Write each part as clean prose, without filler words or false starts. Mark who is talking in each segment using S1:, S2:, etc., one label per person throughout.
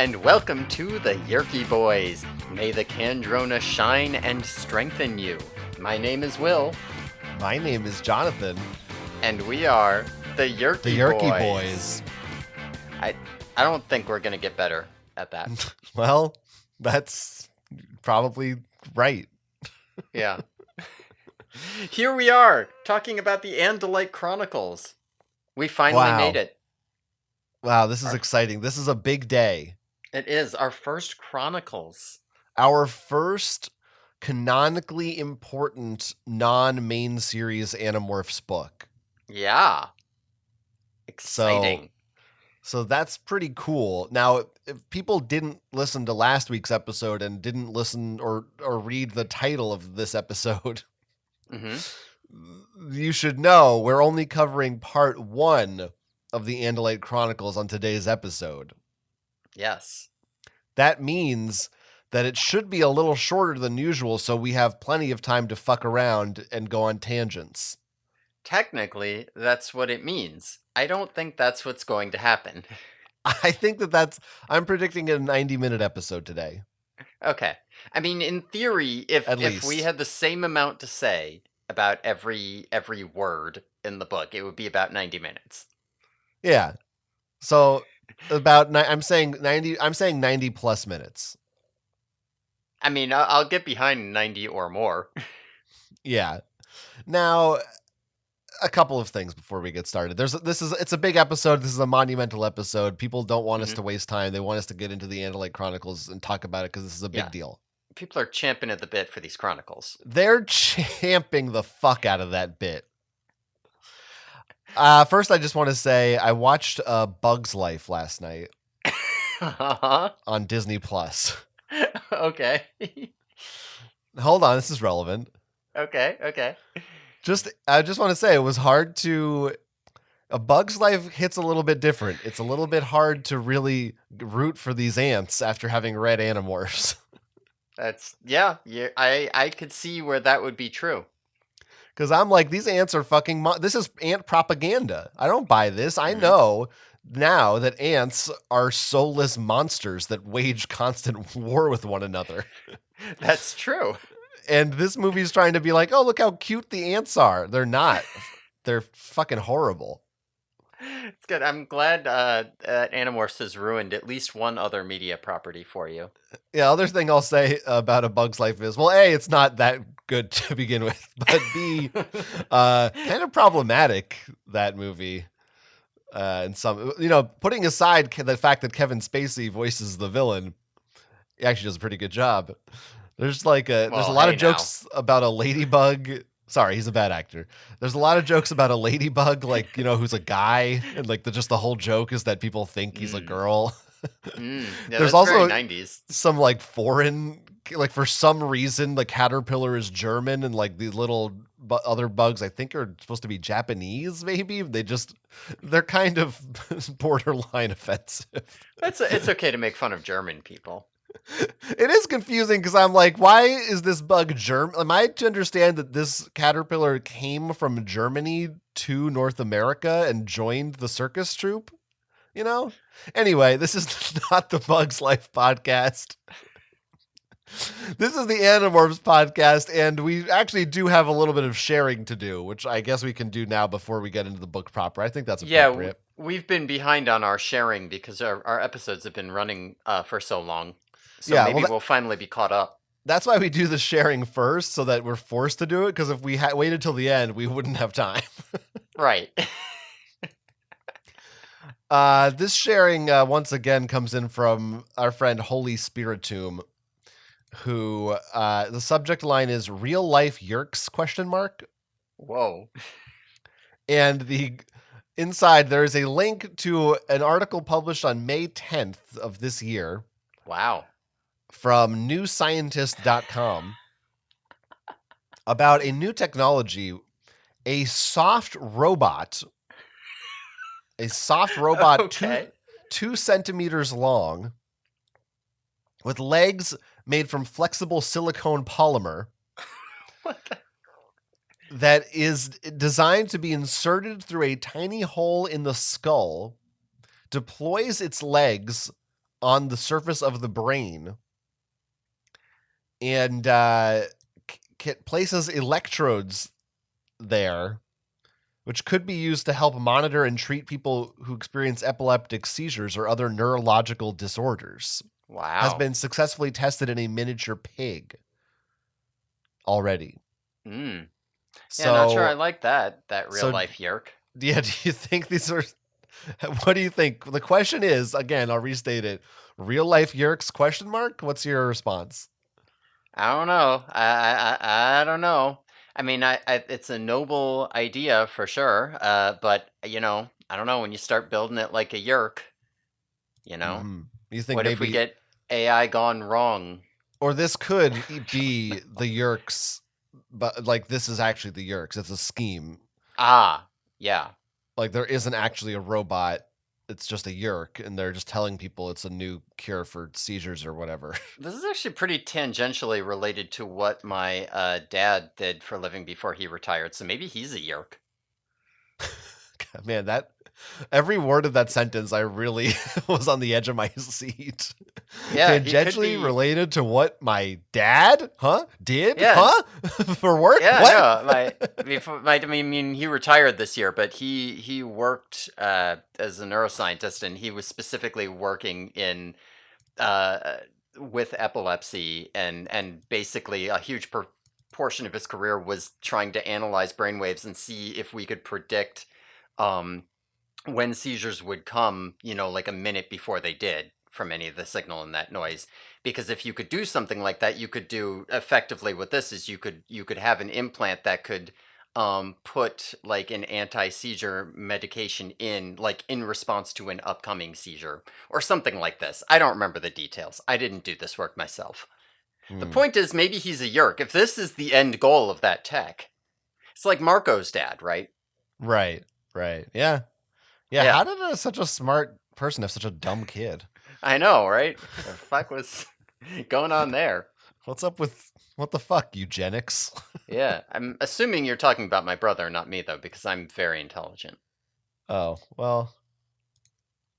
S1: and welcome to the Yeerky Boys. May the Kandrona shine and strengthen you. My name is Will.
S2: My name is Jonathan.
S1: And we are the Yeerky
S2: Boys.
S1: I don't think we're going to get better at that.
S2: Well, that's probably right.
S1: Yeah. Here we are, talking about the Andalite Chronicles. We finally made it.
S2: Wow, this is exciting. This is a big day.
S1: It is our first Chronicles.
S2: Our first canonically important non-main series Animorphs book.
S1: Yeah. Exciting.
S2: So that's pretty cool. Now, if people didn't listen to last week's episode and didn't listen or read the title of this episode, you should know we're only covering part 1 of the Andalite Chronicles on today's episode.
S1: Yes.
S2: That means that it should be a little shorter than usual, so we have plenty of time to fuck around and go on tangents.
S1: Technically, that's what it means. I don't think that's what's going to happen.
S2: I think I'm predicting a 90-minute episode today.
S1: Okay. I mean, in theory, if we had the same amount to say about every word in the book, it would be about 90 minutes.
S2: Yeah. So I'm saying 90 plus minutes.
S1: I mean, I'll get behind 90 or more.
S2: Yeah. Now, a couple of things before we get started. It's a big episode. This is a monumental episode. People don't want us to waste time. They want us to get into the Andalite Chronicles and talk about it because this is a big deal.
S1: People are champing at the bit for these chronicles.
S2: They're champing the fuck out of that bit. First, I just want to say I watched Bug's Life last night on Disney Plus.
S1: Okay.
S2: Hold on, this is relevant.
S1: Okay.
S2: I just want to say it was hard to. A Bug's Life hits a little bit different. It's a little bit hard to really root for these ants after having read Animorphs.
S1: I could see where that would be true.
S2: Because I'm like, these ants are fucking. This is ant propaganda. I don't buy this. I know now that ants are soulless monsters that wage constant war with one another.
S1: That's true.
S2: And this movie's trying to be like, oh, look how cute the ants are. They're not. They're fucking horrible.
S1: It's good. I'm glad Animorphs has ruined at least one other media property for you.
S2: Yeah, other thing I'll say about A Bug's Life is, well, A, it's not that good to begin with, but B, kind of problematic, that movie. And some, putting aside the fact that Kevin Spacey voices the villain, he actually does a pretty good job. There's there's a lot of jokes about a ladybug. Sorry, he's a bad actor. There's a lot of jokes about a ladybug, who's a guy, and just the whole joke is that people think he's a girl.
S1: Yeah,
S2: there's also
S1: very 90s.
S2: some foreign, for some reason the caterpillar is German and these little other bugs I think are supposed to be Japanese. Maybe they're kind of borderline offensive.
S1: It's okay to make fun of German people.
S2: It is confusing because I'm like, why is this bug German? Am I to understand that this caterpillar came from Germany to North America and joined the circus troupe? Anyway, this is not the Bug's Life podcast. This is the Animorphs podcast, and we actually do have a little bit of sharing to do, which I guess we can do now before we get into the book proper. I think that's appropriate.
S1: Yeah, we've been behind on our sharing because our episodes have been running for so long. So maybe we'll finally be caught up.
S2: That's why we do the sharing first, so that we're forced to do it, because if we waited till the end, we wouldn't have time.
S1: Right.
S2: This sharing, once again, comes in from our friend Holy Spiritum, who the subject line is Real Life Yeerks ?
S1: Whoa.
S2: And the inside, there is a link to an article published on May 10th of this year.
S1: Wow.
S2: From newscientist.com about a new technology, a soft robot,
S1: Okay.
S2: 2 centimeters long, with legs made from flexible silicone polymer that is designed to be inserted through a tiny hole in the skull, deploys its legs on the surface of the brain and places electrodes there, which could be used to help monitor and treat people who experience epileptic seizures or other neurological disorders.
S1: Wow.
S2: Has been successfully tested in a miniature pig already.
S1: Yeah, not sure I like that real life Yeerk.
S2: Yeah, do you think these are... What do you think? The question is, again, I'll restate it. Real life Yeerks, question mark? What's your response?
S1: I don't know. I don't know. I mean, it's a noble idea for sure. But I don't know, when you start building it like a Yeerk,
S2: Mm-hmm. You think
S1: what
S2: maybe...
S1: if we get AI gone wrong?
S2: Or this could be the Yeerks, but like this is actually the Yeerks. It's a scheme.
S1: Ah, yeah.
S2: Like there isn't actually a robot. It's just a Yeerk, and they're just telling people it's a new cure for seizures or whatever.
S1: This is actually pretty tangentially related to what my dad did for a living before he retired, so maybe he's a Yeerk.
S2: Man, every word of that sentence, I really was on the edge of my seat.
S1: Yeah,
S2: tangentially related to what my dad, did,
S1: yeah.
S2: for work.
S1: Yeah,
S2: what?
S1: No, I mean, he retired this year, but he worked as a neuroscientist, and he was specifically working in with epilepsy, and basically a huge portion of his career was trying to analyze brainwaves and see if we could predict when seizures would come, like a minute before they did from any of the signal in that noise. Because if you could do something like that, you could do effectively what this is. You could have an implant that could put like an anti-seizure medication in response to an upcoming seizure or something like this. I don't remember the details. I didn't do this work myself. The point is, maybe he's a Yeerk. If this is the end goal of that tech, it's like Marco's dad, right?
S2: Right. Yeah. How did such a smart person have such a dumb kid?
S1: I know, right? What the fuck was going on there?
S2: What's up with... What the fuck, eugenics?
S1: Yeah, I'm assuming you're talking about my brother, not me, though, because I'm very intelligent.
S2: Oh, well...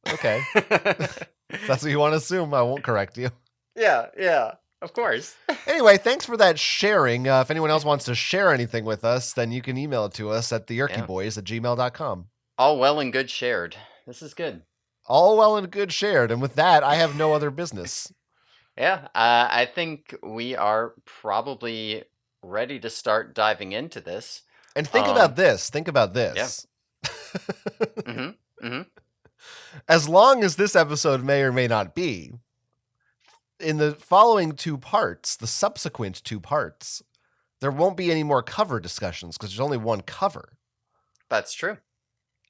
S2: Okay. If that's what you want to assume, I won't correct you.
S1: Yeah, of course.
S2: Anyway, thanks for that sharing. If anyone else wants to share anything with us, then you can email it to us at theyeerkyboys@gmail.com.
S1: All well and good shared. This is good.
S2: All well and good shared. And with that, I have no other business.
S1: Yeah, I think we are probably ready to start diving into this.
S2: And think about this.
S1: Yeah.
S2: As long as this episode may or may not be, in the following two parts, the subsequent two parts, there won't be any more cover discussions because there's only one cover.
S1: That's true.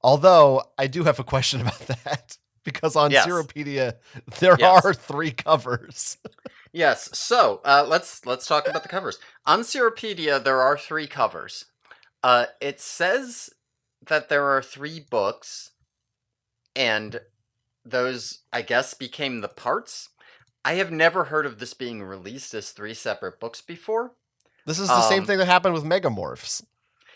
S2: Although I do have a question about that. Because on Seropedia, there are 3 covers.
S1: Yes. So let's talk about the covers. On Seropedia, there are 3 covers. It says that there are 3 books, and those, I guess, became the parts. I have never heard of this being released as 3 separate books before.
S2: This is the same thing that happened with Megamorphs.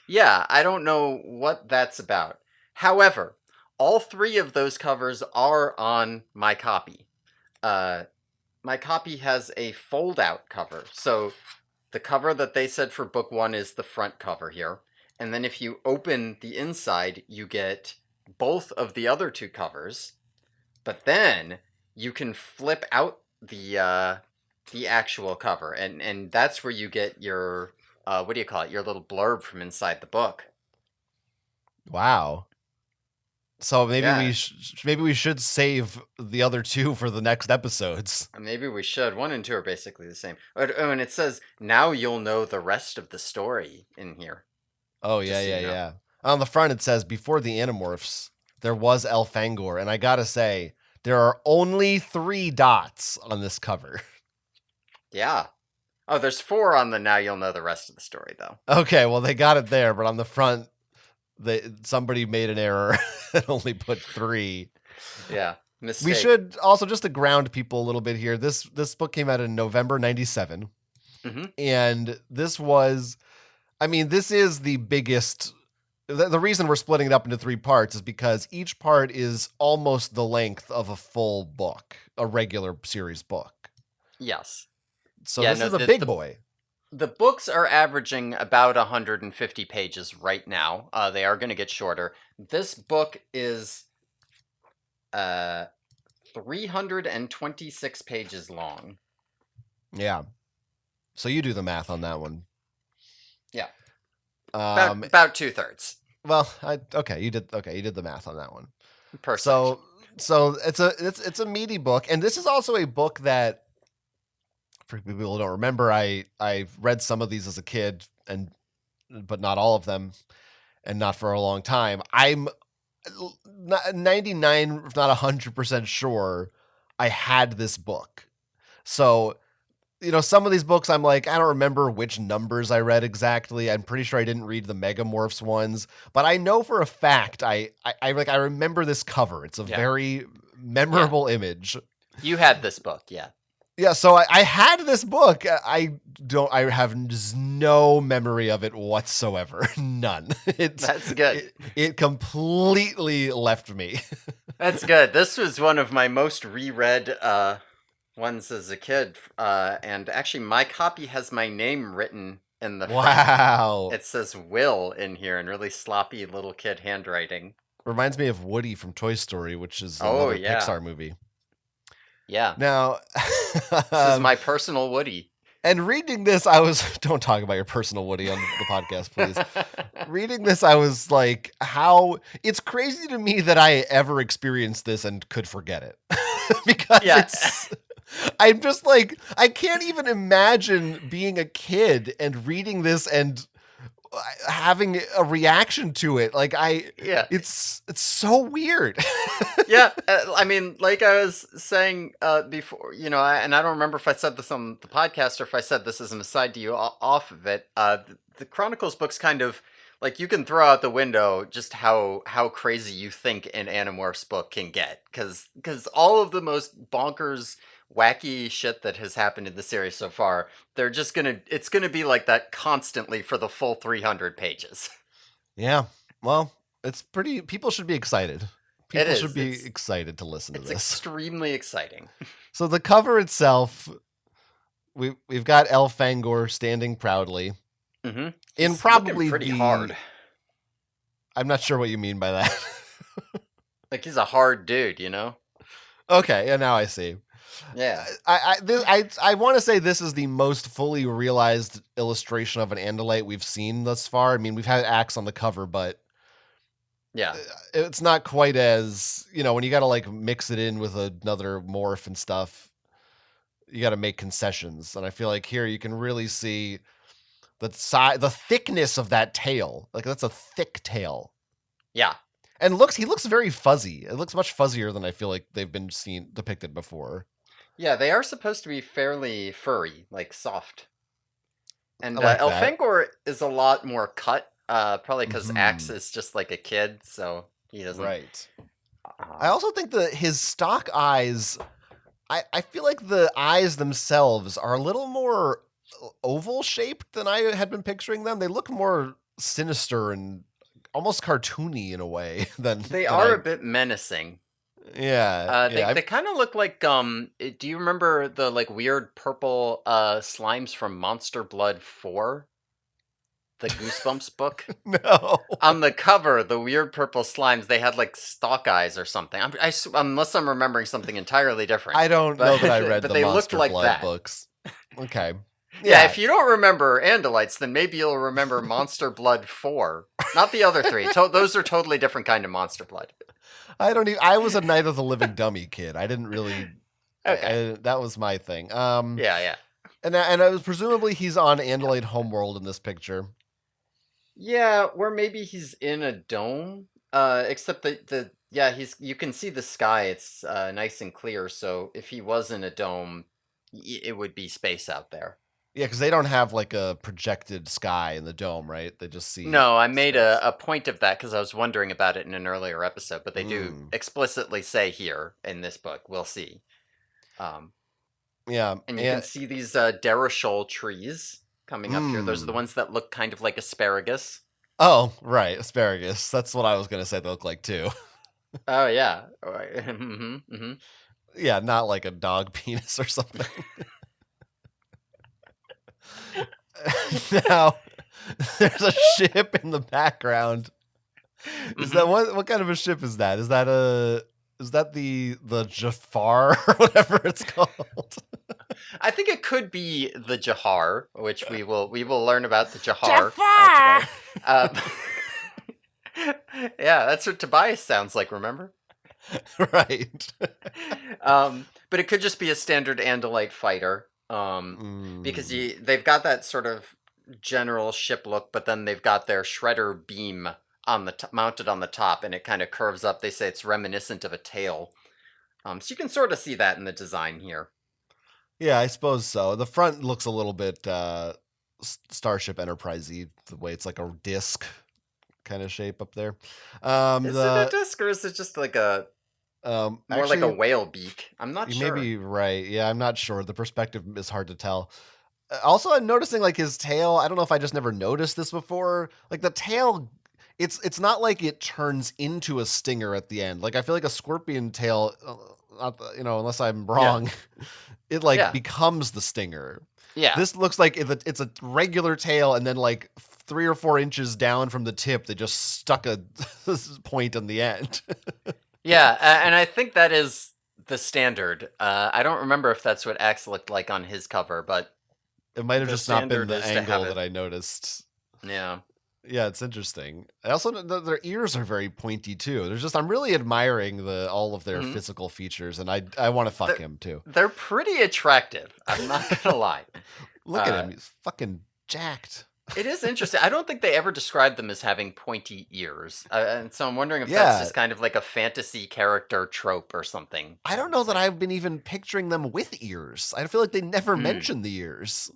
S1: Yeah, I don't know what that's about. However, all 3 of those covers are on my copy. My copy has a fold-out cover. So the cover that they said for book 1 is the front cover here. And then if you open the inside, you get both of the other 2 covers. But then you can flip out the actual cover. And that's where you get your, what do you call it? Your little blurb from inside the book.
S2: Wow. So maybe we should save the other 2 for the next episodes.
S1: Maybe we should. 1 and 2 are basically the same. Oh, and it says, now you'll know the rest of the story in here.
S2: Oh, yeah. On the front, it says, before the Animorphs, there was Elfangor. And I gotta say, there are only 3 dots on this cover.
S1: Yeah. Oh, there's 4 on the now you'll know the rest of the story, though.
S2: Okay, well, they got it there, but on the front... somebody made an error and only put 3.
S1: Yeah, mistake.
S2: We should also, just to ground people a little bit here, this book came out in November 97.
S1: Mm-hmm.
S2: And this is the biggest the reason we're splitting it up into 3 parts is because each part is almost the length of a full book, a regular series book.
S1: Yes.
S2: So
S1: Yeah,
S2: this
S1: no,
S2: is a big boy.
S1: the books are averaging about 150 pages right now. They are going to get shorter. This book is 326 pages long.
S2: Yeah. So you do the math on that one.
S1: Yeah.
S2: Um,
S1: About 2/3
S2: well, you did the math on that one.
S1: per section.
S2: So it's a meaty book, and this is also a book that, for people who don't remember, I read some of these as a kid, but not all of them, and not for a long time. I'm 99, if not 100% sure I had this book. So, some of these books I'm like, I don't remember which numbers I read exactly. I'm pretty sure I didn't read the Megamorphs ones, but I know for a fact I remember this cover. It's a very memorable image.
S1: You had this book, yeah.
S2: Yeah, so I had this book. I have no memory of it whatsoever. None.
S1: That's good.
S2: It completely left me.
S1: That's good. This was one of my most reread ones as a kid. And actually, my copy has my name written in the front.
S2: Wow.
S1: It says Will in here in really sloppy little kid handwriting.
S2: Reminds me of Woody from Toy Story, which is another Pixar movie.
S1: Yeah.
S2: Now,
S1: this is my personal Woody.
S2: And reading this, I was, don't talk about your personal Woody on the podcast, please. Reading this, I was like, it's crazy to me that I ever experienced this and could forget it. Because I'm just like, I can't even imagine being a kid and reading this and having a reaction to it. Like it's so weird.
S1: Yeah. I mean, like I was saying before, and I don't remember if I said this on the podcast or if I said this as an aside to you off of it. The Chronicles books kind of, like, you can throw out the window just how crazy you think an Animorphs book can get. Because all of the most bonkers, wacky shit that has happened in the series so far, it's gonna be like that constantly for the full 300 pages.
S2: Yeah. Well, it's pretty, people should be excited. People should be excited to listen to this.
S1: It's extremely exciting.
S2: So the cover itself, we've got Elfangor standing proudly.
S1: Mm-hmm.
S2: In probably
S1: pretty hard.
S2: I'm not sure what you mean by that.
S1: Like, he's a hard dude,
S2: Okay, yeah, now I see.
S1: Yeah.
S2: I want to say this is the most fully realized illustration of an Andalite we've seen thus far. I mean, we've had Axe on the cover, but
S1: yeah,
S2: it's not quite as, when you got to like mix it in with another morph and stuff, you got to make concessions. And I feel like here you can really see the thickness of that tail. Like, that's a thick tail.
S1: Yeah.
S2: And he looks very fuzzy. It looks much fuzzier than I feel like they've been depicted before.
S1: Yeah, they are supposed to be fairly furry, like soft. And
S2: like
S1: Elfangor is a lot more cut, probably because Axe is just like a kid, so he doesn't.
S2: Right. I also think that his stock eyes, I feel like the eyes themselves are a little more oval shaped than I had been picturing them. They look more sinister and almost cartoony in a way than
S1: they are a bit menacing.
S2: Yeah.
S1: They kind of look like do you remember the like weird purple slimes from Monster Blood 4? The Goosebumps book?
S2: No.
S1: On the cover, the weird purple slimes, they had like stalk eyes or something. Unless I'm remembering something entirely different.
S2: I don't know that I read the Monster
S1: like
S2: Blood books. Okay.
S1: Yeah, if you don't remember Andalites, then maybe you'll remember Monster Blood 4. Not the other three. Those are totally different kind of Monster Blood.
S2: I was a Night of the Living Dummy kid. I didn't really.
S1: Okay.
S2: That was my thing.
S1: Yeah.
S2: And I was presumably he's on Andalite Homeworld in this picture.
S1: Yeah, or maybe he's in a dome. Except that you can see the sky. It's nice and clear. So if he was in a dome, it would be space out there.
S2: Yeah, because they don't have like a projected sky in the dome, right? They just see.
S1: No, I made a point of that because I was wondering about it in an earlier episode, but they do explicitly say here in this book, we'll see.
S2: Yeah.
S1: And you can see these Derashol trees coming up here. Those are the ones that look kind of like asparagus.
S2: Oh, right, asparagus. That's what I was gonna say they look like too.
S1: Oh yeah. Hmm, hmm.
S2: Yeah, not like a dog penis or something. Now, there's a ship in the background. Is that
S1: Hmm.
S2: what kind of a ship is that? Is that the Jafar or whatever it's called?
S1: I think it could be the Jahar, which we will learn about the Jahar
S2: Jafar.
S1: today. Uh, yeah, that's what Tobias sounds like. Remember?
S2: Right.
S1: But it could just be a standard Andalite fighter. Because
S2: Mm.
S1: they've got that sort of general ship look, but then they've got their shredder beam on the mounted on the top, and it kind of curves up. They say it's reminiscent of a tail. So you can sort of see that in the design here.
S2: Yeah, I suppose so. The front looks a little bit Starship Enterprise-y, the way it's like a disc kind of shape up there.
S1: Is it a
S2: The
S1: disc or is it just like a more like a
S2: Actually,
S1: whale beak? I'm not
S2: you may
S1: sure.
S2: be right. Yeah, I'm not sure. The perspective is hard to tell. Also, I'm noticing like his tail. I don't know if I just never noticed this before. Like the tail, it's not like it turns into a stinger at the end. Like I feel like a scorpion tail, unless I'm
S1: Yeah,
S2: wrong, it like
S1: yeah,
S2: becomes the stinger.
S1: yeah.
S2: This looks like it's a regular tail, and then like 3 or 4 inches down from the tip, they just stuck a point on the end.
S1: Yeah, and I think that is the standard. I don't remember if that's what Axe looked like on his cover, but
S2: It might have
S1: the
S2: just not been
S1: standard
S2: the
S1: is to have
S2: angle
S1: it.
S2: that I noticed.
S1: Yeah.
S2: Yeah, it's interesting. I also their ears are very pointy too. There's just I'm really admiring the all of their
S1: Hmm.
S2: physical features, and I want to fuck
S1: They're,
S2: him too.
S1: they're pretty attractive. I'm not gonna lie.
S2: Look at
S1: Uh,
S2: him, he's fucking jacked.
S1: it is interesting. I don't think they ever described them as having pointy ears, and so I'm wondering if that's
S2: Yeah,
S1: just kind of like a fantasy character trope or something.
S2: I don't know
S1: It's
S2: that
S1: like,
S2: I've been even picturing them with ears. I feel like they never
S1: hmm,
S2: mention the ears,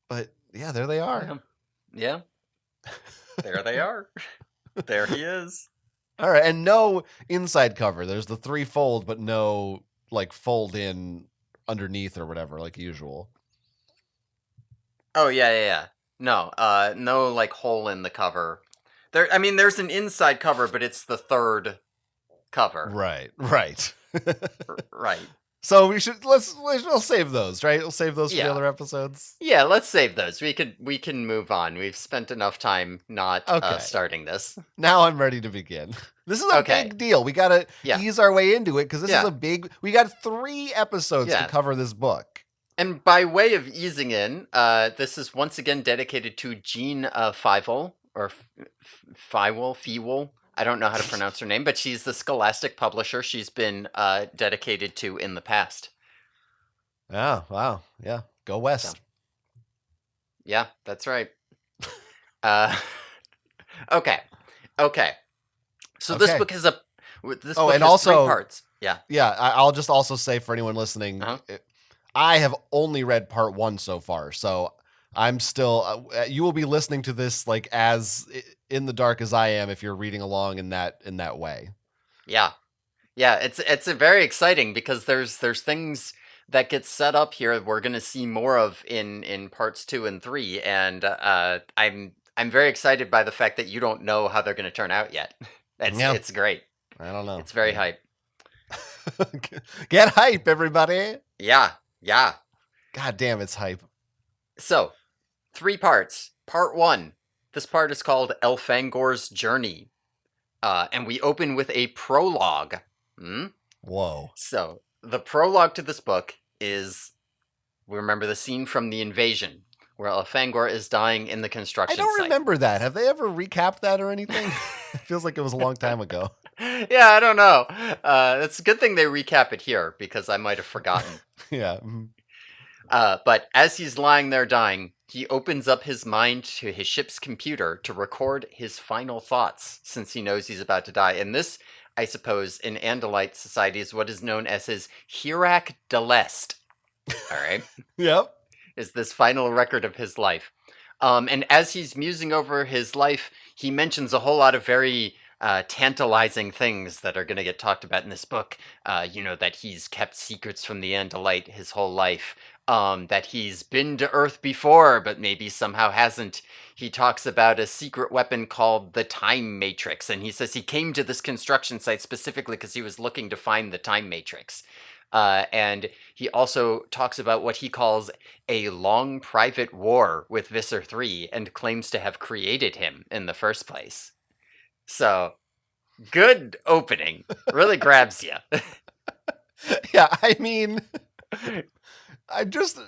S2: but yeah, there they are.
S1: yeah, yeah, there they are. There he is.
S2: All right, and no inside cover. There's the three-fold, but no like fold in underneath or whatever, like usual.
S1: Oh yeah, yeah, yeah. No, no like hole in the cover. There, I mean, there's an inside cover, but it's the third cover.
S2: Right, right.
S1: Right.
S2: So we'll save those, right? We'll save those for the
S1: Yeah.
S2: other episodes.
S1: Yeah, let's save those. We can move on. We've spent enough time not
S2: Okay.
S1: starting this.
S2: Now I'm ready to begin. This is a
S1: Okay.
S2: big deal. We gotta
S1: Yeah.
S2: ease our way into it because this is
S1: Yeah.
S2: a big. We got 3 episodes to
S1: Yeah.
S2: cover this book.
S1: And by way of easing in, this is once again dedicated to Jean Fievel, or Fievel. I don't know how to pronounce her name, but she's the Scholastic publisher she's been dedicated to in the past.
S2: Oh wow, yeah. Go
S1: So,
S2: west.
S1: yeah, that's right. Uh, okay, okay. So this
S2: Okay.
S1: book is a this
S2: Oh,
S1: book
S2: and
S1: has three
S2: also,
S1: parts. Yeah.
S2: yeah, I'll just also say for anyone listening,
S1: Uh-huh.
S2: I have only read part 1 so far, so I'm still. You will be listening to this like as in the dark as I am if you're reading along in that way.
S1: Yeah. Yeah, it's a very exciting because there's things that get set up here we're going to see more of in parts 2 and 3, and I'm very excited by the fact that you don't know how they're going to turn out yet. It's
S2: Yeah,
S1: it's great.
S2: I don't know.
S1: It's very
S2: Yeah.
S1: hype.
S2: Get hype, everybody!
S1: Yeah. Yeah.
S2: God damn, it's hype.
S1: So, 3 parts. Part 1. This part is called Elfangor's Journey. And we open with a prologue. Hmm?
S2: Whoa.
S1: So, the prologue to this book is, we remember the scene from the invasion, where Elfangor is dying in the
S2: I
S1: construction
S2: don't
S1: site.
S2: remember that. Have they ever recapped that or anything? It feels like it was a long time ago.
S1: Yeah, I don't know. It's a good thing they recap it here, because I might have forgotten.
S2: Yeah. Mhm.
S1: But as he's lying there dying, he opens up his mind to his ship's computer to record his final thoughts, since he knows he's about to die. And this, I suppose, in Andalite society is what is known as his Yeerk de l'Est. All right?
S2: Yep.
S1: Is this final record of his life. And as he's musing over his life, he mentions a whole lot of very tantalizing things that are going to get talked about in this book. That he's kept secrets from the Andalite his whole life. that he's been to Earth before, but maybe somehow hasn't. He talks about a secret weapon called the Time Matrix, and he says he came to this construction site specifically because he was looking to find the Time Matrix. And he also talks about what he calls a long private war with Visser 3 and claims to have created him in the first place. So, good opening. Really grabs you.
S2: Yeah, I mean, I just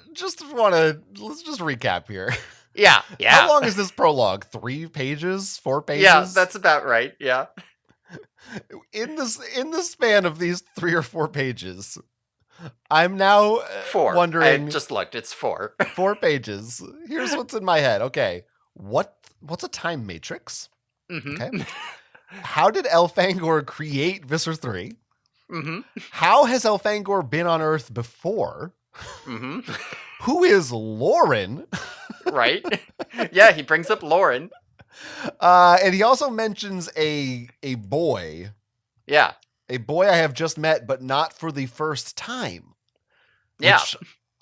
S2: want to let's just recap here.
S1: Yeah.
S2: How long is this prologue? 3 pages? 4 pages?
S1: Yeah, that's about right. Yeah.
S2: In the span of these 3 or 4 pages, I'm now
S1: 4.
S2: wondering.
S1: I just looked. It's 4.
S2: 4 pages. Here's what's in my head. Okay, what's a time matrix?
S1: Mm-hmm.
S2: Okay. How did Elfangor create Visser 3?
S1: Mm-hmm.
S2: How has Elfangor been on Earth before?
S1: Mm-hmm.
S2: Who is Lauren?
S1: Right? Yeah, he brings up Lauren.
S2: And he also mentions a boy.
S1: Yeah.
S2: A boy I have just met, but not for the first time.
S1: Yeah.
S2: Which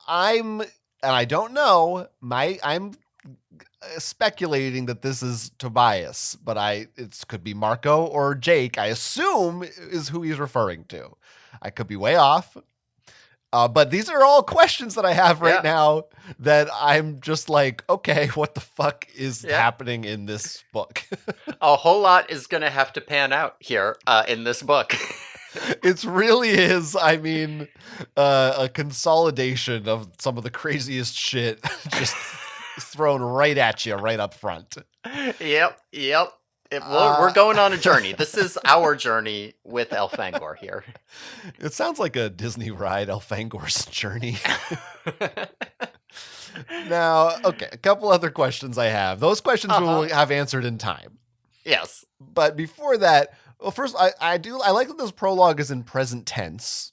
S2: and I don't know, I'm speculating that this is Tobias, but it could be Marco or Jake, I assume is who he's referring to. I could be way off. But these are all questions that I have right now that I'm just like, okay, what the fuck is happening in this book?
S1: A whole lot is going to have to pan out here in this book.
S2: It really is, I mean, a consolidation of some of the craziest shit just thrown right at you right up front.
S1: Yep. We're going on a journey. This is our journey with Elfangor here.
S2: It sounds like a Disney ride, Elfangor's Journey. Now, okay, a couple other questions I have. Those questions we'll have answered in time.
S1: Yes.
S2: But before that, well, first, I like that this prologue is in present tense,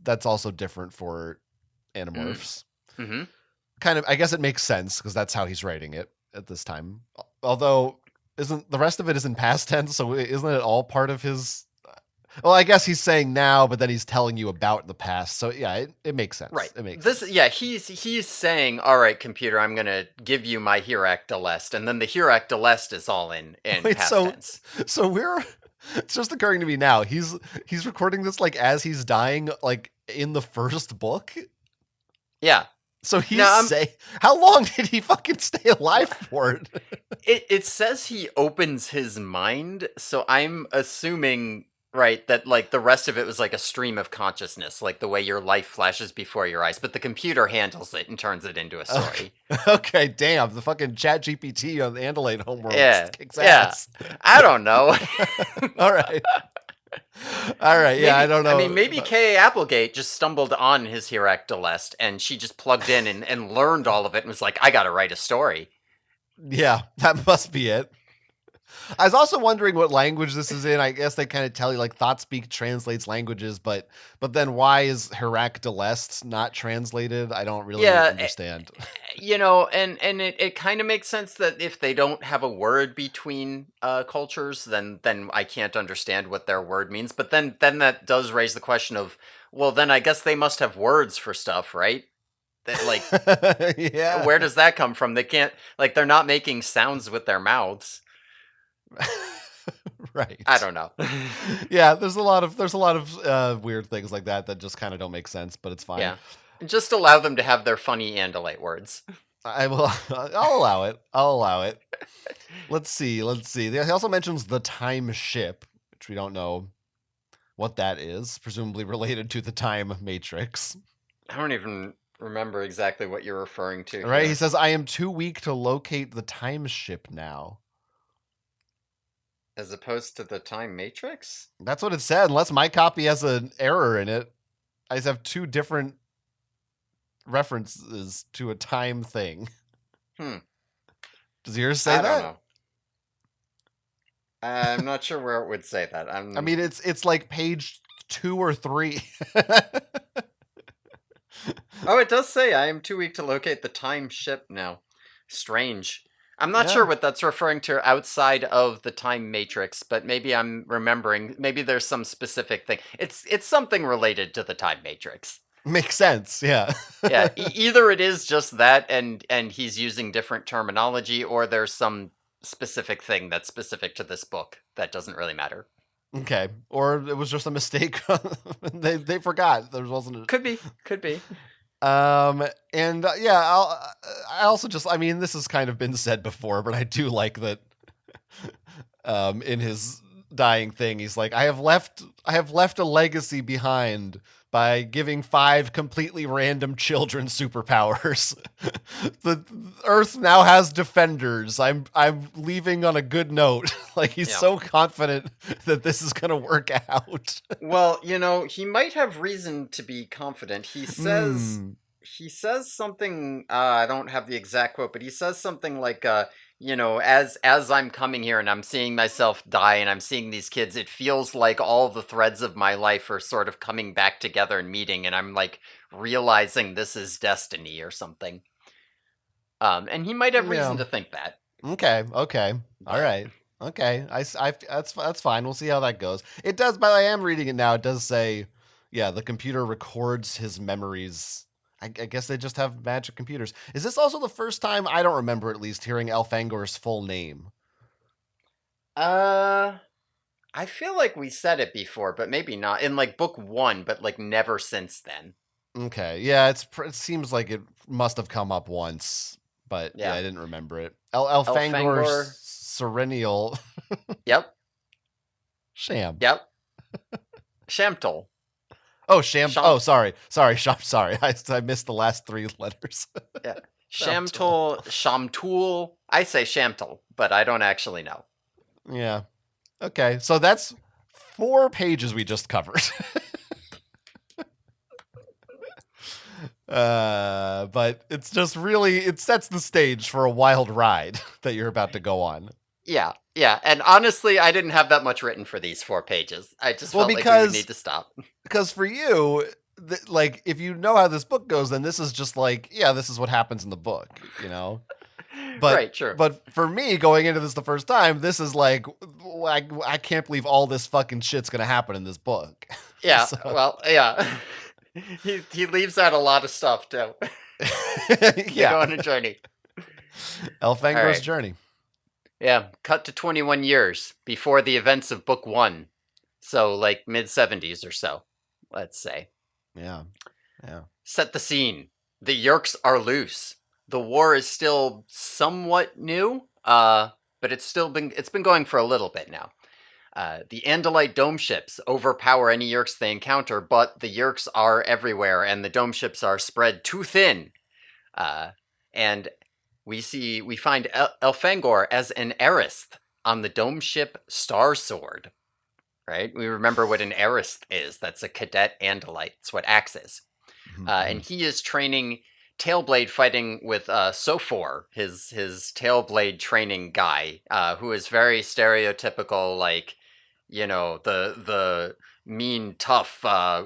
S2: that's also different for Animorphs.
S1: Mm-hmm.
S2: Kind of, I guess it makes sense because that's how he's writing it at this time. Although, isn't the rest of it is in past tense? So isn't it all part of his? Well, I guess he's saying now, but then he's telling you about the past. So yeah, it makes sense.
S1: Right.
S2: It makes
S1: sense. Yeah, he's saying, all right, computer, I'm going to give you my Yeerk Delest. And then the Yeerk Delest is all in past tense.
S2: So it's just occurring to me now. He's recording this like as he's dying, like in the first book.
S1: Yeah.
S2: So how long did he fucking stay alive for?
S1: It says he opens his mind. So I'm assuming, right, that like the rest of it was like a stream of consciousness, like the way your life flashes before your eyes, but the computer handles it and turns it into a story.
S2: Okay, damn, the fucking chat GPT on the Andalite homeworld kicks ass.
S1: I don't know.
S2: All right, maybe, I don't know.
S1: I mean, maybe K.A. Applegate just stumbled on his Yeerk Delest and she just plugged in and learned all of it and was like, I gotta write a story.
S2: Yeah, that must be it. I was also wondering what language this is in. I guess they kind of tell you like ThoughtSpeak translates languages, but then why is Yeerk Delest not translated? I don't really understand.
S1: You know, and it kind of makes sense that if they don't have a word between cultures, then I can't understand what their word means. But then that does raise the question of, well, then I guess they must have words for stuff, right? That, like,
S2: yeah.
S1: Where does that come from? They can't, like, they're not making sounds with their mouths.
S2: Right.
S1: I don't know.
S2: Yeah, there's a lot of weird things like that just kind of don't make sense, but it's fine.
S1: Yeah. Just allow them to have their funny Andalite words.
S2: I'll allow it. Let's see. He also mentions the time ship, which we don't know what that is, presumably related to the time matrix.
S1: I don't even remember exactly what you're referring to.
S2: Right?
S1: Here.
S2: He says, I am too weak to locate the time ship now.
S1: As opposed to the time matrix?
S2: That's what it said, unless my copy has an error in it. I just have 2 different references to a time thing. Does yours say that?
S1: I don't know. I'm not sure where it would say that.
S2: I mean, it's like page 2 or 3.
S1: Oh, it does say I am too weak to locate the time ship now. Strange. I'm not sure what that's referring to outside of the time matrix, but maybe I'm remembering. Maybe there's some specific thing. It's something related to the time matrix.
S2: Makes sense. Yeah.
S1: Yeah, either it is just that, and he's using different terminology, or there's some specific thing that's specific to this book that doesn't really matter.
S2: Okay. Or it was just a mistake. They forgot there wasn't.
S1: Could be, could be.
S2: And yeah, I also just, I mean, this has kind of been said before, but I do like that. In his dying thing, he's like, I have left a legacy behind by giving 5 completely random children superpowers. The Earth now has defenders. I'm leaving on a good note. Like, he's
S1: Yeah.
S2: so confident that this is gonna work out.
S1: Well, he might have reason to be confident.
S2: Hmm.
S1: He says something. I don't have the exact quote, but he says something like, as I'm coming here and I'm seeing myself die and I'm seeing these kids, it feels like all the threads of my life are sort of coming back together and meeting, and I'm like realizing this is destiny or something. And he might have reason
S2: Yeah.
S1: to think that.
S2: Okay. Okay. All
S1: But
S2: right. Okay. That's fine. We'll see how that goes. It does, but I am reading it now. It does say, yeah, the computer records his memories. I guess they just have magic computers. Is this also the first time, I don't remember at least, hearing Elfangor's full name?
S1: uh, I feel like we said it before, but maybe not in like book 1, but like never since then.
S2: Okay. Yeah, it seems like it must have come up once, but yeah,
S1: Yeah,
S2: I didn't remember it. Elfangor's
S1: Elfangor.
S2: Serenial
S1: Yep,
S2: Sham.
S1: yep. Shamtel.
S2: Oh, Sham.
S1: Sham.
S2: Oh, sorry. Sorry, Sham. Sorry. I missed the last 3 letters.
S1: Yeah.
S2: Shamtul.
S1: Shamtul. I say Shamtel, but I don't actually know.
S2: Yeah. Okay. So that's 4 pages we just covered. But it's just really, it sets the stage for a wild ride that you're about to go on.
S1: Yeah, yeah. And honestly, I didn't have that much written for these 4 pages. I just
S2: Well,
S1: felt like we would need to stop.
S2: because for you, like, if you know how this book goes, then this is just like, yeah, this is what happens in the book, you know? But
S1: Right, true.
S2: but for me, going into this the first time, this is like, I can't believe all this fucking shit's gonna happen in this book.
S1: Yeah,
S2: So,
S1: well, yeah. He leaves out a lot of stuff too. They go
S2: yeah,
S1: on a journey. All
S2: Elfangor's
S1: right.
S2: journey.
S1: Yeah, cut to 21 years before the events of book 1. So like mid 70s or so, let's say.
S2: Yeah, yeah.
S1: Set the scene. The Yeerks are loose. The war is still somewhat new, but it's been going for a little bit now. The Andalite dome ships overpower any Yeerks they encounter, but the Yeerks are everywhere, and the dome ships are spread too thin. And we find Elfangor as an Erist on the dome ship Star Sword. Right? We remember what an Erist is. That's a cadet Andalite. It's what Axe is. And he is training Tailblade fighting with Sophor, his Tailblade training guy, who is very stereotypical, like, the mean, tough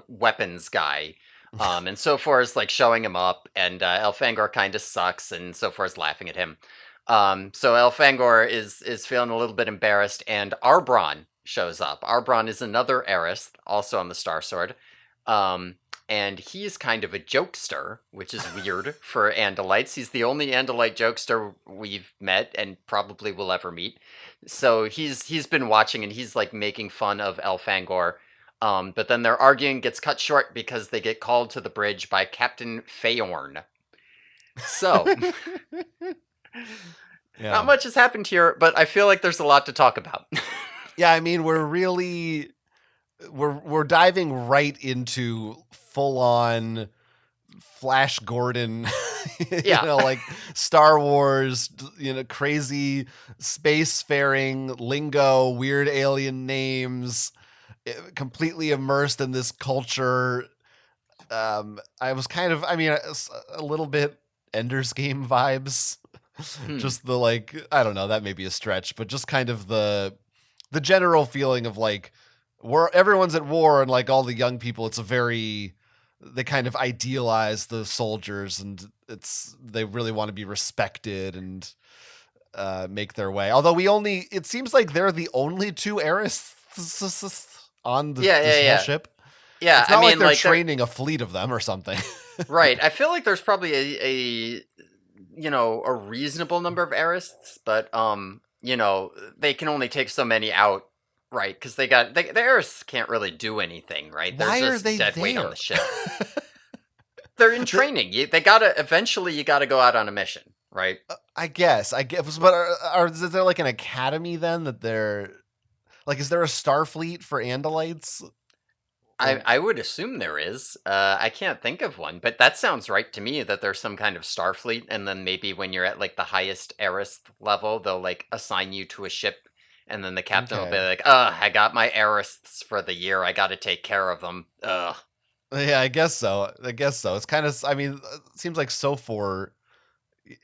S1: weapons guy. And Sophor is like showing him up, and Elfangor kind of sucks, and Sophor is laughing at him. So Elfangor is feeling a little bit embarrassed, and Arbron shows up. Arbron is another Erist, also on the Star Sword. And he's kind of a jokester, which is weird for Andalites. He's the only Andalite jokester we've met and probably will ever meet. So he's been watching, and he's like making fun of Elfangor. But then their arguing gets cut short because they get called to the bridge by Captain Feorn. So
S2: Yeah.
S1: not much has happened here, but I feel like there's a lot to talk about.
S2: Yeah, I mean, we're diving right into full on Flash Gordon,
S1: Yeah.
S2: like Star Wars, crazy spacefaring lingo, weird alien names, completely immersed in this culture. I was kind of, I mean, a little bit Ender's Game vibes. Just the, like, I don't know, that may be a stretch, but just kind of the general feeling of like, everyone's at war, and like all the young people, they kind of idealize the soldiers, and they really want to be respected and make their way. Although it seems like they're the only 2 Erists on this whole
S1: Yeah.
S2: ship.
S1: Yeah,
S2: It's
S1: I
S2: not like
S1: mean,
S2: they're
S1: like they're
S2: training a fleet of them or something.
S1: right. I feel like there's probably a a reasonable number of Arists, but they can only take so many out, right? Because the Arists can't really do anything, right? They're
S2: Why are
S1: just
S2: they
S1: dead weight on
S2: there?
S1: the ship. They're in
S2: The-
S1: training. They gotta eventually you gotta go out on a mission, right?
S2: I guess, but is there like an academy then that they're like? Is there a Starfleet for Andalites?
S1: I,
S2: Or
S1: I would assume there is. I can't think of one, but that sounds right to me that there's some kind of Starfleet, and then maybe when you're at like the highest Arist level, they'll like assign you to a ship, and then the captain will be
S2: okay,
S1: like, "Ugh, I got my Arists for the year. I got to take care of them." Ugh.
S2: yeah, I guess so. I guess so. It's kind of. I mean, it seems like so for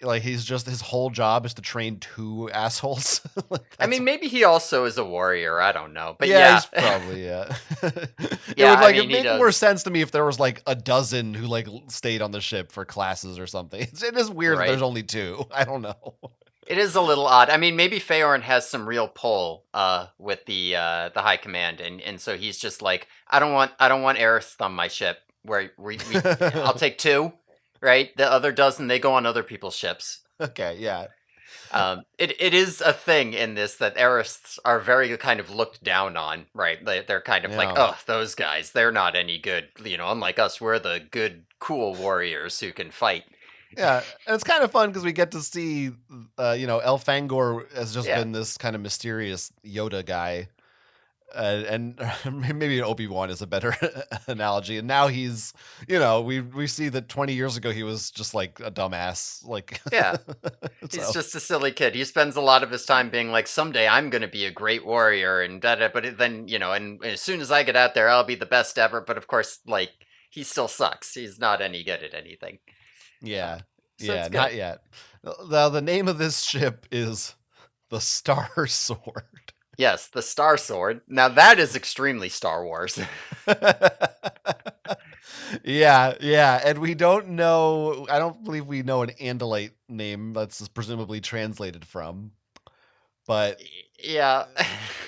S2: like he's just his whole job is to train two assholes. Like,
S1: I
S2: that's
S1: mean, maybe he also is a warrior. I don't know, but
S2: yeah,
S1: yeah,
S2: he's probably yeah. It
S1: yeah.
S2: would
S1: I
S2: like
S1: mean,
S2: it
S1: he
S2: make more
S1: does.
S2: sense to me if there was like a dozen who like stayed on the ship for classes or something. It is weird that there's
S1: Right.
S2: only two. I don't know.
S1: It is a little odd. I mean, maybe Feorn has some real pull with the high command, and so he's just like, I don't want Aerith on my ship. Where I'll take two, right? The other dozen they go on other people's ships.
S2: Okay, yeah.
S1: It is a thing in this that Aerists are very kind of looked down on, right? They're kind of like,
S2: Yeah.
S1: oh, those guys, they're not any good. Unlike us, we're the good, cool warriors who can fight.
S2: Yeah, and it's kind of fun because we get to see, Elfangor has just
S1: Yeah,
S2: been this kind of mysterious Yoda guy, and maybe Obi-Wan is a better analogy. And now he's, we see that 20 years ago he was just like a dumbass, like
S1: yeah. He's
S2: so
S1: just a silly kid. He spends a lot of his time being like, someday I'm going to be a great warrior, and da but then, and as soon as I get out there, I'll be the best ever. But of course, like, he still sucks. He's not any good at anything. Uh,
S2: yeah,
S1: so
S2: yeah,
S1: it's good.
S2: not yet. Now the name of this ship is the Star Sword.
S1: Yes, the Star Sword. Now, that is extremely Star Wars.
S2: Yeah, yeah, and we don't know. I don't believe we know an Andalite name that's presumably translated from, but
S1: Yeah.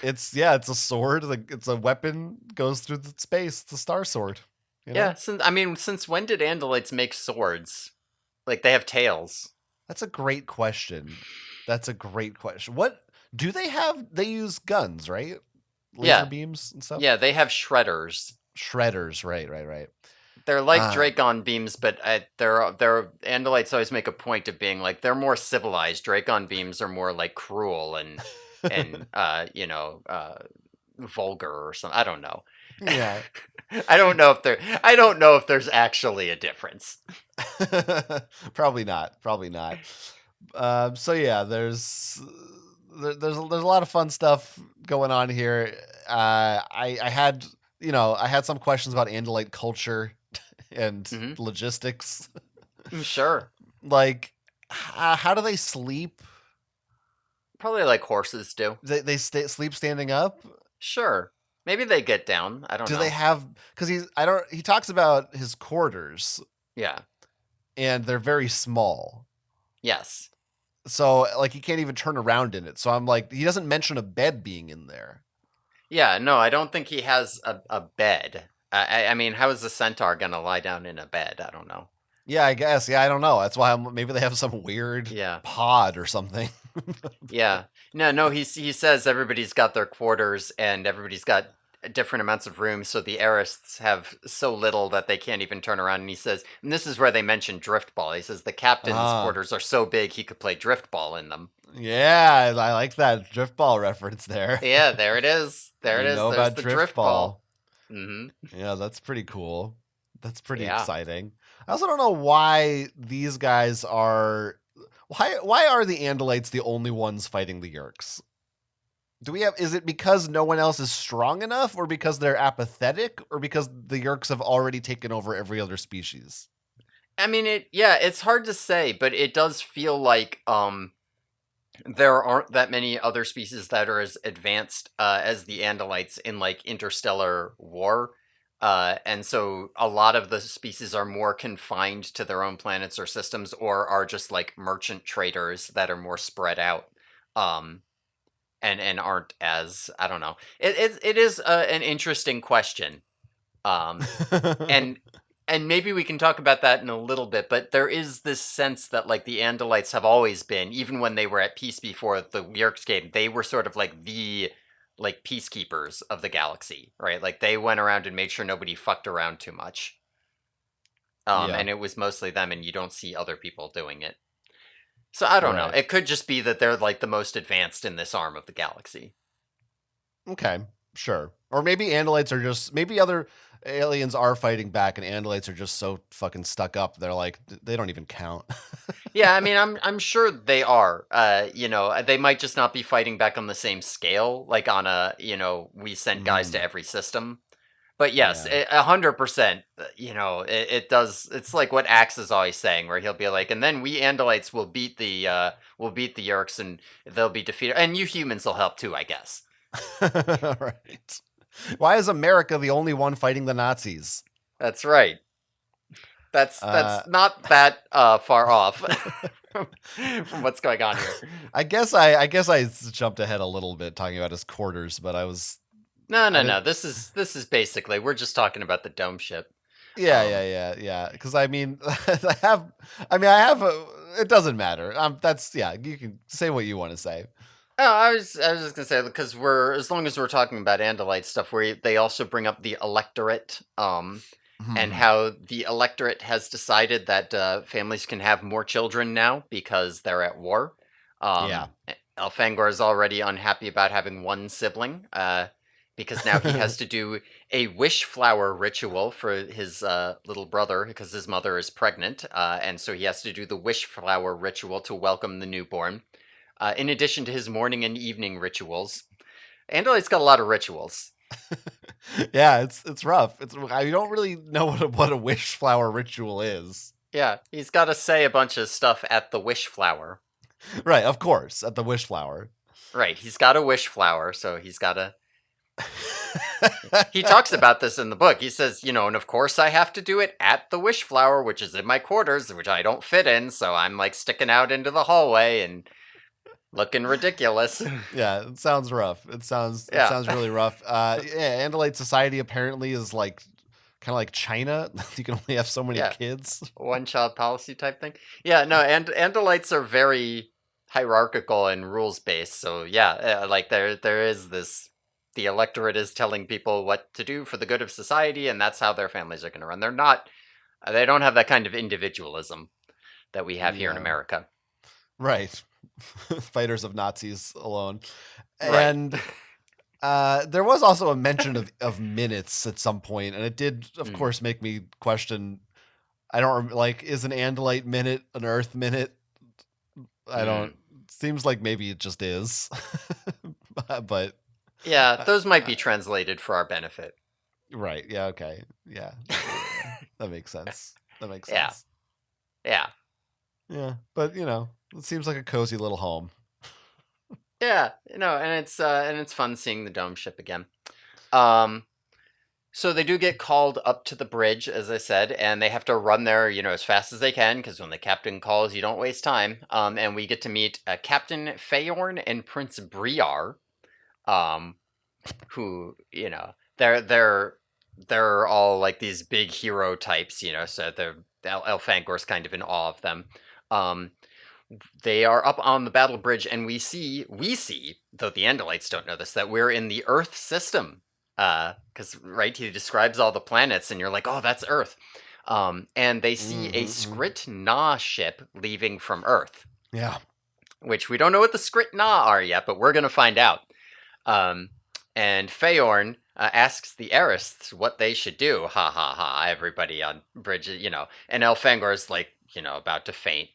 S2: it's a sword. Like it's a weapon, goes through the space. It's a star sword. You
S1: Yeah,
S2: know,
S1: since when did Andalites make swords? Like, they have tails.
S2: that's a great question. That's a great question. What do they have? They use guns, right? Laser
S1: Yeah.
S2: beams and stuff.
S1: Yeah, they have shredders.
S2: Shredders, right, right, right.
S1: They're like
S2: Uh,
S1: Dracon beams, but they're Andalites always make a point of being like they're more civilized. Dracon beams are more like cruel and vulgar or something. I don't know.
S2: yeah.
S1: I don't know if there's actually a difference.
S2: Probably not. Probably not. So yeah, there's a lot of fun stuff going on here. I had I had some questions about Andalite culture and
S1: Hmm.
S2: logistics.
S1: Sure,
S2: Like, how do they sleep?
S1: probably like horses do.
S2: They sleep standing up.
S1: Sure, maybe they get down. I don't
S2: Do they
S1: know.
S2: have? Because he talks about his quarters
S1: Yeah.
S2: and they're very small.
S1: Yes.
S2: So like he can't even turn around in it. So I'm like, he doesn't mention a bed being in there.
S1: Yeah. No, I don't think he has a bed. I mean, how is a centaur gonna lie down in a bed? I don't know.
S2: Yeah, I guess. Yeah, I don't know. That's why maybe they have some weird
S1: Yeah.
S2: pod or something.
S1: Yeah. No. He says everybody's got their quarters and everybody's got different amounts of room. So the Arists have so little that they can't even turn around. And he says, and this is where they mention driftball. He says the captain's
S2: Ah,
S1: quarters are so big he could play driftball in them.
S2: yeah, I like that driftball reference there.
S1: Yeah, there it is. There it
S2: You
S1: is.
S2: know
S1: There's
S2: about
S1: the driftball.
S2: driftball.
S1: Mm-hmm.
S2: Yeah, that's pretty cool. That's pretty
S1: Yeah.
S2: exciting. I also don't know why these guys are why are the Andalites the only ones fighting the Yeerks? Do we have is it because no one else is strong enough or because they're apathetic or because the Yeerks have already taken over every other species?
S1: I mean, it's hard to say, but it does feel like there aren't that many other species that are as advanced as the Andalites in like interstellar war. And so a lot of the species are more confined to their own planets or systems, or are just like merchant traders that are more spread out, um, and aren't as I don't know. It is an interesting question. Um, and and maybe we can talk about that in a little bit, but there is this sense that like the Andalites have always been, even when they were at peace before the Yeerks came, they were sort of like the like peacekeepers of the galaxy, right? Like they went around and made sure nobody fucked around too much.
S2: Yeah.
S1: And it was mostly them, and you don't see other people doing it. So I don't know.
S2: Right.
S1: It could just be that they're like the most advanced in this arm of the galaxy.
S2: Okay. Sure. Or maybe Andalites are just maybe other aliens are fighting back, and Andalites are just so fucking stuck up. They're like they don't even count.
S1: Yeah, I mean, I'm sure they are. You know, they might just not be fighting back on the same scale, like on a, you know, we sent guys to
S2: Mm,
S1: every system. But yes,
S2: yeah.
S1: 100%. You know, it does. It's like what Axe is always saying, where he'll be like, and then we Andalites will beat the Yeerks, and they'll be defeated, and you humans will help too, I guess.
S2: Right. Why is America the only one fighting the Nazis?
S1: That's right.
S2: Uh,
S1: That's not that far off from what's going on here.
S2: I guess I jumped ahead a little bit talking about his quarters, but
S1: No,
S2: I
S1: no,
S2: didn't.
S1: no. This is basically we're just talking about the dome ship.
S2: Yeah, yeah,
S1: Um,
S2: yeah, yeah. Because I mean, I have a. It doesn't matter. That's yeah. You can say what you want to say.
S1: oh, I was just gonna say because we're as long as we're talking about Andalite stuff, where they also bring up the electorate, and
S2: Hmm.
S1: how the electorate has decided that families can have more children now because they're at war.
S2: Yeah.
S1: Elfangor is already unhappy about having one sibling, because now he has to do a wish flower ritual for his little brother because his mother is pregnant, and so he has to do the wish flower ritual to welcome the newborn. In addition to his morning and evening rituals, Andalite's got a lot of rituals.
S2: Yeah, it's rough. I don't really know what a wish flower ritual is.
S1: Yeah, he's got to say a bunch of stuff at the wish flower.
S2: Right, of course, at the wish flower.
S1: Right, he's got a wish flower, so he's got to. He talks about this in the book. He says, you know, and of course I have to do it at the wish flower, which is in my quarters, which I don't fit in, so I'm like sticking out into the hallway and looking ridiculous.
S2: Yeah, it sounds rough. It
S1: Yeah.
S2: sounds really rough. Yeah, Andalite society apparently is like kind of like China. You can only have so many
S1: Yeah.
S2: kids.
S1: One child policy type thing. Yeah, no, and Andalites are very hierarchical and rules based. So yeah, like there is this the electorate is telling people what to do for the good of society, and that's how their families are going to run. They don't have that kind of individualism that we have here in
S2: Yeah,
S1: America.
S2: right. Fighters of Nazis alone.
S1: Right.
S2: And there was also a mention of minutes at some point, and it did, of
S1: Mm,
S2: course, make me question. I don't like, is an Andalite minute an Earth minute? I don't.
S1: mm.
S2: Seems like maybe it just is, but
S1: Yeah,
S2: uh,
S1: those might
S2: uh,
S1: be translated for our benefit.
S2: right. Yeah. Okay. Yeah. Yeah. That makes sense. That makes
S1: Yeah,
S2: sense.
S1: yeah,
S2: Yeah, but it seems like a cozy little home.
S1: yeah. You know, and it's fun seeing the dome ship again. Um, So they do get called up to the bridge, as I said, and they have to run there, you know, as fast as they can, because when the captain calls, you don't waste time. And we get to meet Captain Fayorn and Prince Briar, um, who, you know, they're all like these big hero types, you know, so Elfangor's kind of in awe of them. Um, they are up on the battle bridge, and we see, though the Andalites don't know this, that we're in the Earth system. Because right, he describes all the planets, and you're like, oh, that's Earth. And they see a
S2: Hmm.
S1: Skrit Na ship leaving from Earth,
S2: Yeah.
S1: which we don't know what the Skrit Na are yet, but we're gonna find out. Um, and Fayorn asks the Erists what they should do. Ha ha ha! Everybody on bridge, you know, and Elfangor's like, you know, about to faint.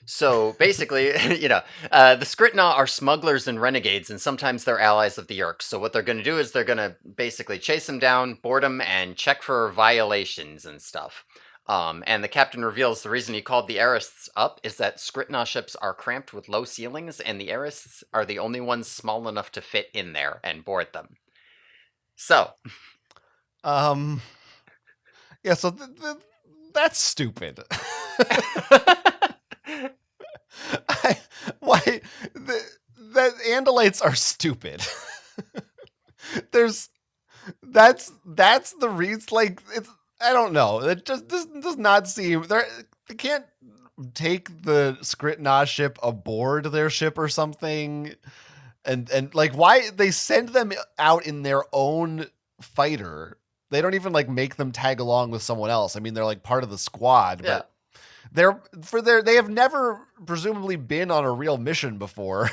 S1: So basically, you know, the Skrit Na are smugglers and renegades, and sometimes they're allies of the Yeerks. So what they're going to do is they're going to basically chase them down, board them, and check for violations and stuff. And the captain reveals the reason he called the Erists up is that Skrit Na ships are cramped with low ceilings, and the Erists are the only ones small enough to fit in there and board them. So,
S2: Um. Yeah. So that's stupid. I, why that Andalites are stupid. There's that's the reason. Like, it's, I don't know. It just does not seem they can't take the Skrit Na ship aboard their ship or something. And like, why they send them out in their own fighter? They don't even like make them tag along with someone else. I mean, they're like part of the squad,
S1: Yeah.
S2: but they have never presumably been on a real mission before.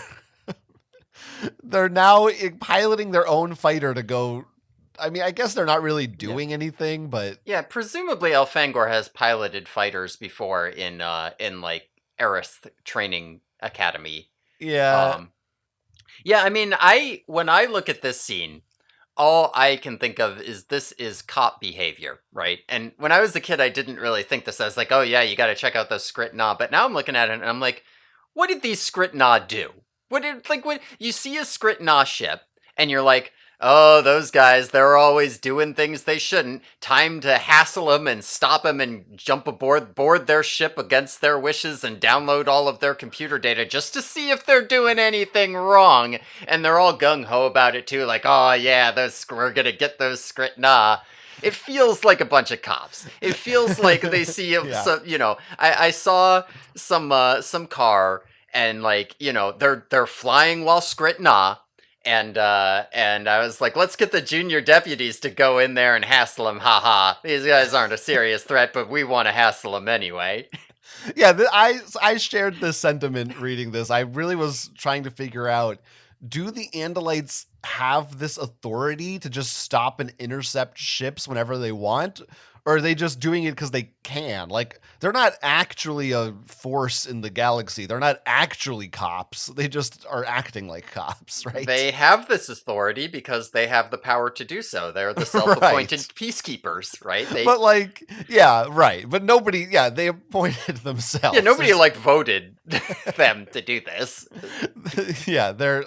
S2: They're now piloting their own fighter to go. I mean, I guess they're not really doing anything, but
S1: Yeah, presumably Elfangor has piloted fighters before in like Aerith training academy.
S2: yeah,
S1: Yeah, I mean, when I look at this scene, all I can think of is this is cop behavior, right? And when I was a kid, I didn't really think this. I was like, oh yeah, you got to check out those Skrit Na. But now I'm looking at it and I'm like, what did these Skrit Na do? When you see a Skrit Na ship and you're like, oh, those guys, they're always doing things they shouldn't. Time to hassle them and stop them and jump board their ship against their wishes and download all of their computer data just to see if they're doing anything wrong. And they're all gung-ho about it too, like, oh yeah, we're gonna get those Skrit Na. It feels like a bunch of cops. It feels like they see,
S2: Yeah.
S1: some, I saw some car and like, they're flying while Skrit Na. And I was like, let's get the junior deputies to go in there and hassle them. Haha, these guys aren't a serious threat, but we want to hassle them anyway.
S2: Yeah, I shared this sentiment reading this. I really was trying to figure out, do the Andalites have this authority to just stop and intercept ships whenever they want? Or are they just doing it because they can? Like, they're not actually a force in the galaxy. They're not actually cops. They just are acting like cops, right?
S1: They have this authority because they have the power to do so. They're the self-appointed peacekeepers, right?
S2: But like, yeah, right. But nobody, yeah, they appointed themselves.
S1: Yeah, nobody like voted them to do this.
S2: Yeah, they're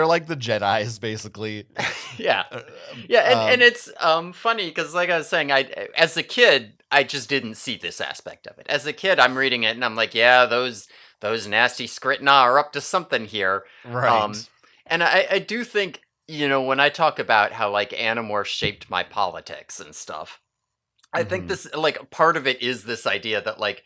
S2: like the Jedis, basically.
S1: Yeah, and it's funny because, like I was saying, as a kid, I just didn't see this aspect of it. As a kid, I'm reading it and I'm like, yeah, those nasty Skrit Na are up to something here.
S2: Right.
S1: And I do think, when I talk about how like Animorphs shaped my politics and stuff, I think this, like, part of it is this idea that, like,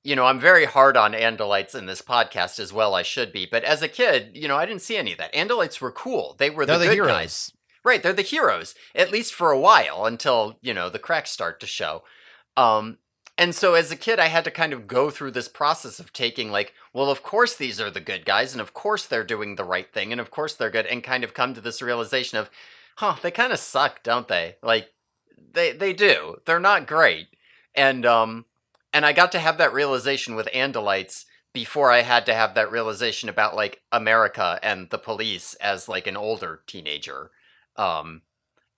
S1: I'm very hard on Andalites in this podcast as well. I should be, but as a kid, I didn't see any of that. Andalites were cool. They were the good
S2: heroes.
S1: guys. Right, they're the heroes, at least for a while, until, the cracks start to show. And so as a kid, I had to kind of go through this process of taking, like, well, of course these are the good guys, and of course they're doing the right thing, and of course they're good, and kind of come to this realization of, they kind of suck, don't they? Like, they do. They're not great. And I got to have that realization with Andalites before I had to have that realization about, like, America and the police as, like, an older teenager.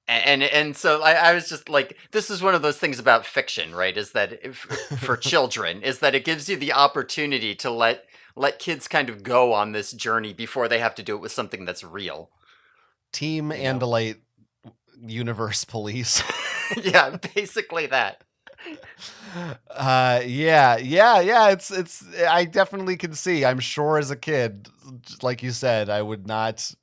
S1: And so I was just like, this is one of those things about fiction, right? Is that for children, is that it gives you the opportunity to let kids kind of go on this journey before they have to do it with something that's real.
S2: Team Andalite Universe Police.
S1: Yeah, basically that.
S2: Yeah. It's I definitely can see. I'm sure as a kid, like you said, I would not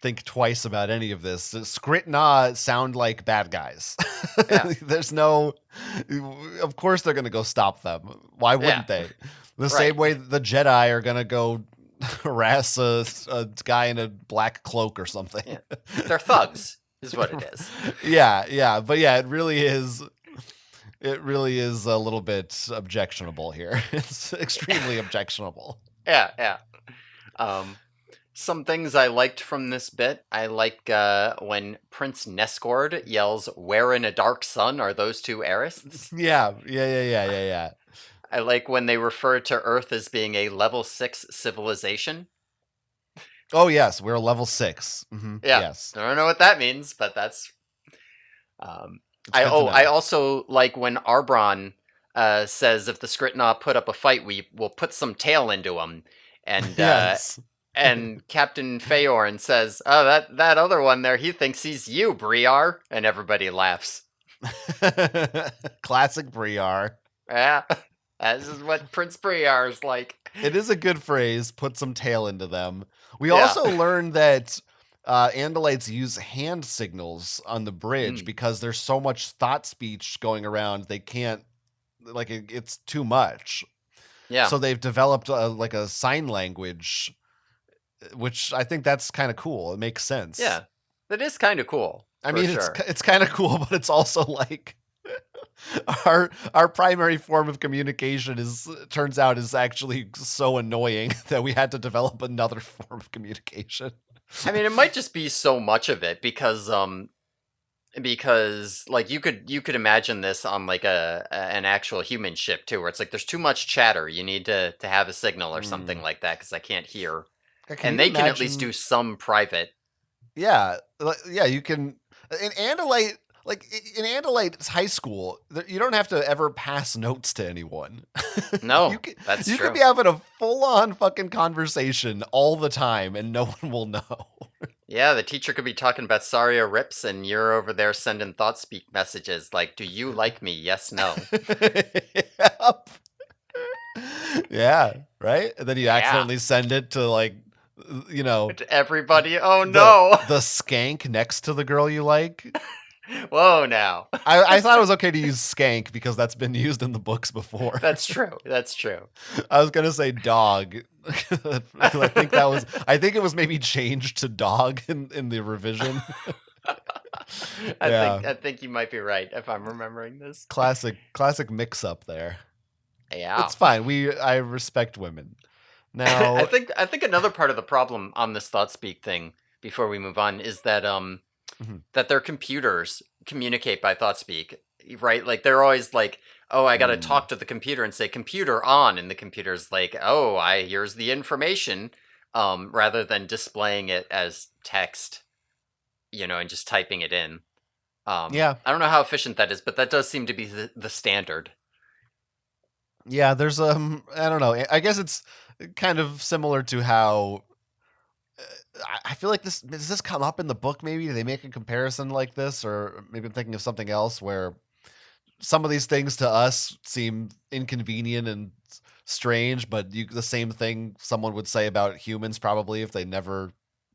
S2: think twice about any of this. Skrit Na sound like bad guys.
S1: Yeah.
S2: There's no, of course they're gonna go stop them. Why wouldn't they? The same way the Jedi are gonna go harass a guy in a black cloak or something.
S1: Yeah. They're thugs, is what it is.
S2: Yeah, but yeah, it really is. It really is a little bit objectionable here. It's extremely objectionable.
S1: Yeah. Some things I liked from this bit. I like when Prince Nesgord yells, "Where in a dark sun are those two Aerists?"
S2: Yeah.
S1: I like when they refer to Earth as being a level 6 civilization.
S2: Oh, yes, we're level 6. Mm-hmm.
S1: Yeah.
S2: Yes.
S1: I don't know what that means, but that's... I also like when Arbron says if the Skrit Na put up a fight, we will put some tail into them. And
S2: yes.
S1: And Captain Feorn says, "Oh, that other one there, he thinks he's you, Briar," and everybody laughs.
S2: Classic Briar.
S1: Yeah, this is what Prince Briar is like.
S2: It is a good phrase. Put some tail into them. We also learned that Andalites use hand signals on the bridge
S1: Mm.
S2: because there's so much thought speech going around. They can't, like, it's too much.
S1: Yeah.
S2: So they've developed like a sign language, which I think that's kind of cool. It makes sense.
S1: Yeah. That is kind of cool,
S2: I
S1: for
S2: mean,
S1: sure.
S2: it's kind of cool, but it's also like our primary form of communication turns out is actually so annoying that we had to develop another form of communication.
S1: I mean, it might just be so much of it because like you could imagine this on like an actual human ship too, where it's like there's too much chatter. You need to have a signal or something
S2: Mm.
S1: like that because I can't hear,
S2: Can
S1: and
S2: you
S1: they can at least do
S2: imagine?
S1: some private.
S2: Yeah, yeah, you can in Andalite. Like in Andalite high school, you don't have to ever pass notes to anyone. you
S1: No,
S2: can
S1: that's
S2: you could
S1: true.
S2: be having a full on fucking conversation all the time, and no one will know.
S1: Yeah, the teacher could be talking about Saria Rips, and you're over there sending thought speak messages like, "Do you like me? Yes, no."
S2: Yep. Yeah, right. And then you
S1: Yeah,
S2: accidentally send it to like, you know,
S1: to everybody. Oh
S2: the
S1: no!
S2: the skank next to the girl you like.
S1: Whoa, now.
S2: I thought it was okay to use skank because that's been used in the books before.
S1: That's true. That's true.
S2: I was gonna say dog because I think it was maybe changed to dog in the revision.
S1: I
S2: Yeah,
S1: think I think you might be right if I'm remembering this.
S2: classic mix up there.
S1: Yeah.
S2: It's fine. I respect women.
S1: I
S2: Now,
S1: think I think another part of the problem on this thought speak thing before we move on is
S2: mhm.
S1: that their computers communicate by thought speak, right? Like they're always like, "Oh, I got to
S2: Mm.
S1: talk to the computer and say computer on," and the computer's like, "Oh, I here's the information," rather than displaying it as text, and just typing it in.
S2: Yeah,
S1: I don't know how efficient that is, but that does seem to be the standard.
S2: yeah. There's I don't know. I guess it's kind of similar to how I feel like this does this come up in the book. Maybe do they make a comparison like this, or maybe I'm thinking of something else where some of these things to us seem inconvenient and strange, but the same thing someone would say about humans probably if they never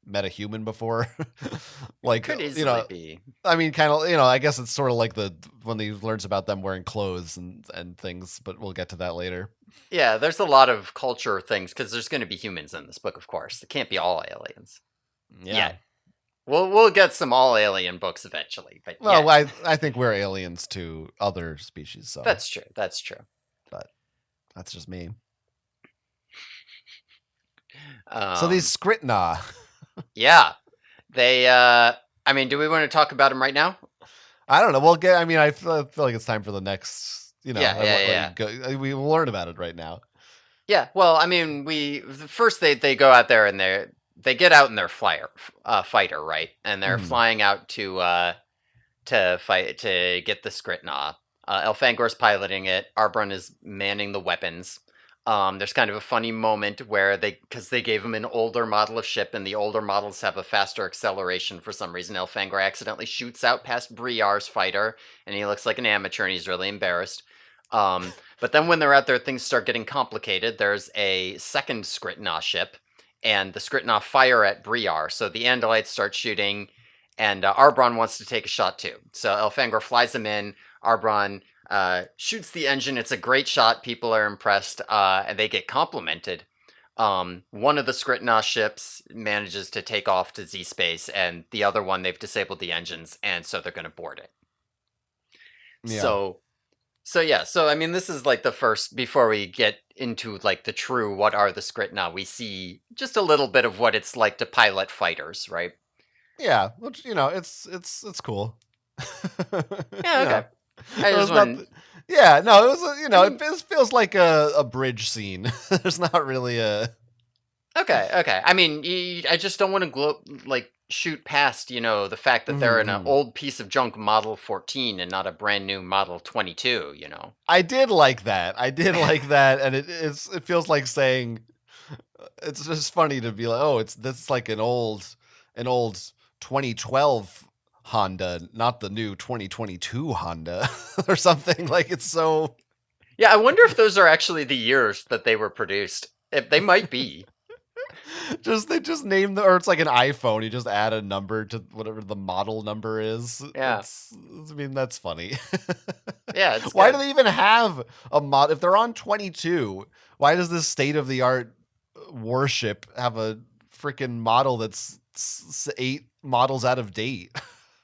S2: met a human before.
S1: It
S2: Like,
S1: could easily be.
S2: I mean, kind of, I guess it's sort of like the when he learns about them wearing clothes and things, but we'll get to that later.
S1: Yeah, there's a lot of culture things because there's going to be humans in this book, of course. It can't be all aliens
S2: Yeah.
S1: yet. We'll get some all alien books eventually, but
S2: Well,
S1: yet.
S2: I think we're aliens to other species, so
S1: That's true. That's true.
S2: but that's just me. So these
S1: Um,
S2: Skrit Na.
S1: yeah, they. I mean, do we want to talk about them right now?
S2: I don't know. We'll get. I mean, I feel like it's time for the next.
S1: Yeah, yeah, yeah,
S2: We will learn about it right now.
S1: yeah. Well, I mean, first they go out there and they get out in their fighter, right, and they're
S2: Mhm.
S1: flying out to fight to get the Skrit Na. Elfangor's piloting it. Arbron is manning the weapons. There's kind of a funny moment where because they gave him an older model of ship, and the older models have a faster acceleration for some reason. Elfangor accidentally shoots out past Briar's fighter, and he looks like an amateur, and he's really embarrassed. But then when they're out there, things start getting complicated. There's a second Skrit Na ship, and the Skrit Na fire at Briar, so the Andalites start shooting, and Arbron wants to take a shot too. So Elfangor flies him in. Arbron shoots the engine. It's a great shot. People are impressed, and they get complimented. One of the Skrit Na ships manages to take off to Z space, and the other one they've disabled the engines, and so they're going to board it.
S2: Yeah.
S1: So yeah. So I mean, this is like the first before we get into like the true what are the Skrit Na. We see just a little bit of what it's like to pilot fighters, right?
S2: Yeah. Which it's cool.
S1: Yeah.
S2: you
S1: Okay.
S2: know,
S1: I
S2: it
S1: just
S2: was not.
S1: want.
S2: Yeah. No. It was.
S1: I mean,
S2: It feels like a bridge scene. There's not really a.
S1: okay, okay. I mean, I just don't want to like shoot past, the fact that they're in an
S2: Mhm.
S1: old piece of junk Model 14 and not a brand new Model 22.
S2: I did like that. I did like that, and it feels like saying it's just funny to be like, oh, this like an old 2012 Honda, not the new 2022 Honda or something. Like it's so.
S1: Yeah, I wonder if those are actually the years that they were produced. If they might be.
S2: They just name the, or it's like an iPhone. You just add a number to whatever the model number is.
S1: Yeah.
S2: I mean, that's funny.
S1: Yeah, it's
S2: Why do
S1: good.
S2: they even have a mod? If they're on 22, why does this state of the art warship have a freaking model that's 8 models out of date?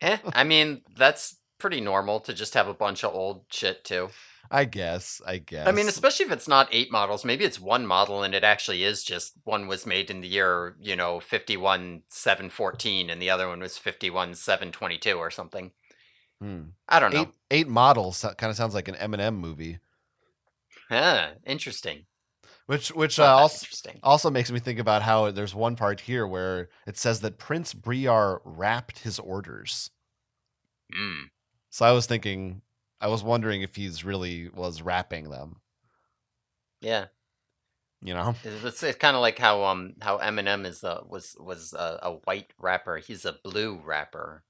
S1: I mean, that's pretty normal to just have a bunch of old shit too.
S2: I guess.
S1: I mean, especially if it's not 8 models, maybe it's one model and it actually is just one was made in the year, 51 714 and the other one was 51 722 or something.
S2: Hmm.
S1: I don't know.
S2: Eight models kind of sounds like an Eminem movie.
S1: Interesting.
S2: Which
S1: Not that
S2: also
S1: interesting.
S2: makes me think about how there's one part here where it says that Prince Briar rapped his orders.
S1: Mm.
S2: So I was wondering if he's really was rapping them.
S1: Yeah.
S2: You know,
S1: It's kind of like how Eminem was a white rapper. He's a blue rapper.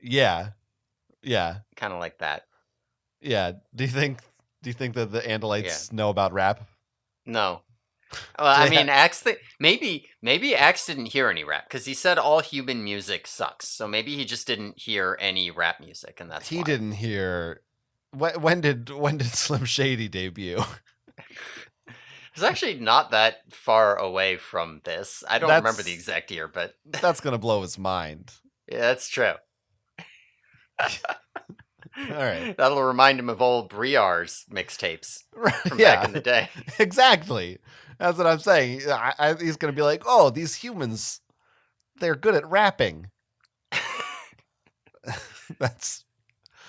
S2: yeah.
S1: Kind of like that.
S2: Do you think that the Andalites
S1: Yeah.
S2: know about rap?
S1: No. Well, I mean, maybe Axe didn't hear any rap because he said all human music sucks. So maybe he just didn't hear any rap music, and that's
S2: He
S1: why.
S2: didn't hear. When did Slim Shady debut?
S1: It's actually not that far away from this. I don't remember the exact year, but
S2: that's gonna blow his mind.
S1: yeah, that's true.
S2: All right,
S1: That'll remind him of old Briar's mixtapes from
S2: yeah,
S1: back in the day.
S2: exactly. That's what I'm saying. He's gonna be like, oh, these humans, they're good at rapping. That's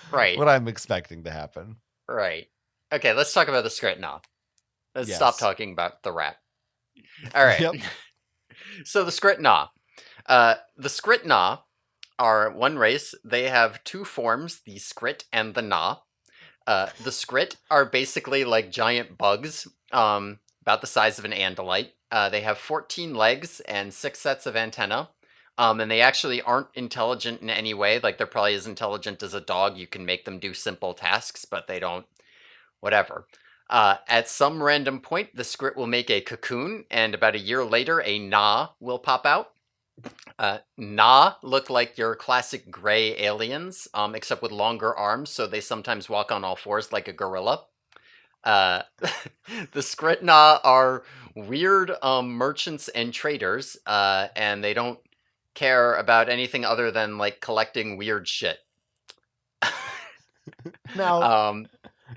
S1: Right.
S2: what I'm expecting to happen.
S1: Right. Okay, let's talk about the Skrit Na. Let's
S2: Yes.
S1: stop talking about the rap. All right.
S2: Yep.
S1: So the Skrit Na. The Skrit Na are one race. They have two forms, the Skrit and the Na. The Skrit are basically like giant bugs, about the size of an Andalite. They have 14 legs and 6 sets of antennae. And they actually aren't intelligent in any way. Like, they're probably as intelligent as a dog. You can make them do simple tasks, but they don't. Whatever. At some random point, the Skrit will make a cocoon, and about a year later, a Na will pop out. Na look like your classic gray aliens, except with longer arms, so they sometimes walk on all fours like a gorilla. The Skrit Na are weird merchants and traders, and they don't care about anything other than like collecting weird shit.
S2: Now,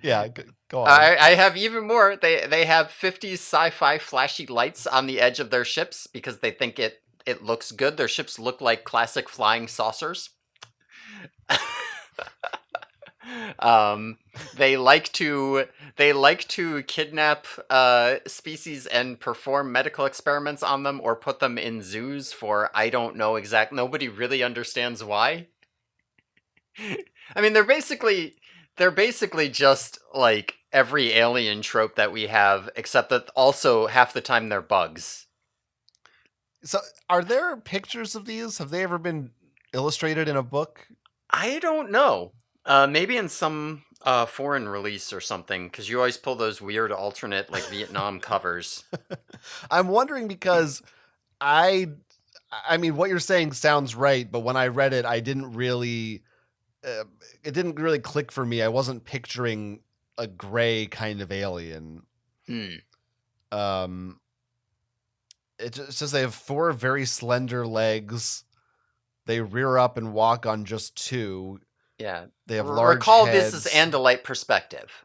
S2: yeah, go on.
S1: I have even more. They have 50s sci-fi flashy lights on the edge of their ships because they think it looks good. Their ships look like classic flying saucers. They like to kidnap species and perform medical experiments on them or put them in zoos for I don't know exact. Nobody really understands why. I mean, they're basically just like every alien trope that we have, except that also half the time they're bugs.
S2: So, are there pictures of these? Have they ever been illustrated in a book?
S1: I don't know. Maybe in some foreign release or something, because you always pull those weird alternate like Vietnam covers.
S2: I'm wondering because I mean, what you're saying sounds right, but when I read it, I didn't really. It didn't really click for me. I wasn't picturing a gray kind of alien. It says they have 4 very slender legs. They rear up and walk on just 2.
S1: Yeah.
S2: They have large
S1: Recall
S2: heads.
S1: this is Andalite perspective.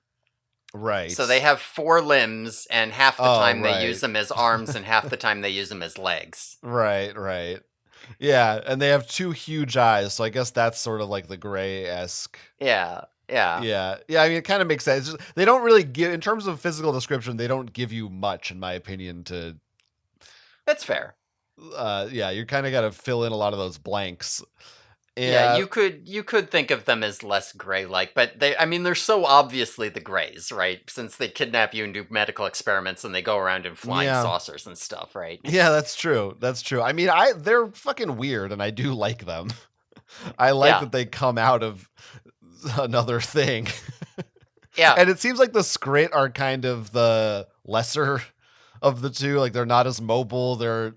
S2: Right.
S1: So they have 4 limbs, and half the time
S2: right.
S1: they use them as arms, and half the time they use them as legs.
S2: Right. Yeah, and they have 2 huge eyes, so I guess that's sort of like the gray-esque.
S1: Yeah.
S2: I mean, it kind of makes sense. They don't really give, in terms of physical description, they don't give you much, in my opinion.
S1: That's fair.
S2: You kind of got to fill in a lot of those blanks.
S1: Yeah, you could think of them as less gray-like, but they're so obviously the grays, right? Since they kidnap you and do medical experiments and they go around in flying saucers and stuff, right?
S2: Yeah, that's true. I mean, they're fucking weird, and I do like them. I like that they come out of another thing.
S1: Yeah.
S2: And it seems like the Skrit are kind of the lesser of the two. Like, they're not as mobile. They're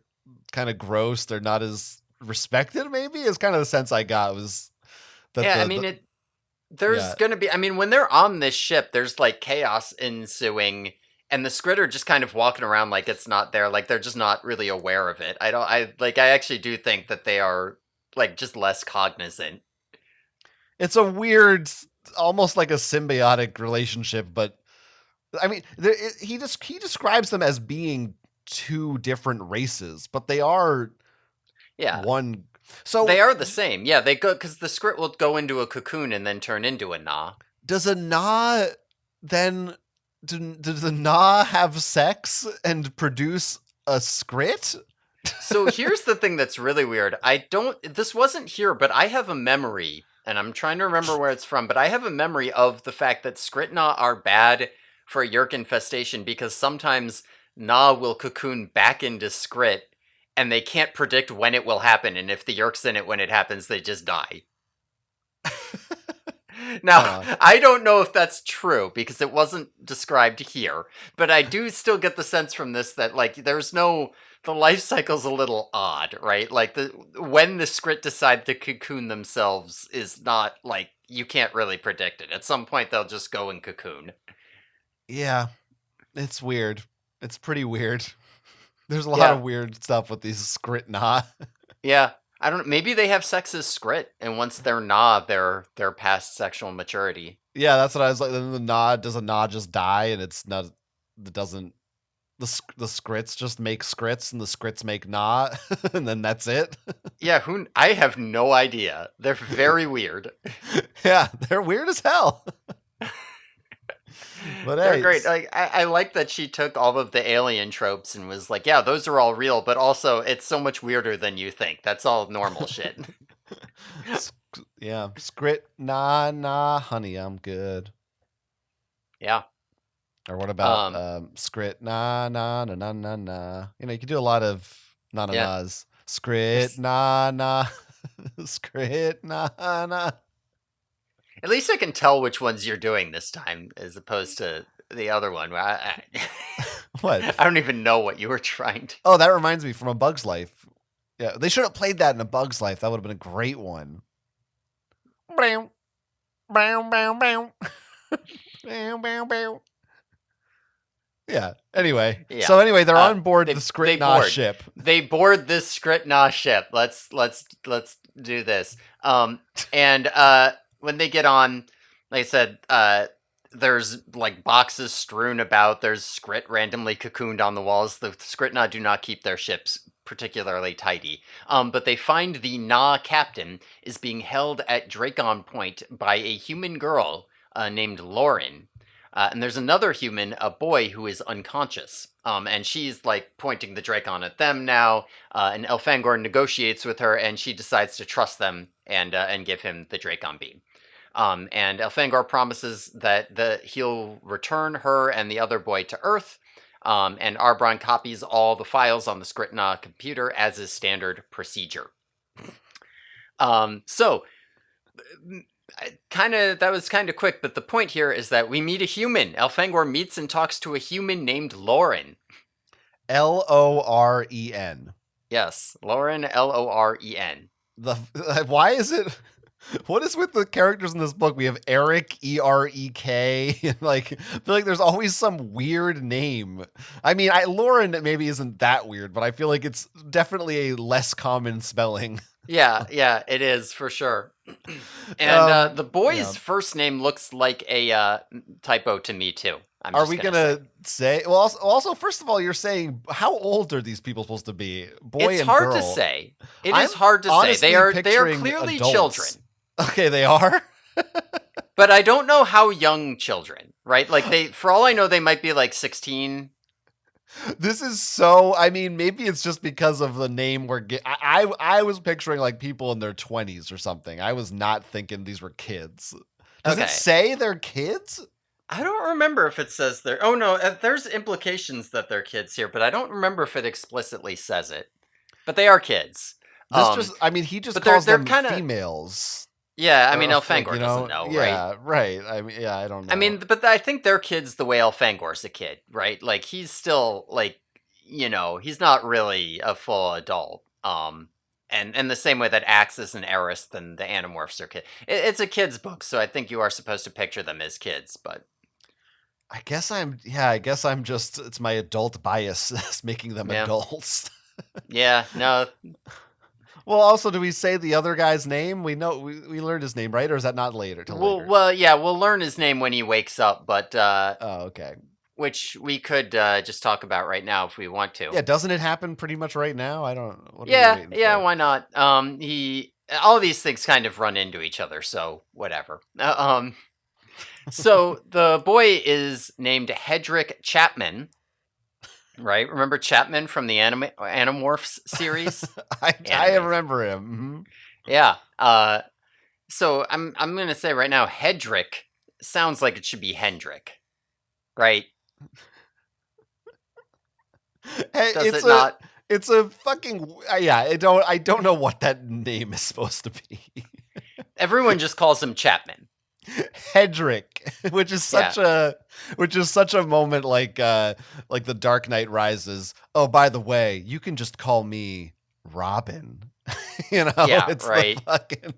S2: kind of gross. They're not as respected. Maybe is kind of the sense I got was that
S1: Yeah, I
S2: the
S1: mean there's
S2: yeah.
S1: gonna be, I mean, when they're on this ship, there's like chaos ensuing, and the Skrit are just kind of walking around like it's not there, like they're just not really aware of it. I actually do think that they are like just less cognizant.
S2: It's a weird, almost like a symbiotic relationship, but I mean, he describes them as being two different races, but they are
S1: Yeah,
S2: one.
S1: they
S2: So
S1: are the same. Yeah, they go because the Skrit will go into a cocoon and then turn into a Na.
S2: does a Na then does the Na have sex and produce a Skrit?
S1: So here's the thing that's really weird. I don't, this wasn't here, but I have a memory, and I'm trying to remember where it's from, but I have a memory of the fact that Skrit Na are bad for a Yeerk infestation because sometimes Na will cocoon back into Skrit, and they can't predict when it will happen, and if the Yeerk's in it when it happens, they just die. Now,
S2: Huh.
S1: I don't know if that's true because it wasn't described here, but I do still get the sense from this that like there's no, the life cycle's a little odd, right? Like the when the Skrit decide to cocoon themselves is not like you can't really predict it. At some point they'll just go and cocoon.
S2: Yeah, it's weird. It's pretty weird. There's a lot
S1: Yeah.
S2: of weird stuff with these Skrit Na.
S1: Yeah. I don't know. Maybe they have sex as Skrit, and once they're nah, they're past sexual maturity.
S2: Yeah, that's what I was like. Then the Na does a Na just die, and it's not. It doesn't. The Skrits just make Skrits, and the Skrits make Na, and then that's it.
S1: Yeah, who, I have no idea. They're very weird.
S2: Yeah, they're weird as hell. But
S1: They're
S2: hey,
S1: great. Like I like that she took all of the alien tropes and was like, yeah, those are all real, but also it's so much weirder than you think. That's all normal shit.
S2: yeah, Skrit Na Na, honey, I'm good.
S1: Yeah.
S2: Or what about
S1: Um.
S2: Skrit Na Na Na Na Na Na? You know, you can do a lot of na na
S1: Yeah.
S2: nas. Skrit
S1: There's,
S2: Na Na, Skrit Na Na.
S1: at least I can tell which ones you're doing this time, as opposed to the other one.
S2: What?
S1: I don't even know what you were trying to.
S2: Oh, that reminds me from A Bug's Life. Yeah, they should have played that in A Bug's Life. That would have been a great one. Bow, bow, bow, bow. Bow, bow, bow. Yeah. Anyway,
S1: Yeah.
S2: so they're on board
S1: They
S2: the
S1: they
S2: Skrit Na
S1: board.
S2: ship.
S1: They board this Skrit Na ship. Let's do this. And when they get on, like I said, there's like boxes strewn about. There's Skrit randomly cocooned on the walls. The Skrit Na do not keep their ships particularly tidy. But they find the Na captain is being held at Dracon Point by a human girl named Lauren. And there's another human, a boy, who is unconscious. And she's like pointing the Dracon at them now. And Elfangor negotiates with her, and she decides to trust them and give him the Dracon beam. And Elfangor promises that he'll return her and the other boy to Earth. And Arbron copies all the files on the Skrit Na computer as is standard procedure. So that was kind of quick, but the point here is that we meet a human. Elfangor meets and talks to a human named Lauren.
S2: Loren.
S1: Yes, Lauren, Loren.
S2: Why is it? What is with the characters in this book? We have Eric, Erek. Like, I feel like there's always some weird name. I mean, Lauren maybe isn't that weird, but I feel like it's definitely a less common spelling.
S1: Yeah, it is for sure. And the boy's
S2: yeah.
S1: first name looks like a typo to me too.
S2: Are we gonna say? Well, also, first of all, you're saying how old are these people supposed to be? Boy
S1: it's
S2: and
S1: hard
S2: girl.
S1: to say. It is hard to say. They are clearly
S2: adults.
S1: children.
S2: Okay, they are.
S1: But I don't know how young children, right? Like for all I know, they might be like 16.
S2: This is so. I mean, maybe it's just because of the name. I was picturing like people in their 20s or something. I was not thinking these were kids. Does it say they're kids?
S1: I don't remember if it says they're. Oh no, there's implications that they're kids here, but I don't remember if it explicitly says it. But they are kids.
S2: He just calls them females.
S1: Yeah, I mean, Elfangor doesn't know, right?
S2: Yeah, right. I mean, yeah, I don't know.
S1: I mean, but I think they're kids the way Elfangor's a kid, right? Like, he's still, like, he's not really a full adult. And the same way that Axe is an heiress, then the Animorphs are kids. It's a kid's book, so I think you are supposed to picture them as kids, but
S2: I guess I'm just, it's my adult bias making them
S1: yeah.
S2: adults.
S1: Yeah, no.
S2: Well, also, do we say the other guy's name? We know we learned his name, right? Or is that not later? Later?
S1: Well, yeah, we'll learn his name when he wakes up, but
S2: Oh, okay.
S1: which we could just talk about right now if we want to.
S2: Yeah, doesn't it happen pretty much right now? I don't. What are we
S1: Yeah,
S2: waiting
S1: yeah,
S2: for?
S1: why not? All these things kind of run into each other, so whatever. So the boy is named Hedrick Chapman, right? Remember Chapman from the Animorphs series?
S2: I remember him.
S1: Yeah. So I'm gonna say right now, Hedrick sounds like it should be Hendrick, right?
S2: Hey,
S1: Does it not?
S2: It's a fucking yeah. I don't know what that name is supposed to be.
S1: Everyone just calls him Chapman.
S2: Hedrick, which is such a moment like the Dark Knight Rises. Oh, by the way, you can just call me Robin.
S1: Yeah,
S2: it's
S1: right.
S2: the fucking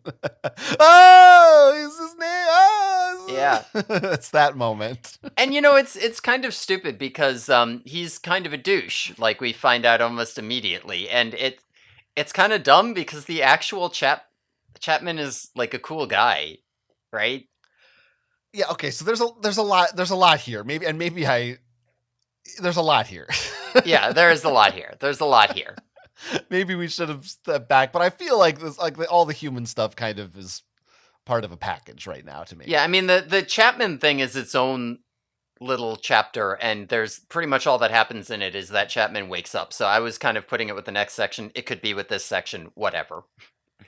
S2: oh, is his name? Oh,
S1: Yeah.
S2: it's that moment.
S1: And it's kind of stupid because he's kind of a douche, like we find out almost immediately, and it's kind of dumb because the actual Chapman is like a cool guy, right?
S2: Yeah. Okay. So there's a lot here. There's a lot here.
S1: Yeah, there's a lot here. There's a lot here.
S2: Maybe we should have stepped back, but I feel like this, all the human stuff, kind of is part of a package right now to me.
S1: Yeah, I mean the Chapman thing is its own little chapter, and there's pretty much all that happens in it is that Chapman wakes up. So I was kind of putting it with the next section. It could be with this section, whatever.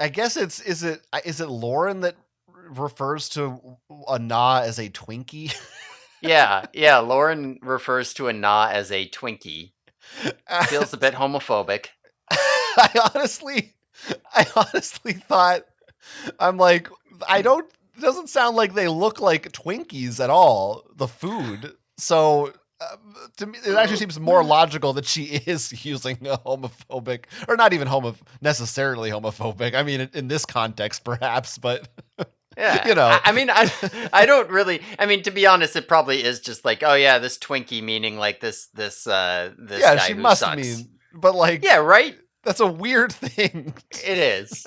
S2: I guess is it Lauren that refers to a Na as a Twinkie?
S1: Yeah. Lauren refers to a Na as a Twinkie. Feels a bit homophobic.
S2: I honestly thought, I'm like, it doesn't sound like they look like Twinkies at all, the food. So to me, it actually seems more logical that she is using a homophobic, or not even necessarily homophobic. I mean, in this context, perhaps, but
S1: yeah, I mean, I don't really. I mean, to be honest, it probably is just like, oh yeah, this Twinkie, meaning like this
S2: yeah,
S1: guy
S2: she
S1: who
S2: must
S1: sucks.
S2: mean, but like,
S1: yeah, right.
S2: That's a weird thing.
S1: It is.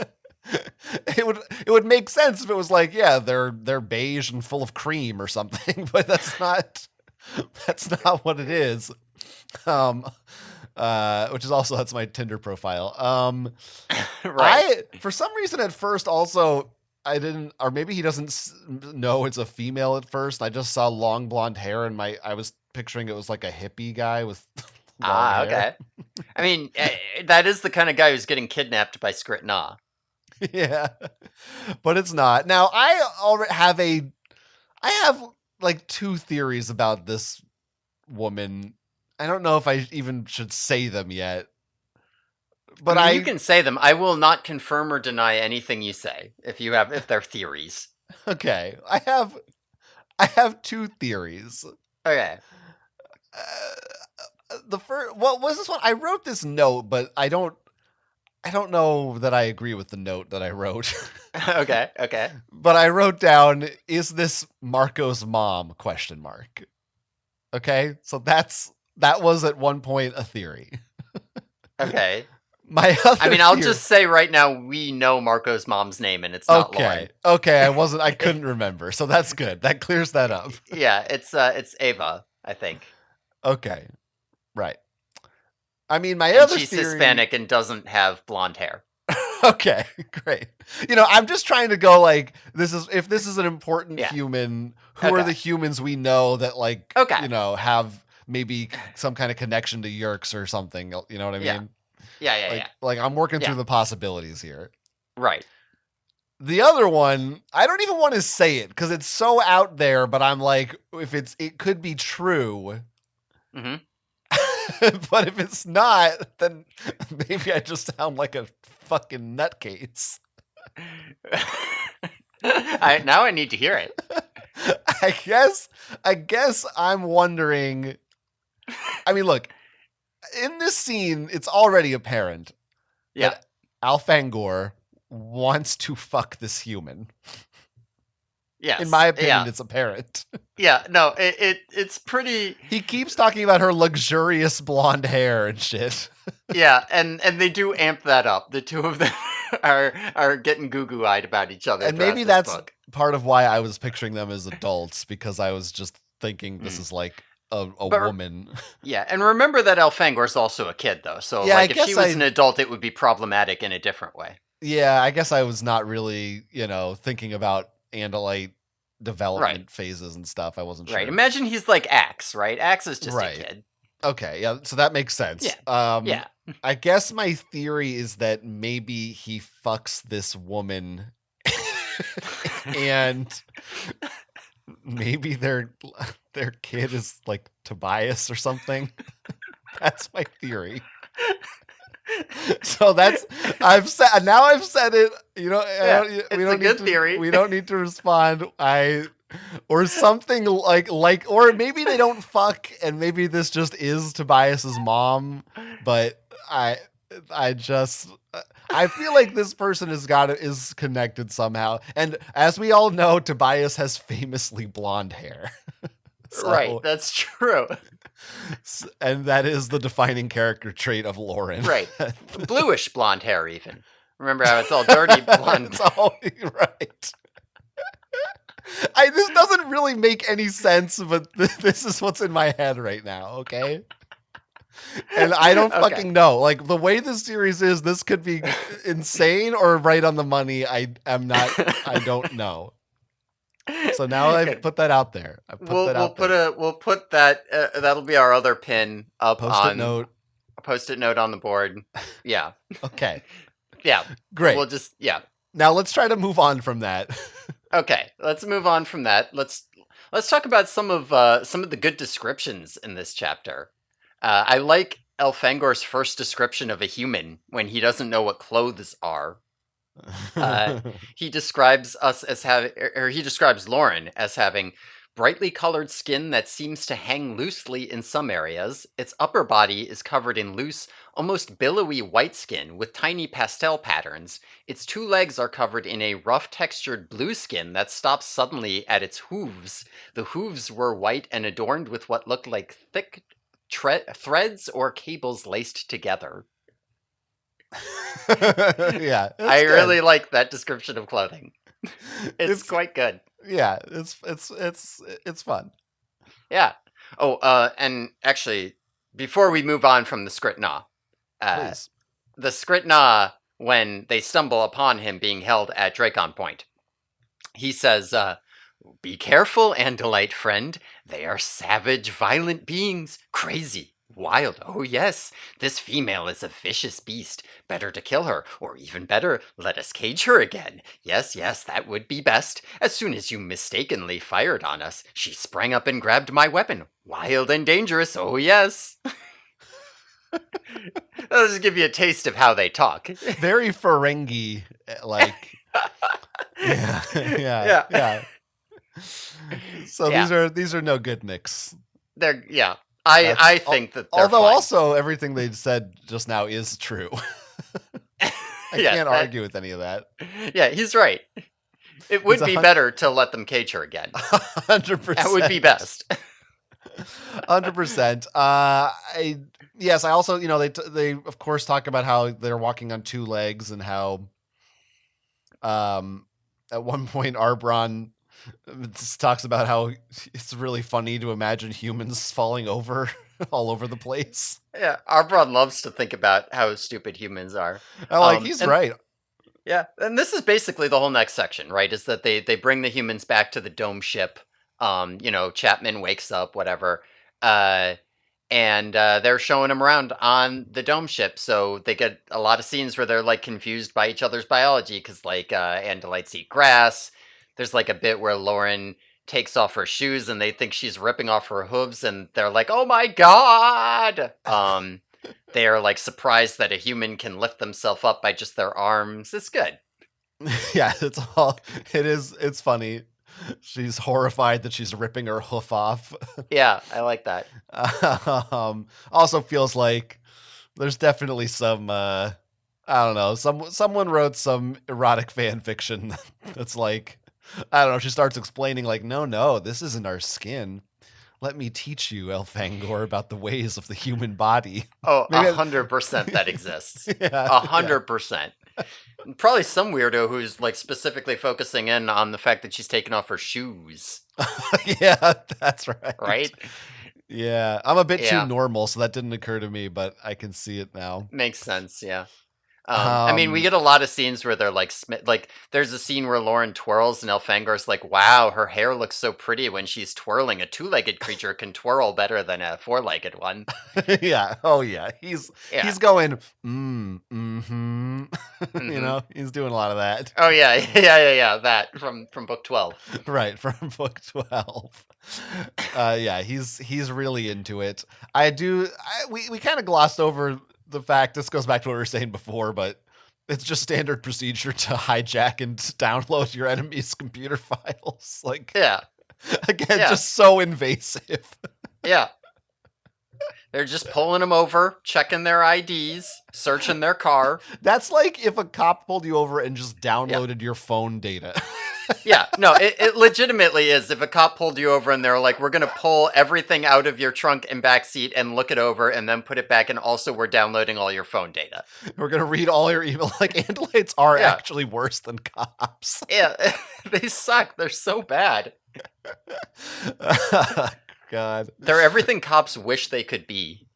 S2: It would make sense if it was like, yeah, they're beige and full of cream or something, but that's not what it is. Which is also, that's my Tinder profile.
S1: Right.
S2: For some reason at first also I didn't, or maybe he doesn't know it's a female at first. I just saw long blonde hair and I was picturing it was like a hippie guy with long hair.
S1: Okay. I mean, that is the kind of guy who's getting kidnapped by Skrit Na.
S2: Yeah, but it's not. Now I already have like two theories about this woman. I don't know if I even should say them yet. But
S1: I mean, you can say them. I will not confirm or deny anything you say if they're theories.
S2: Okay, I have two theories.
S1: Okay.
S2: The first, what was this one? I wrote this note, but I don't know that I agree with the note that I wrote.
S1: Okay.
S2: But I wrote down, is this Marco's mom? ? Okay, so that was at one point a theory.
S1: Okay.
S2: I
S1: mean, I'll just say right now, we know Marco's mom's name, and it's not Lauren.
S2: Okay, I couldn't remember, so that's good. That clears that up.
S1: Yeah, it's Ava, I think.
S2: Okay, right. I mean, other
S1: she's
S2: theory...
S1: Hispanic and doesn't have blonde hair.
S2: Okay, great. I'm just trying to go like, if this is an important human, who are the humans we know that like, have maybe some kind of connection to Yeerks or something? You know what I mean?
S1: Yeah.
S2: Like I'm working through the possibilities here.
S1: Right.
S2: The other one, I don't even want to say it because it's so out there, but I'm like, it could be true.
S1: Mm-hmm.
S2: But if it's not, then maybe I just sound like a fucking nutcase.
S1: Now I need to hear it.
S2: I guess I'm wondering. I mean, look, in this scene, it's already apparent
S1: Yeah.
S2: that Elfangor wants to fuck this human. In my
S1: Yes.
S2: opinion,
S1: Yeah.
S2: it's apparent.
S1: Yeah. No, it's pretty.
S2: He keeps talking about her luxurious blonde hair and shit.
S1: Yeah, and they do amp that up. The two of them are getting goo eyed about each other
S2: And
S1: throughout
S2: maybe
S1: this
S2: that's
S1: book.
S2: part of why I was picturing them as adults, because I was just thinking this is like a
S1: But
S2: woman.
S1: yeah, and remember that Elfangor's also a kid, though. So,
S2: Yeah, I
S1: like, if she
S2: guess
S1: was an adult, it would be problematic in a different way.
S2: Yeah, I guess I was not really, thinking about Andalite
S1: Right.
S2: development phases and stuff. I wasn't
S1: Right.
S2: sure.
S1: Imagine he's like Axe, right? Axe is just a
S2: Right.
S1: kid.
S2: Okay, yeah, so that makes sense.
S1: Yeah. Yeah.
S2: I guess my theory is that maybe he fucks this woman and maybe their kid is like Tobias or something. That's my theory. So I've said it.
S1: It's a good theory.
S2: We don't need to respond. Or something or maybe they don't fuck, and maybe this just is Tobias's mom. But I feel like this person is connected somehow. And as we all know, Tobias has famously blonde hair.
S1: Right, that's true.
S2: And that is the defining character trait of Lauren.
S1: Right. Bluish blonde hair, even. Remember how it's all dirty blonde?
S2: It's all right. This doesn't really make any sense, but this is what's in my head right now, okay? And I don't fucking know. Like, the way this series is, this could be insane or right on the money. I don't know. So now I've put that out there.
S1: We'll put that. That'll be our other pin up
S2: Post-it note.
S1: A post-it note on the board. Yeah.
S2: Okay.
S1: Yeah.
S2: Great.
S1: We'll just
S2: Now let's try to move on from that.
S1: Okay. Let's move on from that. Let's talk about some of the good descriptions in this chapter. I like Elfangor's first description of a human when he doesn't know what clothes are. He describes he describes Lauren as having brightly colored skin that seems to hang loosely in some areas. Its upper body is covered in loose, almost billowy white skin with tiny pastel patterns. Its two legs are covered in a rough textured blue skin that stops suddenly at its hooves. The hooves were white and adorned with what looked like thick threads or cables laced together.
S2: Yeah,
S1: I really like that description of clothing. It's quite good.
S2: Yeah, it's fun.
S1: Yeah. Oh, and actually, before we move on from the Skrit Na,
S2: Please.
S1: the Skrit Na, when they stumble upon him being held at Dracon Point, he says, "Be careful, Andalite friend. They are savage, violent beings, crazy. Wild. Oh, yes. This female is a vicious beast. Better to kill her, or even better, let us cage her again. Yes, that would be best. As soon as you mistakenly fired on us, she sprang up and grabbed my weapon. Wild and dangerous. Oh, yes." That'll just give you a taste of how they talk.
S2: Very Ferengi, like. Yeah. So these are no good nicks.
S1: I think that they're
S2: although
S1: fine.
S2: Also everything they said just now is true. I can't argue with any of that.
S1: Yeah, he's right. It would be better to let them cage her again.
S2: 100%.
S1: That would be best.
S2: 100%. Yes, I also, they of course talk about how they're walking on two legs and how at one point Arbron talks about how it's really funny to imagine humans falling over all over the place.
S1: Yeah, Arbron loves to think about how stupid humans are.
S2: He's right.
S1: Yeah, and this is basically the whole next section, right? Is that they bring the humans back to the dome ship. Chapman wakes up, whatever, and they're showing him around on the dome ship. So they get a lot of scenes where they're like confused by each other's biology because like Andalites eat grass. There's like a bit where Lauren takes off her shoes and they think she's ripping off her hooves and they're like, "Oh my god!" They are like surprised that a human can lift themselves up by just their arms. It's good.
S2: Yeah, it's funny. She's horrified that she's ripping her hoof off.
S1: Yeah, I like that.
S2: Also feels like there's definitely some I don't know, someone wrote some erotic fan fiction that's like, I don't know, she starts explaining like, no, this isn't our skin. Let me teach you, Elfangor, about the ways of the human body.
S1: Oh,
S2: Maybe
S1: 100% that exists.
S2: Yeah,
S1: 100%. Probably some weirdo who's like specifically focusing in on the fact that she's taken off her shoes.
S2: yeah, that's right.
S1: Right?
S2: Yeah, I'm a bit too
S1: Yeah.
S2: normal, so that didn't occur to me, but I can see it now.
S1: Makes sense, yeah. I mean, we
S2: Um,
S1: get a lot of scenes where they're like there's a scene where Lauren twirls and Elfangor's like, wow, her hair looks so pretty when she's twirling. A two-legged creature can twirl better than a four-legged one.
S2: yeah, oh yeah, he's
S1: Yeah.
S2: going, mm-hmm.
S1: Hmm.
S2: He's doing a lot of that.
S1: Oh yeah, yeah. That from book 12.
S2: Right, from book 12. Yeah, he's really into it. We kind of glossed over the fact, this goes back to what we were saying before, but it's just standard procedure to hijack and download your enemy's computer files. Like,
S1: Yeah,
S2: again,
S1: yeah,
S2: just so invasive.
S1: yeah. They're just pulling them over, checking their IDs, searching their car.
S2: That's like if a cop pulled you over and just
S1: Yeah.
S2: downloaded your phone data.
S1: Yeah, no, it legitimately is. If a cop pulled you over and they're like, we're going to pull everything out of your trunk and back seat and look it over and then put it back, and also we're downloading all your phone data.
S2: We're going to read all your email. Like, Andalites are
S1: Yeah.
S2: actually worse than cops.
S1: Yeah, they suck. They're so bad.
S2: God.
S1: They're everything cops wish they could be.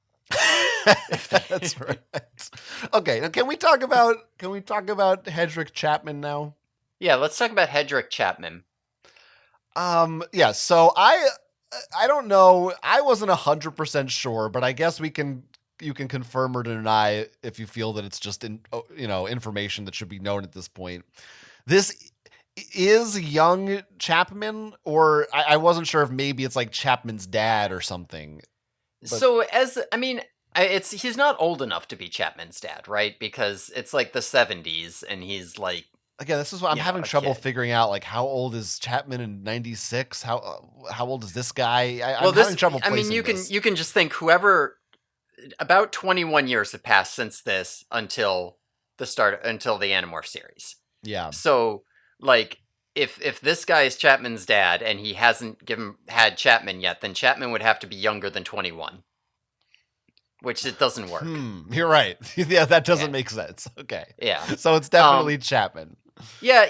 S2: That's right. Okay, now can we talk about Hedrick Chapman now?
S1: Yeah, let's talk about Hedrick Chapman.
S2: Yeah, so I don't know. I wasn't 100% sure, but I guess you can confirm or deny if you feel that it's just information that should be known at this point. This is young Chapman, or I wasn't sure if maybe it's like Chapman's dad or something. But-
S1: So he's not old enough to be Chapman's dad, right? Because it's like the 70s and he's like,
S2: Again, this is what I'm having
S1: a
S2: trouble
S1: kid.
S2: figuring out. Like, how old is Chapman in '96? How old is this guy? I'm
S1: well,
S2: having trouble.
S1: I mean,
S2: placing this.
S1: you can just think whoever, about 21 years have passed since this until the Animorph series.
S2: Yeah.
S1: So like if this guy is Chapman's dad and he hasn't had Chapman yet, then Chapman would have to be younger than 21. Which it doesn't work.
S2: You're right. Yeah, that doesn't make sense. Okay.
S1: Yeah.
S2: So it's definitely Chapman.
S1: Yeah,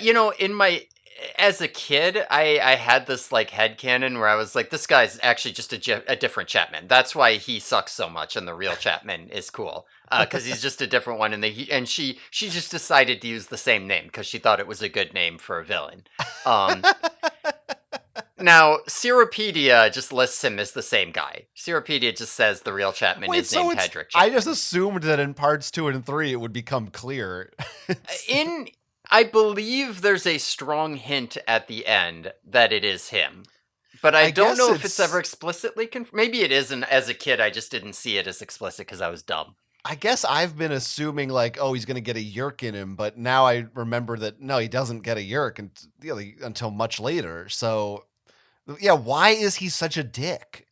S1: as a kid, I had this like headcanon where I was like, this guy's actually just a different Chapman. That's why he sucks so much, and the real Chapman is cool because he's just a different one. And she just decided to use the same name because she thought it was a good name for a villain. Now, Seropedia just lists him as the same guy. Seropedia just says the real Chapman is named Hedrick Chapman.
S2: I just assumed that in parts 2 and 3 it would become clear.
S1: I believe there's a strong hint at the end that it is him. But I don't know if it's ever explicitly confirmed. Maybe it is, and as a kid I just didn't see it as explicit because I was dumb.
S2: I guess I've been assuming like, oh, he's going to get a Yeerk in him, but now I remember that no, he doesn't get a Yeerk until much later. So yeah, why is he such a dick?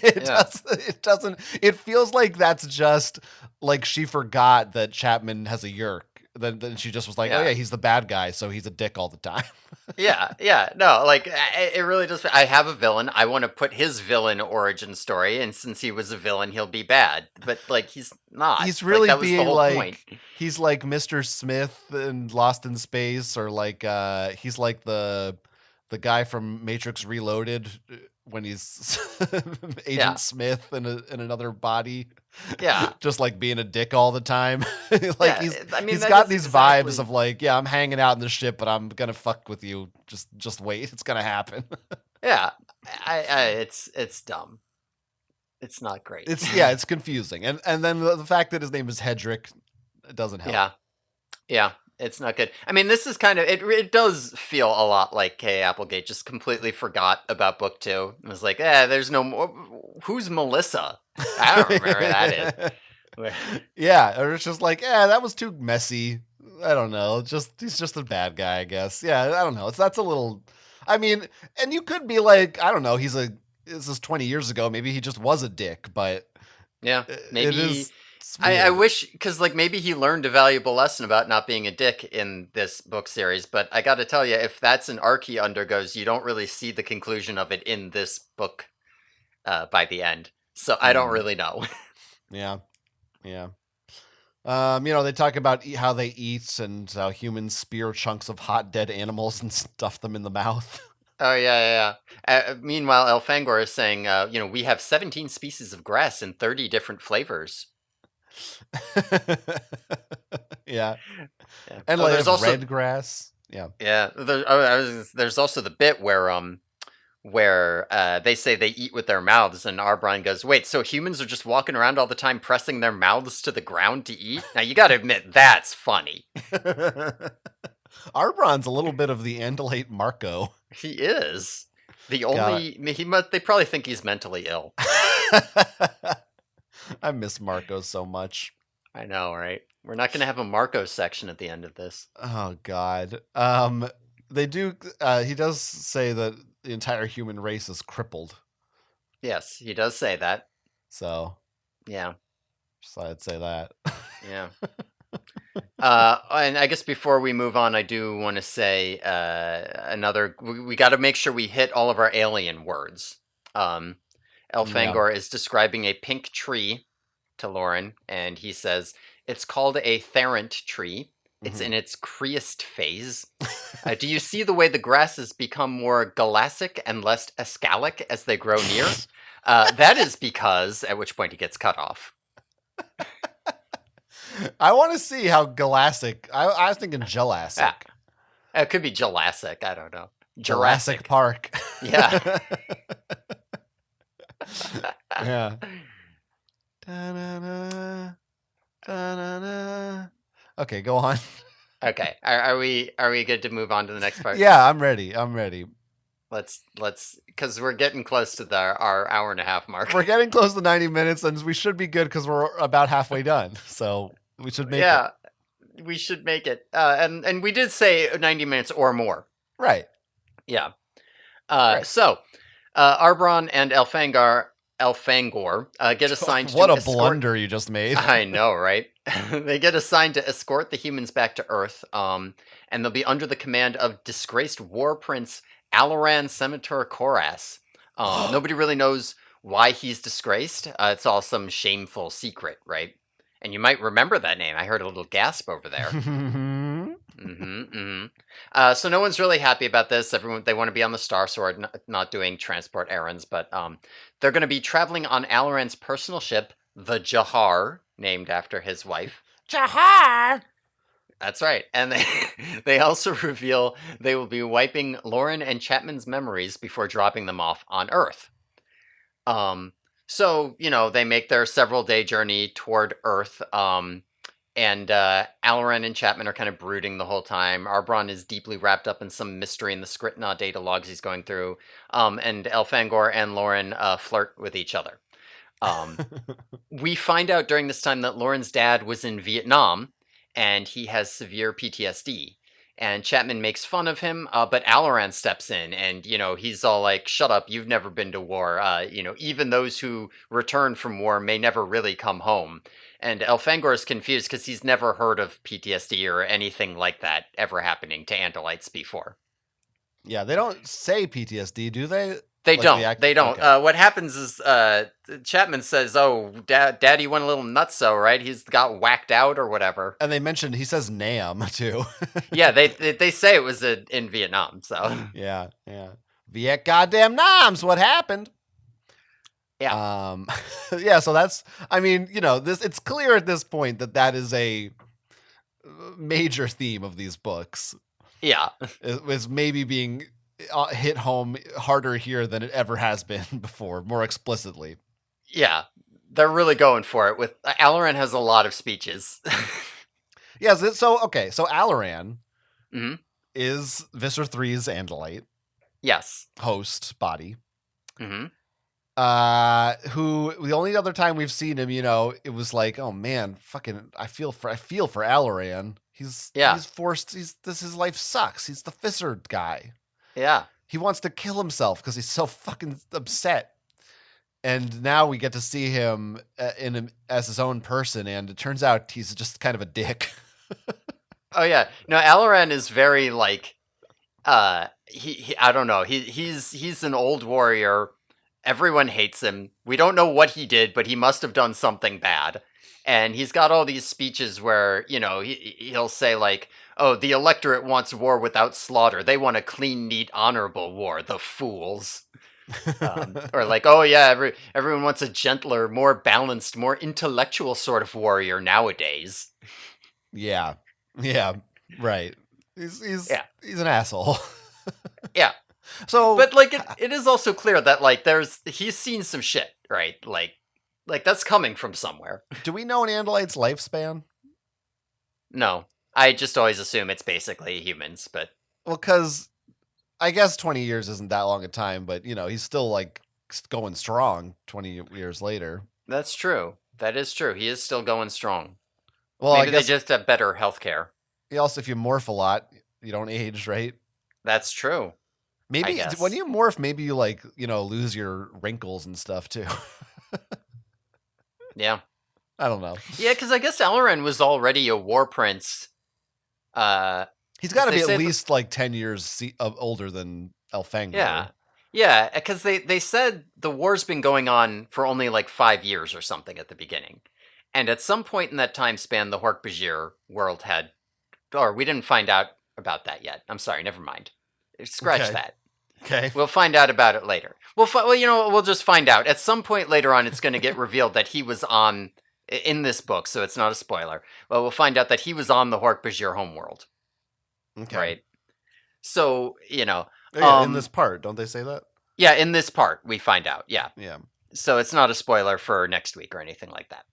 S2: It doesn't. It feels like that's just like she forgot that Chapman has a Yeerk. Then she just was like, oh yeah, he's the bad guy, so he's a dick all the time.
S1: yeah. No, like it really does. I have a villain. I want to put his villain origin story, and since he was a villain, he'll be bad. But like he's not.
S2: He's really
S1: that was
S2: being
S1: the whole
S2: like
S1: point.
S2: He's like Mr. Smith in Lost in Space, or like he's like the guy from Matrix Reloaded when he's Agent Smith in another body.
S1: Yeah.
S2: Just like being a dick all the time. Like he's
S1: that
S2: got
S1: is
S2: these
S1: exactly...
S2: vibes of like, yeah, I'm hanging out in this ship, but I'm gonna fuck with you. Just wait, it's gonna happen.
S1: Yeah. It's dumb. It's not great.
S2: It's confusing. And then the fact that his name is Hedrick, it doesn't help.
S1: Yeah. It's not good. I mean, this is kind of... It does feel a lot like Kay Applegate just completely forgot about book 2. It was like, there's no more... Who's Melissa? I don't remember who that is.
S2: Yeah, or it's just like, that was too messy. I don't know. He's just a bad guy, I guess. Yeah, I don't know. That's a little... I mean, and you could be like, I don't know, this is 20 years ago. Maybe he just was a dick, but
S1: Yeah,
S2: it
S1: maybe
S2: is it's
S1: I
S2: weird.
S1: wish because like maybe he learned a valuable lesson about not being a dick in this book series. But I got to tell you, if that's an arc he undergoes, you don't really see the conclusion of it in this book by the end. So I don't
S2: Mm,
S1: really know.
S2: yeah, yeah. They talk about how they eat and how humans spear chunks of hot dead animals and stuff them in the mouth.
S1: Oh yeah, yeah. Meanwhile, Elfangor is saying, we have 17 species of grass in 30 different flavors.
S2: Yeah,
S1: Yeah.
S2: and
S1: Oh,
S2: like they
S1: there's
S2: have
S1: also
S2: red grass. Yeah.
S1: yeah. There's also the bit where they say they eat with their mouths, and Arbron goes, "Wait, so humans are just walking around all the time pressing their mouths to the ground to eat?" Now you got to admit that's funny.
S2: Arbron's a little bit of the Andalite Marco.
S1: He is the
S2: God,
S1: only. He must. They probably think he's mentally ill.
S2: I miss Marco so much.
S1: I know, right? We're not going to have a Marco section at the end of this.
S2: Oh God. They do. He does say that the entire human race is crippled.
S1: Yes, he does say that.
S2: So,
S1: Yeah,
S2: so I'd say that.
S1: yeah. And I guess before we move on, I do want to say another. We got to make sure we hit all of our alien words. Um,
S2: Yeah.
S1: Elfangor is describing a pink tree to Lauren, and he says it's called a tharant tree. It's in its creast phase. Do you see the way the grasses become more galassic and less escalic as they grow near? That is because, at which point he gets cut off.
S2: I want to see how Galassic. I was thinking Jelassic.
S1: Ah, it could be Jurassic. I don't know.
S2: Jurassic
S1: Jurassic.
S2: Park.
S1: Yeah.
S2: Yeah. Da-na-na, da-na-na. Okay, go on.
S1: Okay. Are we good to move on to the next part?
S2: Yeah, I'm ready. I'm ready.
S1: Let's because we're getting close to our hour and a half mark.
S2: We're getting close to 90 minutes, and we should be good because we're about halfway done. So we should make it.
S1: Yeah, we should make it. And we did say 90 minutes or more.
S2: Right.
S1: Yeah.
S2: Right.
S1: So, Arbron and Elfangor get assigned
S2: What
S1: to
S2: a
S1: escort.
S2: blunder you just made.
S1: I know, right? They get assigned to escort the humans back to Earth, and they'll be under the command of disgraced war prince Alaran Senator Koras. Nobody really knows why he's disgraced. It's all some shameful secret, right? And you might remember that name. I heard a little gasp over there. So no one's really happy about this. Everyone they want to be on the Star Sword, not doing transport errands, but they're going to be traveling on Alaran's personal ship, the Jahar, named after his wife.
S2: Jahar!
S1: That's right. And they also reveal they will be wiping Lauren and Chapman's memories before dropping them off on Earth. So, they make their several day journey toward Earth. And Alaran and Chapman are kind of brooding the whole time. Arbron is deeply wrapped up in some mystery in the Skrit Na data logs he's going through. And Elfangor and Lauren flirt with each other. We find out during this time that Lauren's dad was in Vietnam, and he has severe PTSD. And Chapman makes fun of him, but Alaran steps in, and he's all like, "Shut up! You've never been to war. Even those who return from war may never really come home." And Elfangor is confused because he's never heard of PTSD or anything like that ever happening to Andalites before.
S2: Yeah, they don't say PTSD, do they?
S1: They
S2: Like
S1: don't. They don't.
S2: Okay.
S1: What happens is Chapman says, "Oh, Daddy went a little nutso, right? He's got whacked out or whatever."
S2: And they mentioned he says Nam too.
S1: Yeah, they say it was in Vietnam. So
S2: yeah. Viet goddamn Nams, what happened?
S1: yeah,
S2: yeah. So that's. I mean, this. It's clear at this point that is a major theme of these books.
S1: yeah,
S2: Is maybe being hit home harder here than it ever has been before, more explicitly.
S1: yeah. They're really going for it. With Alaran has a lot of speeches.
S2: Yes. So okay. So Alaran
S1: Mm-hmm.
S2: is Visser 3's Andalite
S1: Yes.
S2: host body.
S1: Mm-hmm.
S2: Who the only other time we've seen him, it was like, oh man, fucking, I feel for Alaran. He's forced. His life sucks. He's the Visser guy.
S1: Yeah.
S2: he wants to kill himself because he's so fucking upset. And now we get to see him as his own person, and it turns out he's just kind of a dick.
S1: Oh yeah, no, Alaran is very like, he I don't know, he's an old warrior. Everyone hates him. We don't know what he did, but he must have done something bad. And he's got all these speeches where, he'll say like, "Oh, the electorate wants war without slaughter. They want a clean, neat, honorable war. The fools." Or like, "Oh yeah, everyone wants a gentler, more balanced, more intellectual sort of warrior nowadays."
S2: Yeah, right.
S1: Yeah,
S2: He's an asshole.
S1: yeah.
S2: So,
S1: But like, it is also clear that like he's seen some shit, right? Like that's coming from somewhere.
S2: do we know an Andalite's lifespan?
S1: No, I just always assume it's basically humans, but
S2: Well, because I guess 20 years isn't that long a time, but he's still like going strong 20 years later.
S1: that's true. That is true. He is still going strong.
S2: Well,
S1: Maybe
S2: I guess
S1: they just have better health care.
S2: also, if you morph a lot, you don't age, right?
S1: That's true. I
S2: Maybe
S1: guess.
S2: when you morph, maybe you like, lose your wrinkles and stuff too.
S1: Yeah.
S2: I don't know.
S1: Yeah, because I guess Alaran was already a war prince.
S2: He's got to
S1: they
S2: be
S1: say
S2: at
S1: the-
S2: least like 10 years older than Elfangor.
S1: Yeah. Yeah, because they said the war's been going on for only like 5 years or something at the beginning. And at some point in that time span, the Hork-Bajir world had... Or we didn't find out about that yet. I'm sorry, never mind. Scratch
S2: Okay.
S1: that.
S2: Okay.
S1: We'll find out about it later. We'll just find out. At some point later on, it's going to get revealed that he was in this book, so it's not a spoiler. Well, we'll find out that he was on the Hork-Bajir homeworld.
S2: Okay.
S1: Right? So,
S2: Oh, yeah, in this part, don't they say that?
S1: Yeah, in this part, we find out. Yeah.
S2: Yeah.
S1: So it's not a spoiler for next week or anything like that.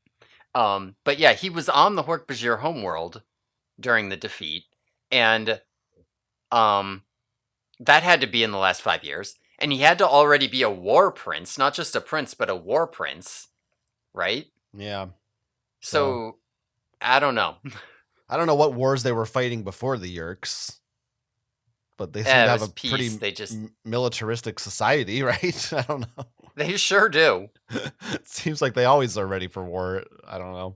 S1: But yeah, he was on the Hork-Bajir homeworld during the defeat, and that had to be in the last 5 years. And he had to already be a war prince, not just a prince, but a war prince, right?
S2: Yeah.
S1: So I don't know.
S2: I don't know what wars they were fighting before the Yeerks, but they seem
S1: Yeah,
S2: to
S1: it
S2: have
S1: was
S2: a
S1: peace.
S2: pretty
S1: They just
S2: militaristic society, right? I don't know.
S1: they sure do.
S2: It seems like they always are ready for war. I don't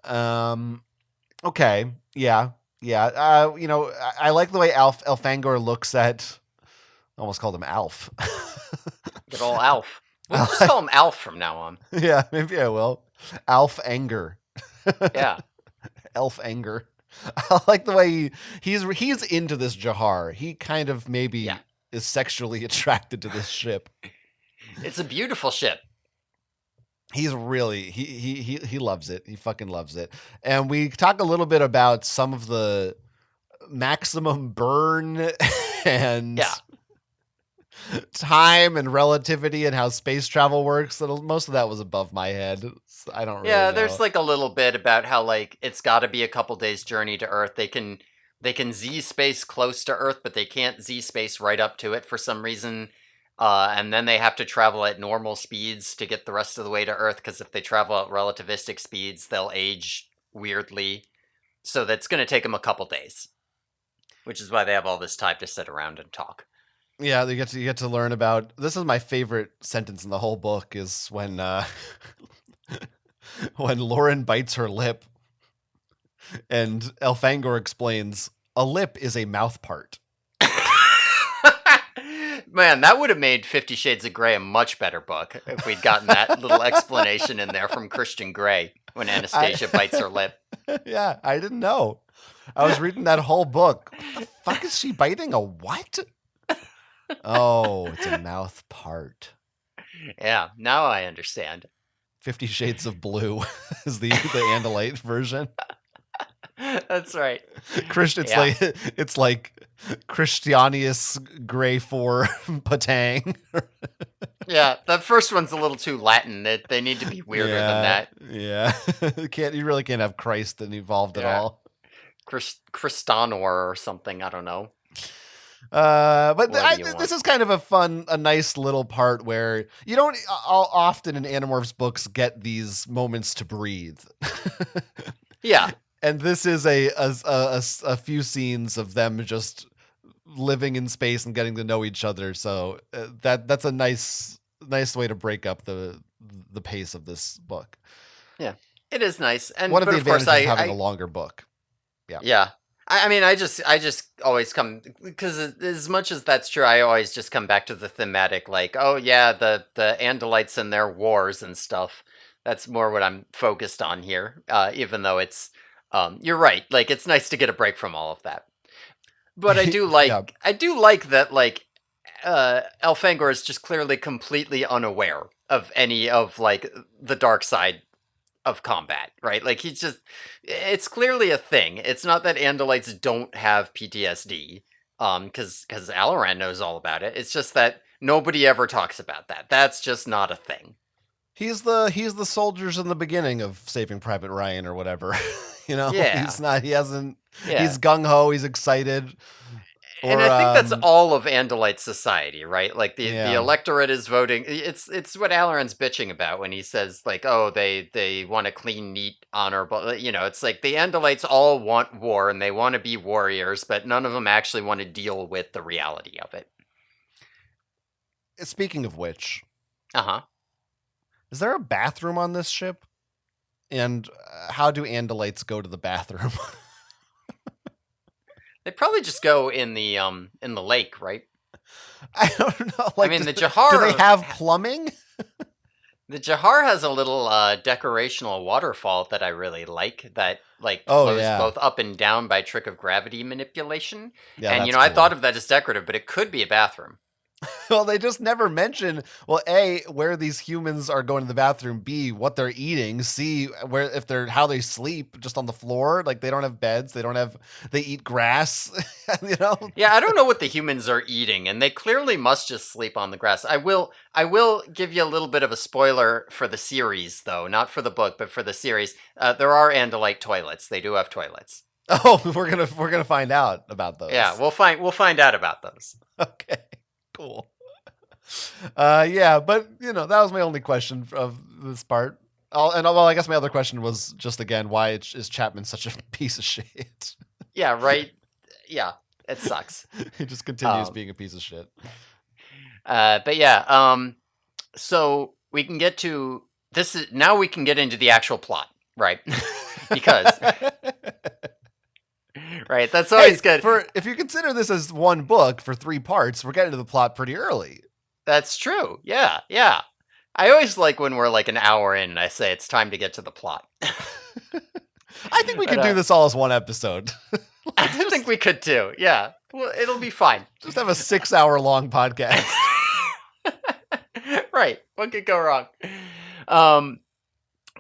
S2: know. Okay. Yeah. Yeah. I like the way Elfangor looks at. I almost called him Alf.
S1: Good old Alf. We'll just call him Alf from now on.
S2: Yeah, maybe I will. Alf Anger.
S1: Yeah.
S2: Elf Anger. I like the way he's into this Jahar. He kind of maybe is sexually attracted to this ship.
S1: It's a beautiful ship.
S2: He's really he loves it. He fucking loves it. And we talk a little bit about some of the maximum burn and time and relativity and how space travel works. Most of that was above my head. I don't really know.
S1: There's like a little bit about how like it's got to be a couple days journey to Earth. They can Z space close to Earth, but they can't Z space right up to it for some reason. And then they have to travel at normal speeds to get the rest of the way to Earth, because if they travel at relativistic speeds, they'll age weirdly. So that's going to take them a couple days, which is why they have all this time to sit around and talk.
S2: Yeah, you get to learn about. This is my favorite sentence in the whole book is when when Lauren bites her lip, and Elfangor explains, "A lip is a mouth part."
S1: Man, that would have made 50 Shades of Grey a much better book if we'd gotten that little explanation in there from Christian Grey when Anastasia bites her lip.
S2: Yeah, I didn't know. I was reading that whole book. What the fuck is she biting? A what? Oh, it's a mouth part.
S1: Yeah, now I understand.
S2: 50 Shades of Blue is the Andalite version.
S1: That's right.
S2: It's like Christianius Grey for Patang.
S1: Yeah, that first one's a little too Latin. They need to be weirder than that.
S2: Yeah. You really can't have Christ involved at all.
S1: Christanor or something, I don't know.
S2: This is kind of a nice little part where you don't often in Animorphs books get these moments to breathe.
S1: Yeah.
S2: And this is a few scenes of them just living in space and getting to know each other. So that's a nice way to break up the pace of this book.
S1: Yeah, it is nice,
S2: One of
S1: but
S2: the
S1: of course,
S2: advantages of having a longer book. Yeah.
S1: Yeah. I mean, I just always come, because as much as that's true, I always just come back to the thematic, like, oh yeah, the Andalites and their wars and stuff. That's more what I'm focused on here. Even though you're right. Like, it's nice to get a break from all of that. But
S2: Yeah.
S1: I do like that, like, Elfangor is just clearly completely unaware of any of, like, the dark side of combat, right? Like, it's clearly a thing. It's not that Andalites don't have PTSD, because Alaran knows all about it. It's just that nobody ever talks about that. That's just not a thing.
S2: He's the soldiers in the beginning of Saving Private Ryan or whatever.
S1: Yeah,
S2: He's not. He hasn't.
S1: yeah.
S2: He's gung ho. He's excited.
S1: And
S2: Or
S1: I think that's all of Andalite society, right? Like, the
S2: yeah.
S1: electorate is voting. It's what Alaran's bitching about when he says, like, oh, they want a clean, neat, honorable. It's like the Andalites all want war and they want to be warriors, but none of them actually want to deal with the reality of it.
S2: Speaking of which,
S1: Uh-huh.
S2: is there a bathroom on this ship? And how do Andalites go to the bathroom?
S1: They probably just go in the lake, right?
S2: I don't know. Like,
S1: I mean, the
S2: do
S1: Jahar
S2: they have plumbing?
S1: the Jahar has a little decorational waterfall that I really like, that, like,
S2: Oh,
S1: flows
S2: yeah.
S1: both up and down by trick of gravity manipulation.
S2: Yeah,
S1: And
S2: that's
S1: I
S2: cool.
S1: thought of that as decorative, but it could be a bathroom.
S2: Well, they just never mention, well, A, where these humans are going to the bathroom, B, what they're eating, C, how they sleep, just on the floor. Like, they don't have beds, they eat grass,
S1: Yeah, I don't know what the humans are eating, and they clearly must just sleep on the grass. I will give you a little bit of a spoiler for the series, though, not for the book, but for the series. There are Andalite toilets. They do have toilets.
S2: Oh, we're gonna find out about those.
S1: Yeah, we'll find out about those.
S2: Okay, cool. Yeah, but that was my only question of this part. I guess my other question was just, again, why is Chapman such a piece of shit?
S1: Yeah, right. Yeah, it sucks.
S2: He just continues being a piece of shit.
S1: But yeah, so we can get to this. Now we can get into the actual plot, right? Because right, that's always good.
S2: If you consider this as one book for 3 parts, we're getting to the plot pretty early.
S1: That's true. Yeah, yeah. I always like when we're like an hour in and I say it's time to get to the plot.
S2: I think we could do this all as one episode.
S1: I think we could too. Yeah. Well, it'll be fine.
S2: Just have a 6-hour-long podcast.
S1: Right. What could go wrong?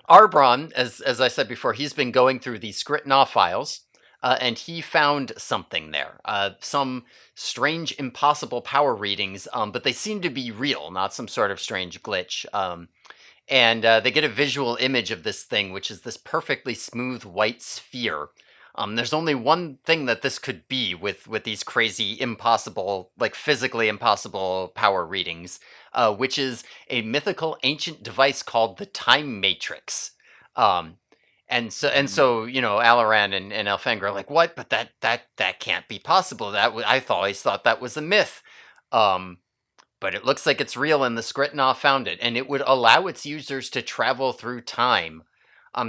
S1: Arbron, as I said before, he's been going through the Skrit Na files. And he found something there. Some strange, impossible power readings, but they seem to be real, not some sort of strange glitch. And they get a visual image of this thing, which is this perfectly smooth white sphere. There's only one thing that this could be with these crazy, impossible, like physically impossible power readings, which is a mythical ancient device called the Time Matrix. And so, Alaran and Elfangor are like, what? But that can't be possible. I always thought that was a myth. But it looks like it's real, and the Skrit Na found it, and it would allow its users to travel through time.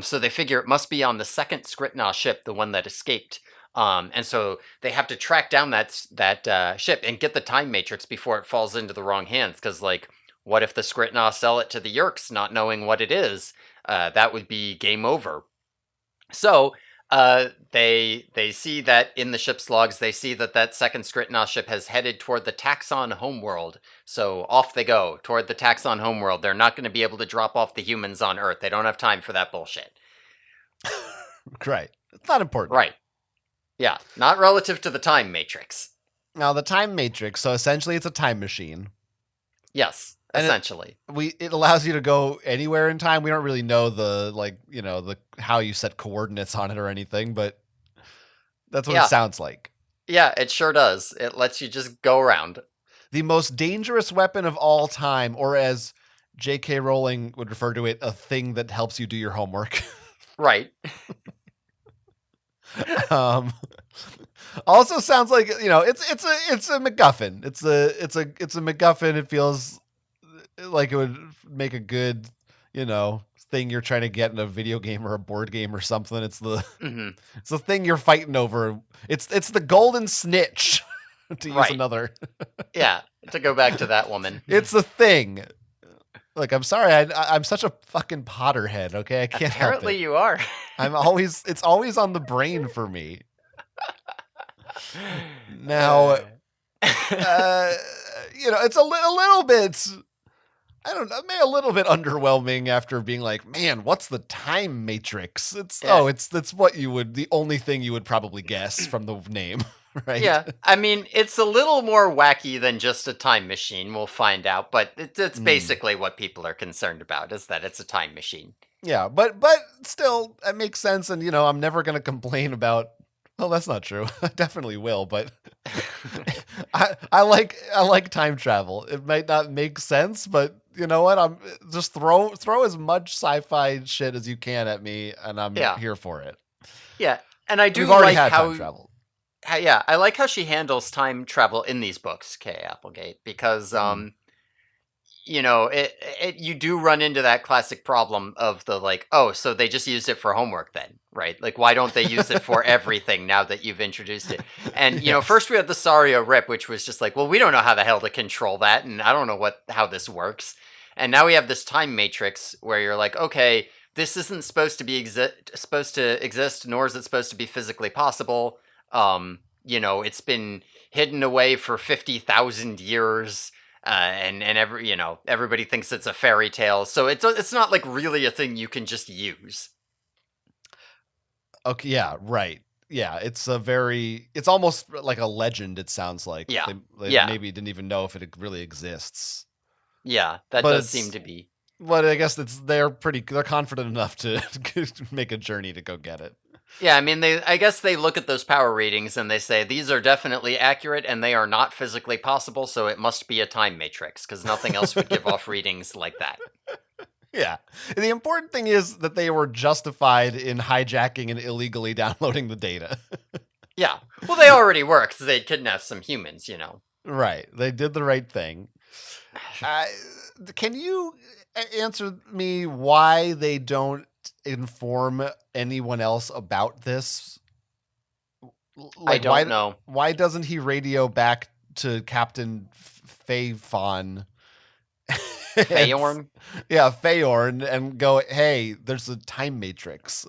S1: So they figure it must be on the second Skrit Na ship, the one that escaped. And so they have to track down that ship and get the Time Matrix before it falls into the wrong hands. Because, like, what if the Skrit Na sell it to the Yeerks, not knowing what it is? That would be game over. So they see that in the ship's logs, they see that second Skrit Na ship has headed toward the Taxon homeworld. So off they go toward the Taxon homeworld. They're not going to be able to drop off the humans on Earth. They don't have time for that bullshit.
S2: Right. It's not important.
S1: Right. Yeah. Not relative to the Time Matrix.
S2: Now, the Time Matrix, so essentially it's a time machine.
S1: Yes. Essentially,
S2: it allows you to go anywhere in time. We don't really know the how you set coordinates on it or anything, but that's what it sounds like.
S1: Yeah, it sure does. It lets you just go around.
S2: The most dangerous weapon of all time, or as J.K. Rowling would refer to it, a thing that helps you do your homework.
S1: Right.
S2: Also sounds like, it's a MacGuffin. It's a MacGuffin. It feels like it would make a good, thing you're trying to get in a video game or a board game or something.
S1: Hmm.
S2: It's the thing you're fighting over. It's the golden snitch, to use
S1: Right.
S2: another.
S1: Yeah. To go back to that woman.
S2: It's the thing. Like, I'm sorry, I'm such a fucking Potterhead. Okay, I can't help
S1: Apparently
S2: it.
S1: you are.
S2: It's always on the brain for me. Now,
S1: Uh,
S2: it's a little bit. I don't know, maybe a little bit underwhelming after being like, man, what's the time matrix?
S1: yeah.
S2: That's what the only thing you would probably guess from the name, right?
S1: Yeah. I mean, it's a little more wacky than just a time machine. We'll find out, but it's
S2: Mm.
S1: basically what people are concerned about is that it's a time machine.
S2: Yeah, but still, it makes sense, and I'm never gonna complain about. Well, that's not true. I definitely will, but I like time travel. It might not make sense, but you know what? I'm just throw as much sci-fi shit as you can at me, and I'm
S1: Yeah.
S2: here for it.
S1: Yeah. And I
S2: We've
S1: do
S2: already
S1: like
S2: had time travel.
S1: yeah, I like how she handles time travel in these books, Kay Applegate, because
S2: Mm.
S1: you do run into that classic problem of the like, oh, so they just used it for homework then, right? Like, why don't they use it for everything now that you've introduced it? And
S2: Yes.
S1: first we had the Sario rip, which was just like, well, we don't know how the hell to control that, and I don't know how this works. And now we have this time matrix where you're like, okay, this isn't supposed to be supposed to exist, nor is it supposed to be physically possible. It's been hidden away for 50,000 years, and everybody thinks it's a fairy tale, so it's not like really a thing you can just use.
S2: Okay. Yeah. Right. Yeah. It's almost like a legend. It sounds like
S1: Yeah,
S2: they
S1: yeah,
S2: maybe didn't even know if it really exists.
S1: yeah. That
S2: But
S1: does seem
S2: it's
S1: to be.
S2: But I guess they're confident enough to make a journey to go get it.
S1: Yeah, I mean, I guess they look at those power readings and they say these are definitely accurate and they are not physically possible, so it must be a time matrix because nothing else would give off readings like that.
S2: Yeah. The important thing is that they were justified in hijacking and illegally downloading the data.
S1: Yeah. Well, they already were because they kidnapped some humans.
S2: Right. They did the right thing. Uh, can you answer me why they don't inform anyone else about this?
S1: I
S2: Like,
S1: don't know.
S2: why doesn't he radio back to Captain Fayfon? And,
S1: Fayorn?
S2: yeah, Fayorn, and go, hey, there's a time matrix.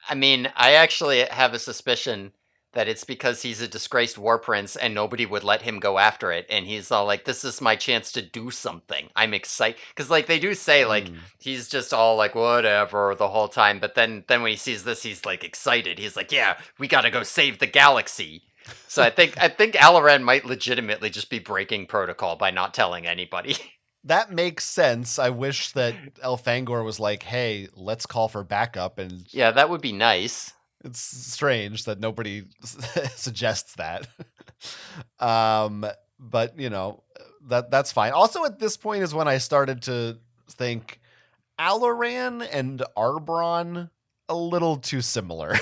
S1: I mean, I actually have a suspicion that it's because he's a disgraced war prince and nobody would let him go after it. And he's all like, this is my chance to do something. I'm excited. Because, like, they do say, like,
S2: Mm.
S1: he's just all like, whatever the whole time. But then when he sees this, he's, like, excited. He's like, yeah, we got to go save the galaxy. So I think Alaran might legitimately just be breaking protocol by not telling anybody.
S2: That makes sense. I wish that Elfangor was like, hey, let's call for backup. And
S1: Yeah, that would be nice.
S2: it's strange that nobody suggests that. um, but that's fine. Also, at this point is when I started to think Alaran and Arbron a little too similar.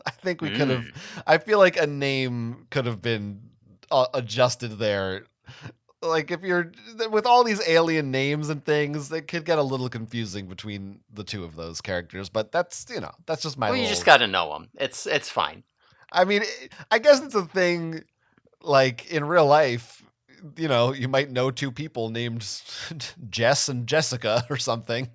S2: I think we could have.
S1: Mm.
S2: I feel like a name could have been adjusted there. Like, if you're with all these alien names and things, it could get a little confusing between the two of those characters. But that's just my
S1: Well, you
S2: little.
S1: just got to know him. It's fine.
S2: I mean, I guess it's a thing. Like in real life, you might know two people named Jess and Jessica or something.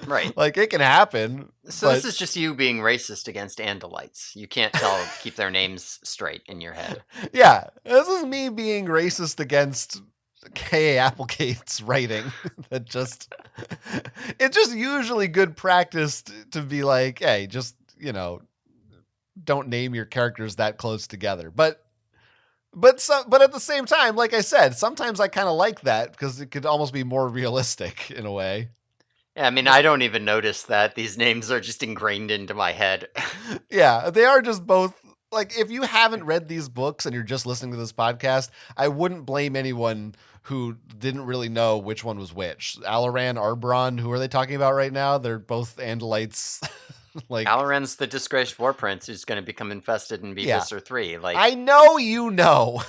S1: Right.
S2: Like, it can happen,
S1: So
S2: but
S1: this is just you being racist against Andalites. You can't keep their names straight in your head.
S2: yeah, this is me being racist against K.A. Applegate's writing. That just it's just usually good practice to be like, hey, just don't name your characters that close together. But at the same time, like I said, sometimes I kind of like that because it could almost be more realistic in a way.
S1: Yeah, I mean, I don't even notice that. These names are just ingrained into my head.
S2: Yeah, they are just both. Like, if you haven't read these books and you're just listening to this podcast, I wouldn't blame anyone who didn't really know which one was which. Alaran, Arbron, who are they talking about right now? They're both Andalites. Like,
S1: Halloran's the disgraced war prince who's going to become infested in
S2: yeah,
S1: Beavis or 3.
S2: I know you know.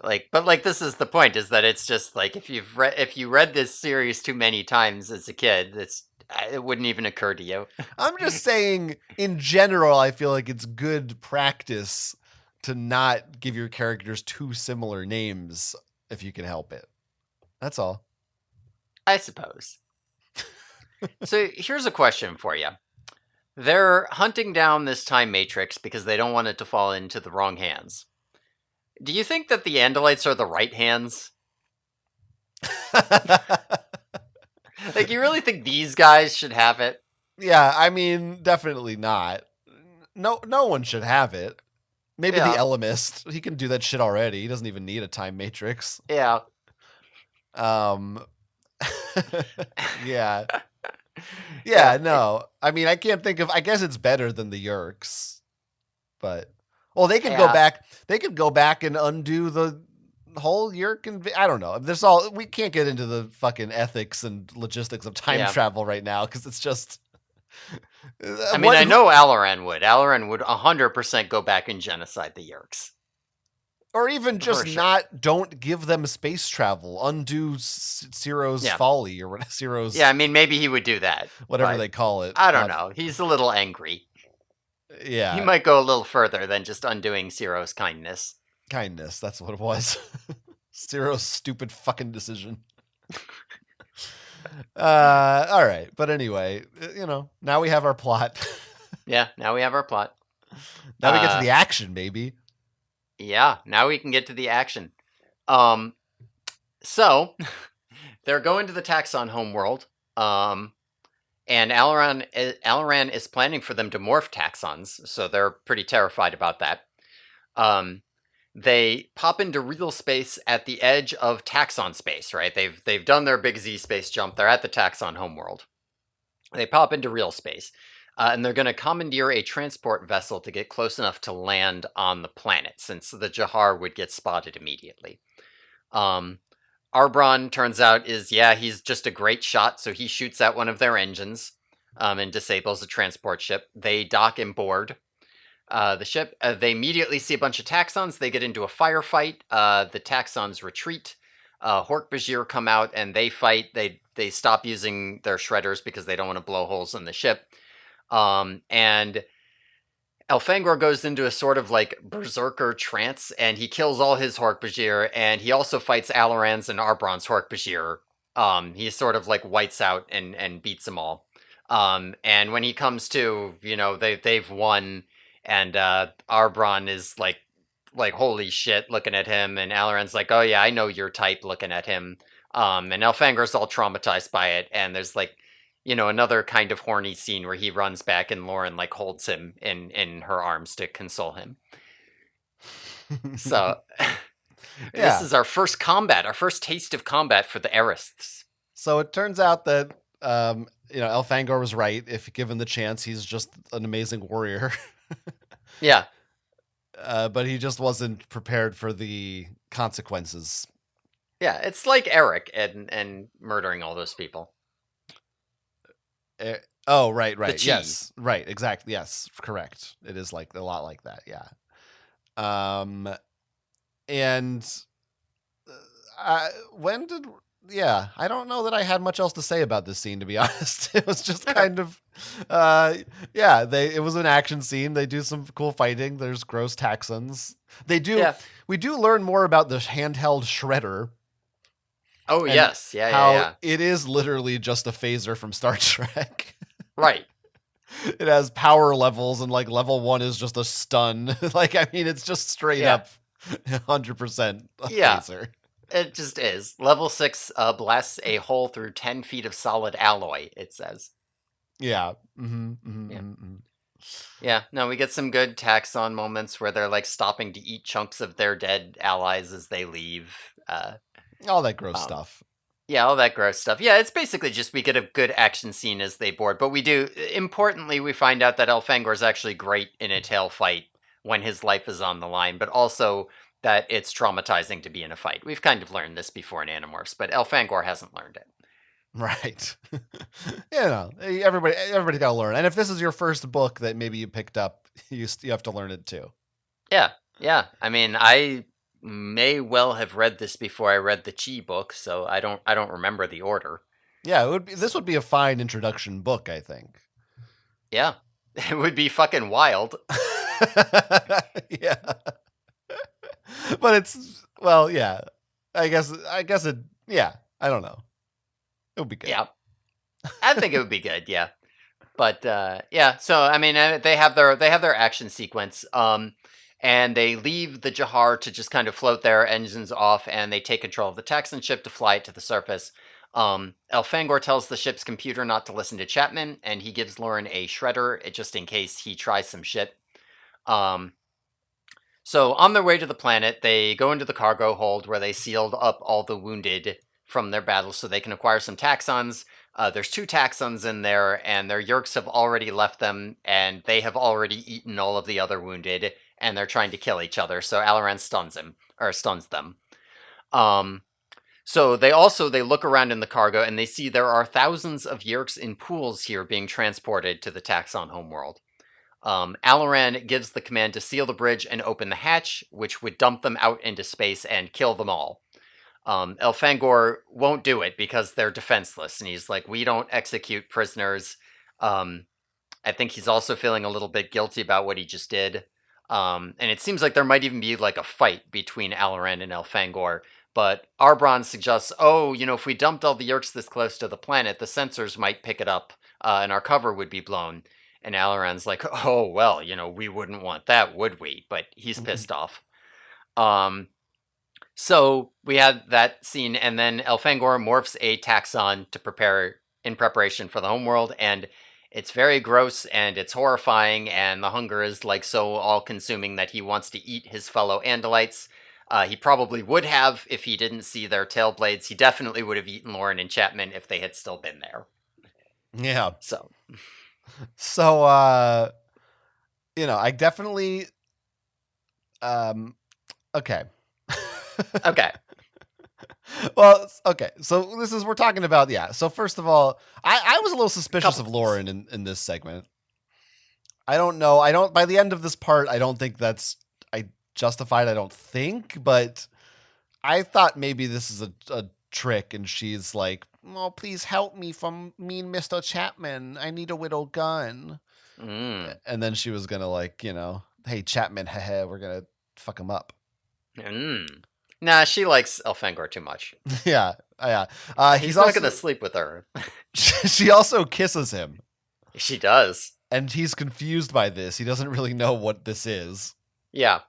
S1: But this is the point: is that it's just like if you read this series too many times as a kid, it wouldn't even occur to you.
S2: I'm just saying, in general, I feel like it's good practice to not give your characters too similar names if you can help it. That's all.
S1: I suppose. So here's a question for you. They're hunting down this time matrix because they don't want it to fall into the wrong hands. Do you think that the Andalites are the right hands? Like, you really think these guys should have it?
S2: Yeah, I mean, definitely not. No one should have it. Maybe the
S1: Yeah.
S2: Elemist. He can do that shit already. He doesn't even need a time matrix.
S1: Yeah.
S2: Um Yeah. Yeah, no. I mean, I can't think of I guess it's better than the Yeerks. But well, they can go
S1: Yeah.
S2: back. They could go back and undo the whole Yeerk and I don't know. There's all we can't get into the fucking ethics and logistics of time
S1: Yeah.
S2: travel right now because it's just
S1: I mean, I know Alaran would. Alaran would 100% go back and genocide the Yeerks.
S2: or even just
S1: For sure.
S2: not don't give them space travel, undo Ciro's
S1: Yeah.
S2: folly or what Ciro's
S1: Yeah, I mean, maybe he would do that.
S2: whatever
S1: but
S2: they call it.
S1: I don't know. He's a little angry.
S2: Yeah,
S1: He might go a little further than just undoing Ciro's kindness.
S2: kindness. That's what it was. Ciro's stupid fucking decision. All right, but anyway, now we have our plot.
S1: Yeah, now we have our plot.
S2: Now we get to the action, baby.
S1: Yeah, now we can get to the action. So they're going to the Taxon homeworld. And Alaran is planning for them to morph Taxons, so they're pretty terrified about that. They pop into real space at the edge of Taxon space, right? They've done their big Z space jump. They're at the Taxon homeworld. They pop into real space, and they're going to commandeer a transport vessel to get close enough to land on the planet, since the Jahar would get spotted immediately. Arbron, turns out, he's just a great shot, so he shoots at one of their engines and disables the transport ship. They dock and board the ship. They immediately see a bunch of Taxons. They get into a firefight. The Taxons retreat. Hork-Bajir come out and they fight. They stop using their shredders because they don't want to blow holes in the ship. And Elfangor goes into a sort of like berserker trance, and he kills all his Hork-Bajir, and he also fights Alaran's and Arbron's Hork-Bajir. He sort of like whites out and beats them all. And when he comes to, they've won, and Arbron is like holy shit looking at him, and Alaran's like, oh yeah, I know your type looking at him. And Elfangor's all traumatized by it, and there's like, another kind of horny scene where he runs back and Lauren like holds him in her arms to console him. So This is our first combat, our first taste of combat for the Erists.
S2: So it turns out that Elfangor was right. If given the chance, he's just an amazing warrior.
S1: Yeah.
S2: But he just wasn't prepared for the consequences.
S1: Yeah, it's like Eric and murdering all those people.
S2: Oh, right.
S1: The
S2: Yes, right. Exactly. Yes, correct. It is like a lot like that. Yeah. And I don't know that I had much else to say about this scene, to be honest. It was just kind of, it was an action scene. They do some cool fighting. There's gross Taxons. We do learn more about the handheld shredder.
S1: Oh, yes.
S2: Yeah. It is literally just a phaser from Star Trek.
S1: Right.
S2: It has power levels, and like level 1 is just a stun. It's just straight up 100% a phaser.
S1: It just is. Level 6 blasts a hole through 10 feet of solid alloy, it says.
S2: Yeah.
S1: Yeah, no, we get some good Taxon moments where they're like stopping to eat chunks of their dead allies as they leave.
S2: All that gross stuff.
S1: Yeah, all that gross stuff. Yeah, it's basically just we get a good action scene as they board. But importantly, we find out that Elfangor is actually great in a tail fight when his life is on the line, but also that it's traumatizing to be in a fight. We've kind of learned this before in Animorphs, but Elfangor hasn't learned it.
S2: Right. Everybody got to learn. And if this is your first book that maybe you picked up, you have to learn it too.
S1: Yeah, yeah. I mean, I may well have read this before I read the Chi book, so I don't remember the order.
S2: Yeah, this
S1: So
S2: would be a fine introduction book, I think.
S1: yeah, it would be fucking wild.
S2: Yeah. But well, yeah. I guess it yeah, I don't know. It would be good.
S1: Yeah, I think it would be good. Yeah. But yeah, so I mean, they have their action sequence, and they leave the Jahar to just kind of float their engines off, and they take control of the Texan ship to fly it to the surface. Elfangor tells the ship's computer not to listen to Chapman, and he gives Lauren a shredder just in case he tries some shit. Um, so on their way to the planet, they go into the cargo hold where they sealed up all the wounded from their battles so they can acquire some taxons. There's 2 taxons in there, and their Yeerks have already left them, and they have already eaten all of the other wounded, and they're trying to kill each other. So Alaran stuns them. Um, so they look around in the cargo, and they see there are thousands of Yeerks in pools here being transported to the Taxon homeworld. Alaran gives the command to seal the bridge and open the hatch, which would dump them out into space and kill them all. Elfangor won't do it because they're defenseless, and he's like, we don't execute prisoners. I think he's also feeling a little bit guilty about what he just did. And it seems like there might even be like a fight between Alaran and Elfangor. But Arbron suggests, if we dumped all the Yeerks this close to the planet, the sensors might pick it up, and our cover would be blown. And Alaran's like, oh, well, we wouldn't want that, would we? But he's pissed off. So we had that scene, and then Elfangor morphs a taxon in preparation for the homeworld, and it's very gross and it's horrifying, and the hunger is like so all-consuming that he wants to eat his fellow Andalites. He probably would have if he didn't see their tail blades. He definitely would have eaten Lauren and Chapman if they had still been there.
S2: Yeah.
S1: So
S2: I definitely okay.
S1: okay.
S2: Well, okay. So we're talking about, yeah. So first of all, I was a little suspicious of
S1: Couple
S2: Lauren in this segment. I don't know. By the end of this part, I don't think that's justified. I don't think, but I thought maybe this is a trick, and she's like, "Oh, please help me from mean Mr. Chapman. I need a whittle gun." And then she was gonna hey Chapman, we're gonna fuck him up.
S1: Nah, she likes Elfangor too much.
S2: Yeah.
S1: He's not gonna sleep with her.
S2: She also kisses him.
S1: She does.
S2: And he's confused by this. He doesn't really know what this is.
S1: Yeah.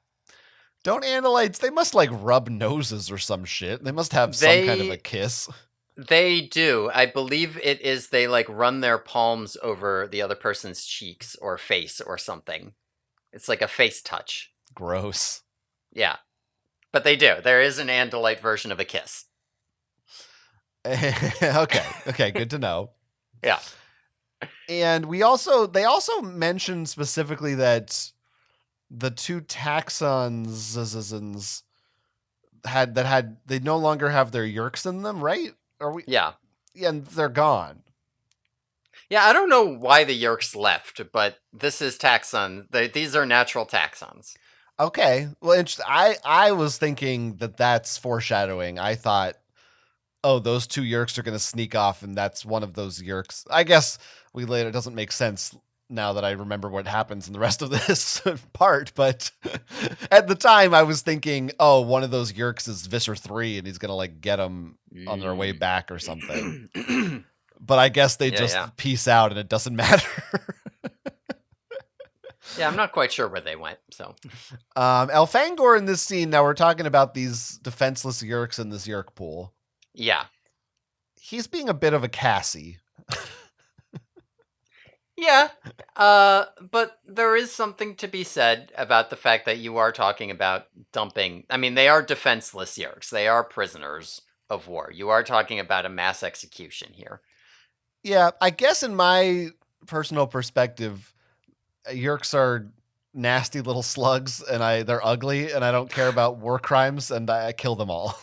S2: Don't Andalites, they must rub noses or some shit. They must have some kind of a kiss.
S1: They do. I believe it is they run their palms over the other person's cheeks or face or something. It's like a face touch.
S2: Gross.
S1: Yeah. But they do. There is an Andalite version of a kiss.
S2: Okay, good to know.
S1: Yeah.
S2: And they also mentioned specifically that the 2 taxons they no longer have their Yeerks in them, right?
S1: Yeah.
S2: Yeah, and they're gone.
S1: Yeah, I don't know why the Yeerks left, but this is taxon. These are natural taxons.
S2: Okay. Well, I was thinking that's foreshadowing. I thought, those 2 Yeerks are going to sneak off, and that's one of those Yeerks. I guess it doesn't make sense now that I remember what happens in the rest of this part, but at the time I was thinking, one of those Yeerks is Visser 3, and he's going to get them on their way back or something. But I guess they peace out, and it doesn't matter.
S1: Yeah, I'm not quite sure where they went. So,
S2: Elfangor in this scene. Now we're talking about these defenseless Yeerks in this Yeerk pool.
S1: Yeah,
S2: he's being a bit of a Cassie.
S1: Yeah, but there is something to be said about the fact that you are talking about dumping. I mean, they are defenseless Yeerks. They are prisoners of war. You are talking about a mass execution here.
S2: Yeah, I guess in my personal perspective, Yeerks are nasty little slugs, and they're ugly, and I don't care about war crimes, and I kill them all.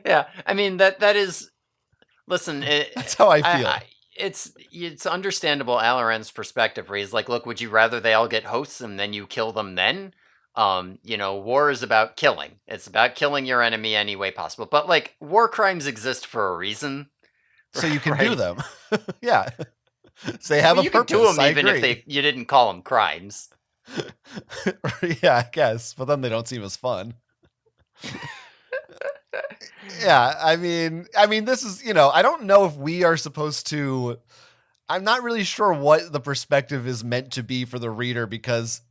S1: Yeah, I mean that is Listen,
S2: That's how I
S1: I
S2: feel.
S1: it's understandable Alaran's perspective where he's like, look, would you rather they all get hosts and then you kill them then? War is about killing. It's about killing your enemy any way possible. But like war crimes exist for a reason,
S2: So you can do
S1: right?
S2: them. Yeah. So they have
S1: Well,
S2: a
S1: you could do
S2: purpose.
S1: them
S2: I
S1: even if
S2: agree.
S1: you didn't call them crimes.
S2: Yeah, I guess. But then they don't seem as fun. Yeah, I mean this is, I don't know if we are supposed to. I'm not really sure what the perspective is meant to be for the reader because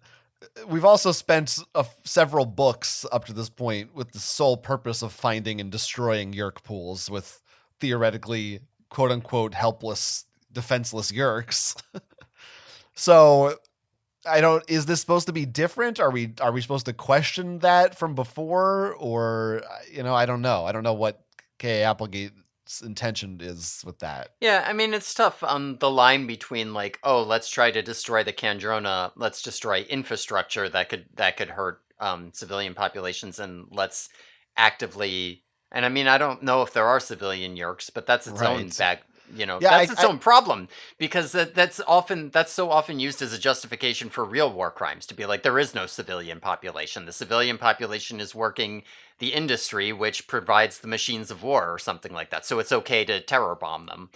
S2: we've also spent several books up to this point with the sole purpose of finding and destroying Yeerk pools with theoretically quote unquote helpless, defenseless Yeerks. So I don't. Is this supposed to be different? Are we supposed to question that from before, or I don't know. I don't know what K. Applegate's intention is with that.
S1: Yeah, I mean it's tough on the line between like, oh, let's try to destroy the Kandrona, let's destroy infrastructure that could hurt civilian populations, and let's actively. And I mean, I don't know if there are civilian Yerks, but that's its own
S2: Right.
S1: bag.
S2: Yeah.
S1: That's its own problem because that's so often used as a justification for real war crimes to be like there is no civilian population. The civilian population is working the industry which provides the machines of war or something like that. So it's okay to terror bomb them.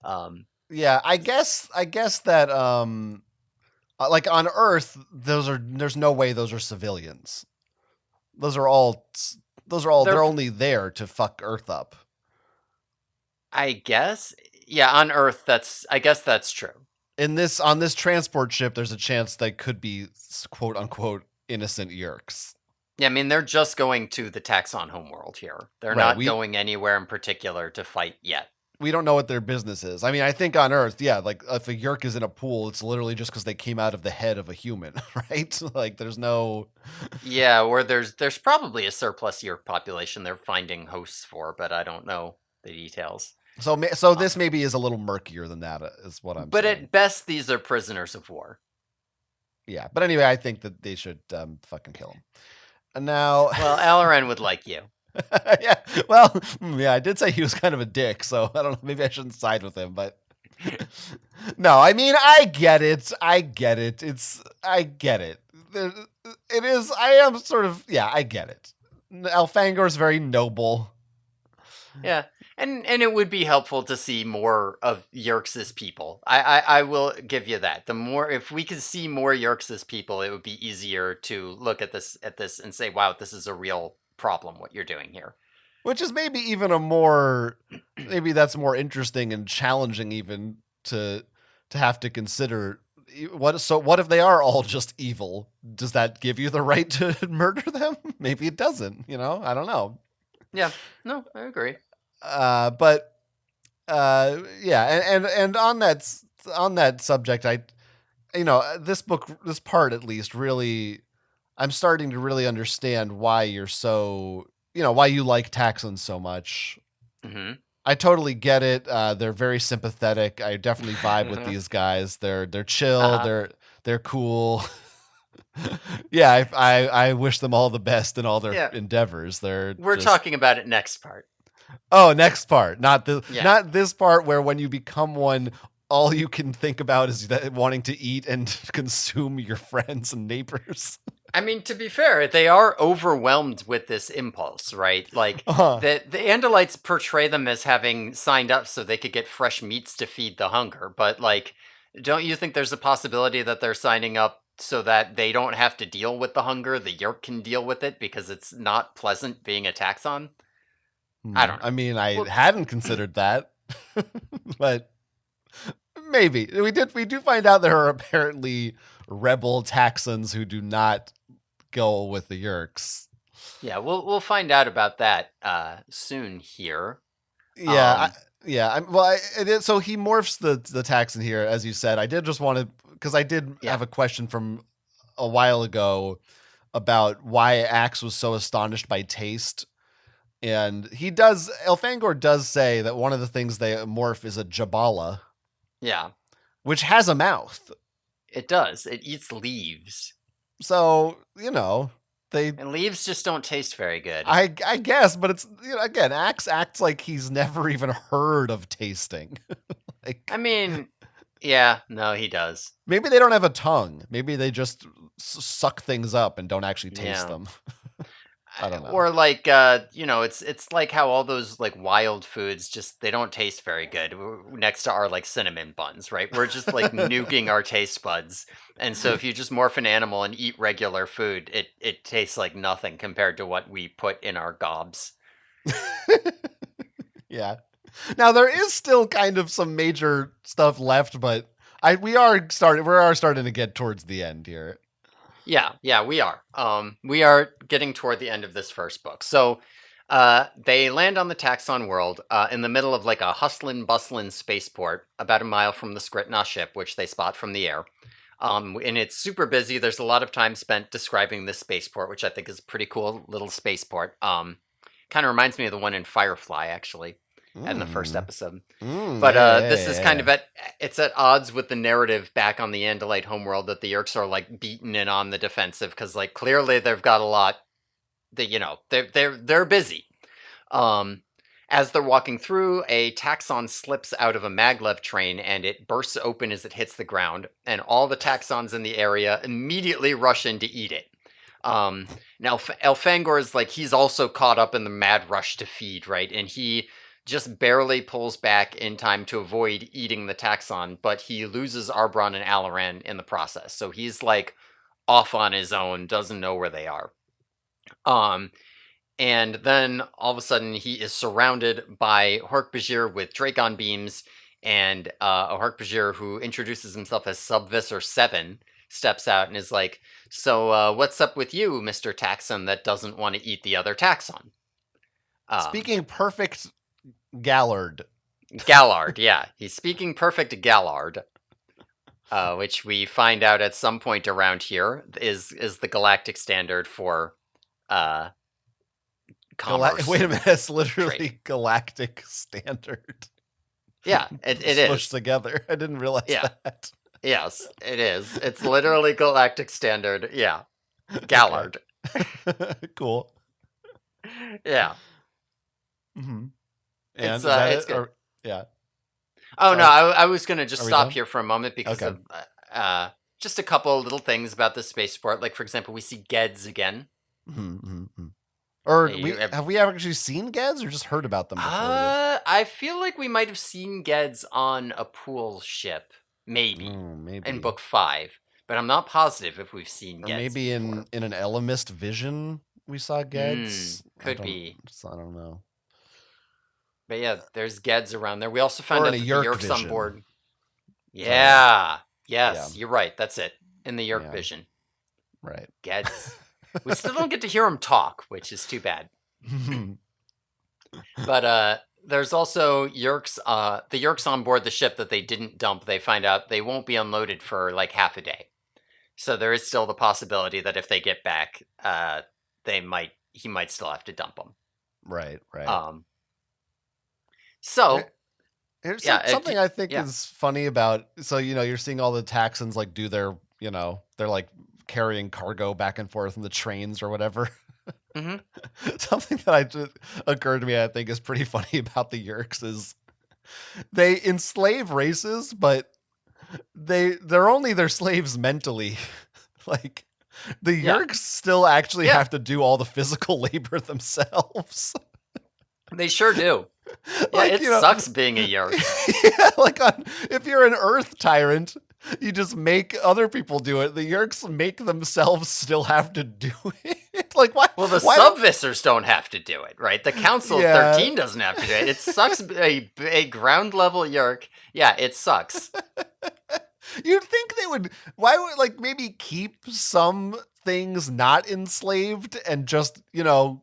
S1: Um,
S2: Yeah. I guess that like on Earth, there's no way those are civilians. Those are all.
S1: they're
S2: They're only there to fuck Earth up.
S1: I guess yeah on Earth I guess that's true.
S2: On this transport ship, there's a chance they could be quote unquote innocent Yeerks.
S1: Yeah, I mean they're just going to the Taxon homeworld here. They're
S2: Right.
S1: not
S2: We
S1: going anywhere in particular to fight yet.
S2: we don't know what their business is. I mean, I think on Earth, yeah, like if a Yeerk is in a pool, it's literally just because they came out of the head of a human, right? Like there's no.
S1: Yeah, or there's probably a surplus Yeerk population they're finding hosts for, but I don't know the details.
S2: So
S1: Uh,
S2: this maybe is a little murkier than that, is what I'm
S1: but
S2: saying.
S1: at best, these are prisoners of war.
S2: Yeah, but anyway, I think that they should fucking kill him. And now,
S1: Well, Alaran would like you.
S2: yeah, well, yeah, I did say he was kind of a dick, so I don't know. Maybe I shouldn't side with him, but no, I mean, I get it. I get it. I get it. It is. I am sort of. Yeah, I get it. Elfangor is very noble.
S1: Yeah, and it would be helpful to see more of Yerx's people. I will give you that. The more if we could see more Yerx's people, it would be easier to look at this and say, wow, this is a real problem. What you're doing here.
S2: Which is maybe even a more. Maybe that's more interesting and challenging, even to have to consider. What if they are all just evil? Does that give you the right to murder them? Maybe it doesn't. I don't know.
S1: Yeah, no, I agree.
S2: But yeah, and on that subject, this part at least really, I'm starting to really understand why you're so, why you like Taxons so much.
S1: Hmm.
S2: I totally get it. They're very sympathetic. I definitely vibe with these guys. They're chill.
S1: Uh-huh.
S2: They're cool. Yeah, I wish them all the best in all their
S1: Yeah,
S2: endeavors. They're
S1: we're
S2: just.
S1: talking about it next part.
S2: Oh, next part.
S1: Yeah.
S2: Not this part where when you become one, all you can think about is wanting to eat and consume your friends and neighbors.
S1: I mean, to be fair, they are overwhelmed with this impulse, right? Like
S2: Uh-huh.
S1: the Andalites portray them as having signed up so they could get fresh meats to feed the hunger, but like, don't you think there's a possibility that they're signing up so that they don't have to deal with the hunger? The Yeerk can deal with it because it's not pleasant being a taxon. I don't
S2: I
S1: know.
S2: mean, I
S1: Well,
S2: hadn't considered that, but maybe we do find out there are apparently rebel Taxons who do not go with the Yeerks.
S1: yeah, we'll find out about that soon here.
S2: Yeah,
S1: Um,
S2: it is, so he morphs the Taxon here, as you said. I did just want to, because I did
S1: yeah,
S2: have a question from a while ago about why Axe was so astonished by taste. And Elfangor does say that one of the things they morph is a Jabala,
S1: yeah,
S2: which has a mouth.
S1: it does. It eats leaves.
S2: So, They,
S1: And leaves just don't taste very good.
S2: I guess, but it's, again, Axe acts like he's never even heard of tasting.
S1: I
S2: Like,
S1: mean, yeah, no, he does.
S2: maybe they don't have a tongue. Maybe they just suck things up and don't actually taste
S1: Yeah.
S2: them. I don't know.
S1: Or like it's like how all those like wild foods just they don't taste very good next to our like cinnamon buns, right? We're just like nuking our taste buds. And so if you just morph an animal and eat regular food, it tastes like nothing compared to what we put in our gobs.
S2: Yeah. Now there is still kind of some major stuff left, but we are starting to get towards the end here.
S1: Yeah, we are. We are getting toward the end of this first book. So, they land on the Taxon world, in the middle of like a hustlin' bustlin' spaceport, about a mile from the Skrit Na ship, which they spot from the air. And it's super busy. There's a lot of time spent describing this spaceport, which I think is a pretty cool little spaceport. Kind of reminds me of the one in Firefly, actually, in the first episode. But this is kind of it's at odds with the narrative back on the Andalite homeworld that the Yeerks are like beaten and on the defensive because like clearly they've got a lot that they're busy. As they're walking through, a taxon slips out of a maglev train and it bursts open as it hits the ground, and all the taxons in the area immediately rush in to eat it. Now Elfangor is like he's also caught up in the mad rush to feed, right? And he just barely pulls back in time to avoid eating the taxon, but he loses Arbron and Alaran in the process. So he's like off on his own, doesn't know where they are. And then all of a sudden he is surrounded by Hork-Bajir with Dracon beams, and a Hork-Bajir who introduces himself as Subvisor 7 steps out and is like, so what's up with you, Mr. Taxon, that doesn't want to eat the other taxon?
S2: Speaking perfect Gallard.
S1: Gallard, yeah. He's speaking perfect Gallard, which we find out at some point around here is the galactic standard for commerce.
S2: Wait a minute, it's literally
S1: trade.
S2: galactic standard.
S1: Yeah, it is.
S2: Smushed together. I didn't realize that.
S1: Yes, it is. It's literally galactic standard. Yeah. Gallard.
S2: Okay. Cool.
S1: Yeah.
S2: Mm-hmm.
S1: And
S2: is that
S1: it's
S2: it?
S1: good.
S2: Or, yeah.
S1: Oh, no, I was going to just
S2: Are we
S1: stop
S2: done?
S1: here for a moment because
S2: Okay.
S1: of just a couple little things about the spaceport. Like, for example, we see Geds again.
S2: Mm-hmm. Or
S1: Yeah,
S2: have we actually seen Geds or just heard about them before?
S1: I feel like we might have seen Geds on a pool ship, maybe in book 5, but I'm not positive if we've seen
S2: or
S1: Geds
S2: maybe
S1: before.
S2: in an Elemist vision we saw Geds.
S1: Could be.
S2: I don't know.
S1: But yeah, there's Geds around there. We also found
S2: Or
S1: out
S2: in
S1: that
S2: a
S1: the
S2: Yeerk
S1: Yeerk's on
S2: vision.
S1: board. Yeah. Yes,
S2: Yeah.
S1: you're right. That's it. In the Yeerk
S2: Yeah.
S1: vision.
S2: Right.
S1: Geds. We still don't get to hear him talk, which is too bad. But there's also Yeerks, the Yeerks on board the ship that they didn't dump. They find out they won't be unloaded for like half a day. So there is still the possibility that if they get back, he might still have to dump them.
S2: Right.
S1: So
S2: here's
S1: yeah,
S2: something I think is funny about. So you're seeing all the Taxons like do their they're like carrying cargo back and forth in the trains or whatever.
S1: Mm-hmm.
S2: Something that occurred to me I think is pretty funny about the Yeerks is they enslave races, but they're only their slaves mentally. Like the Yeerks still actually have to do all the physical labor themselves.
S1: They sure do.
S2: Like,
S1: it sucks being a Yeerk.
S2: Yeah, like if you're an Earth tyrant, you just make other people do it. The Yeerks make themselves still have to do it. Like why?
S1: Well, the Subvisors don't have to do it, right? The Council of 13 doesn't have to do it. It sucks. A ground level Yeerk. Yeah, it sucks.
S2: You'd think they would. Why would maybe keep some things not enslaved and just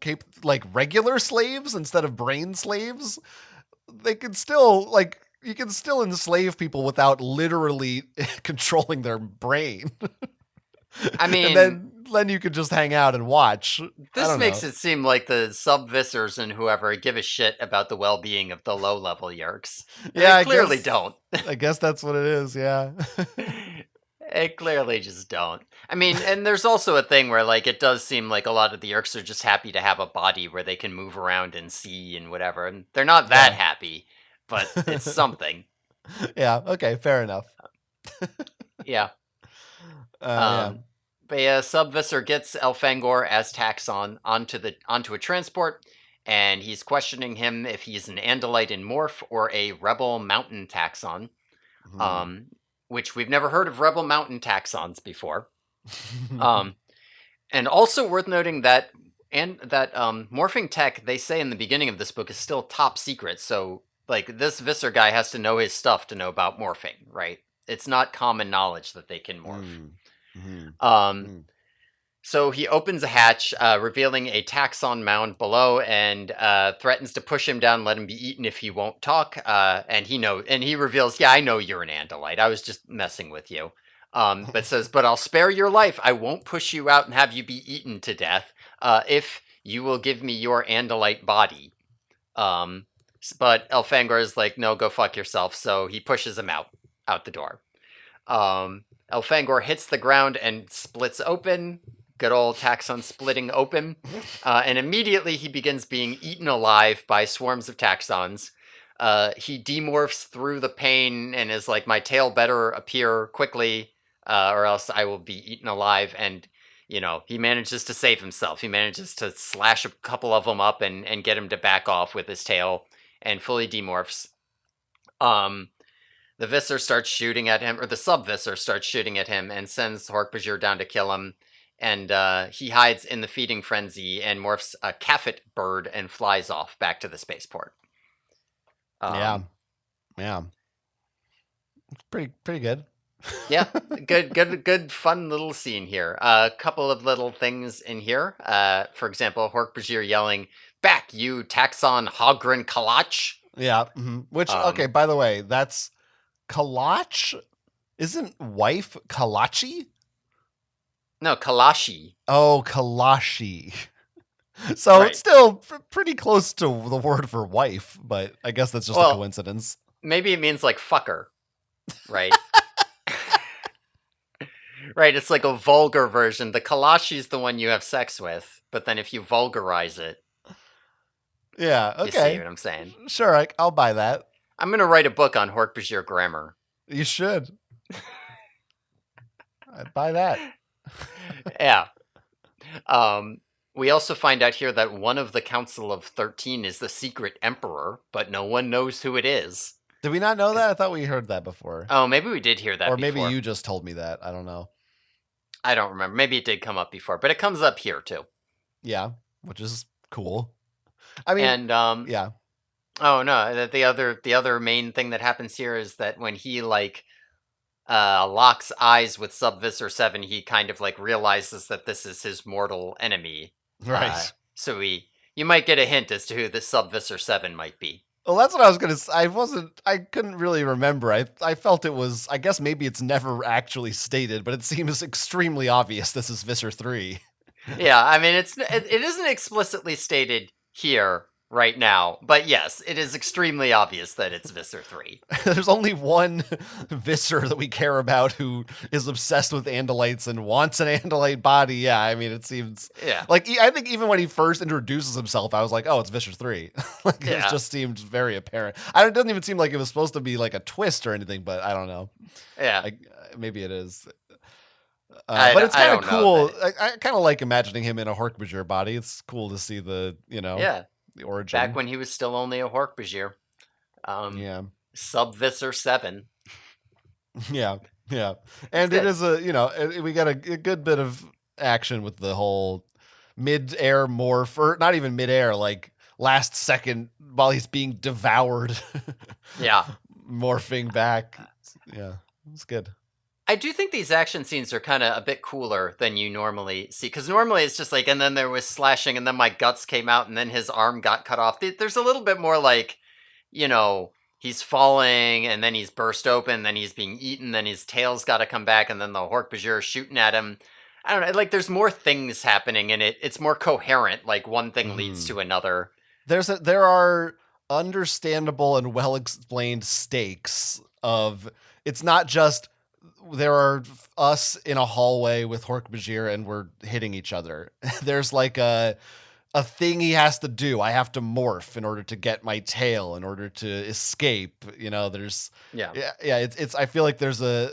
S2: keep like regular slaves instead of brain slaves? They could still you can still enslave people without literally controlling their brain.
S1: I mean,
S2: and then you could just hang out and watch.
S1: This makes it seem like the Subvisors and whoever give a shit about the well-being of the low-level Yeerks.
S2: Yeah,
S1: they clearly don't.
S2: I guess that's what it is. Yeah.
S1: They clearly just don't. I mean, and there's also a thing where, like, it does seem like a lot of the Yeerks are just happy to have a body where they can move around and see and whatever, and they're not that
S2: Yeah.
S1: happy, but it's something.
S2: Yeah. Okay. Fair enough.
S1: Yeah.
S2: Yeah.
S1: But yeah, Subvisor gets Elfangor as Taxon onto a transport, and he's questioning him if he's an Andalite in Morph or a Rebel Mountain Taxon.
S2: Hmm.
S1: Um, which we've never heard of Rebel Mountain Taxons before. Um, and also worth noting that morphing tech, they say in the beginning of this book, is still top secret. So like this Visser guy has to know his stuff to know about morphing, right? It's not common knowledge that they can morph.
S2: Mm-hmm.
S1: Um, so he opens a hatch, revealing a taxon mound below, and threatens to push him down, let him be eaten if he won't talk. And he reveals, "Yeah, I know you're an Andalite. I was just messing with you." But says, "But I'll spare your life. I won't push you out and have you be eaten to death. If you will give me your Andalite body." Um, but Elfangor is like, "No, go fuck yourself." So he pushes him out the door. Elfangor hits the ground and splits open. Good old Taxon splitting open. And immediately he begins being eaten alive by swarms of Taxons. He demorphs through the pain and is like, "My tail better appear quickly, or else I will be eaten alive." And, he manages to save himself. He manages to slash a couple of them up and get him to back off with his tail and fully demorphs. The Visser starts shooting at him, or the Sub-Visser starts shooting at him and sends Hork-Bajir down to kill him. And he hides in the feeding frenzy and morphs a Kaffet bird and flies off back to the spaceport.
S2: Yeah. It's pretty good.
S1: Yeah, good, fun little scene here. A couple of little things in here. For example, Hork-Bajir yelling, "Back, you Taxon Hogren Kalach!"
S2: Yeah. Mm-hmm. Which, okay, by the way, that's Kalach? Isn't wife Kalachi?
S1: No, Kalashi.
S2: Oh, Kalashi. So
S1: Right.
S2: it's still pretty close to the word for wife, but I guess that's just a coincidence.
S1: Maybe it means like fucker, right? Right, it's like a vulgar version. The Kalashi's the one you have sex with, but then if you vulgarize it,
S2: yeah, okay.
S1: You see what I'm saying?
S2: Sure, I'll buy that.
S1: I'm going to write a book on Hork-Bajir grammar.
S2: You should. I'd buy that.
S1: Yeah. We also find out here that one of the Council of 13 is the secret emperor, but no one knows who it is.
S2: Did we not know that? I thought we heard that before.
S1: Oh, maybe we did hear that
S2: or
S1: before.
S2: Maybe you just told me that. I don't know.
S1: I don't remember. Maybe it did come up before, but it comes up here too.
S2: Yeah, which is cool. I mean,
S1: and
S2: yeah.
S1: Oh no, the other main thing that happens here is that when he locks eyes with Sub-Visser 7, he kind of like realizes that this is his mortal enemy.
S2: Right.
S1: So you might get a hint as to who this Sub-Visser 7 might be.
S2: Well, that's what I was going to say. I couldn't really remember. I felt it was, I guess maybe it's never actually stated, but it seems extremely obvious this is Visser 3.
S1: Yeah, I mean, it isn't explicitly stated here right now, but yes, it is extremely obvious that it's Visser 3.
S2: There's only one Visser that we care about who is obsessed with Andalites and wants an Andalite body. Yeah, I mean, it seems...
S1: Yeah.
S2: Like, I think even when he first introduces himself, I was like, oh, it's Visser 3. Like, it just seemed very apparent. It doesn't even seem like it was supposed to be like a twist or anything, but I don't know.
S1: Yeah.
S2: Maybe it is. But it's kind of cool. I kind of like imagining him in a Hork-Bajir body. It's cool to see the origin.
S1: Back when he was still only a Hork-Bajir.
S2: Yeah.
S1: Sub-Visser 7.
S2: Yeah. And it is we got a good bit of action with the whole mid-air morph, or not even mid-air, like last second while he's being devoured.
S1: Yeah.
S2: Morphing back. Yeah, it's good.
S1: I do think these action scenes are kind of a bit cooler than you normally see, because normally it's just like, and then there was slashing, and then my guts came out, and then his arm got cut off. There's a little bit more like, he's falling, and then he's burst open, then he's being eaten, then his tail's got to come back, and then the Hork-Bajir is shooting at him. I don't know, like there's more things happening, and it's more coherent, like one thing leads to another.
S2: There are understandable and well-explained stakes of, it's not just there are us in a hallway with Hork-Bajir and we're hitting each other. There's like a thing he has to do. I have to morph in order to get my tail, in order to escape. There's
S1: Yeah.
S2: it's I feel like there's a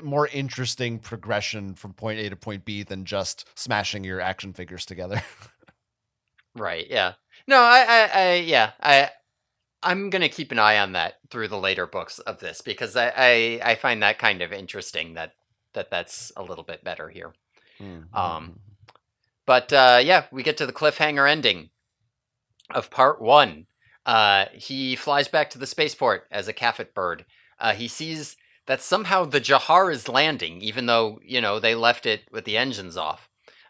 S2: more interesting progression from point A to point B than just smashing your action figures together.
S1: Right. Yeah. No, yeah, I'm gonna keep an eye on that through the later books of this because I find that kind of interesting that's a little bit better here.
S2: Mm-hmm.
S1: But yeah, we get to the cliffhanger ending of part 1. He flies back to the spaceport as a Kaffet bird. He sees that somehow the Jahar is landing, even though they left it with the engines off.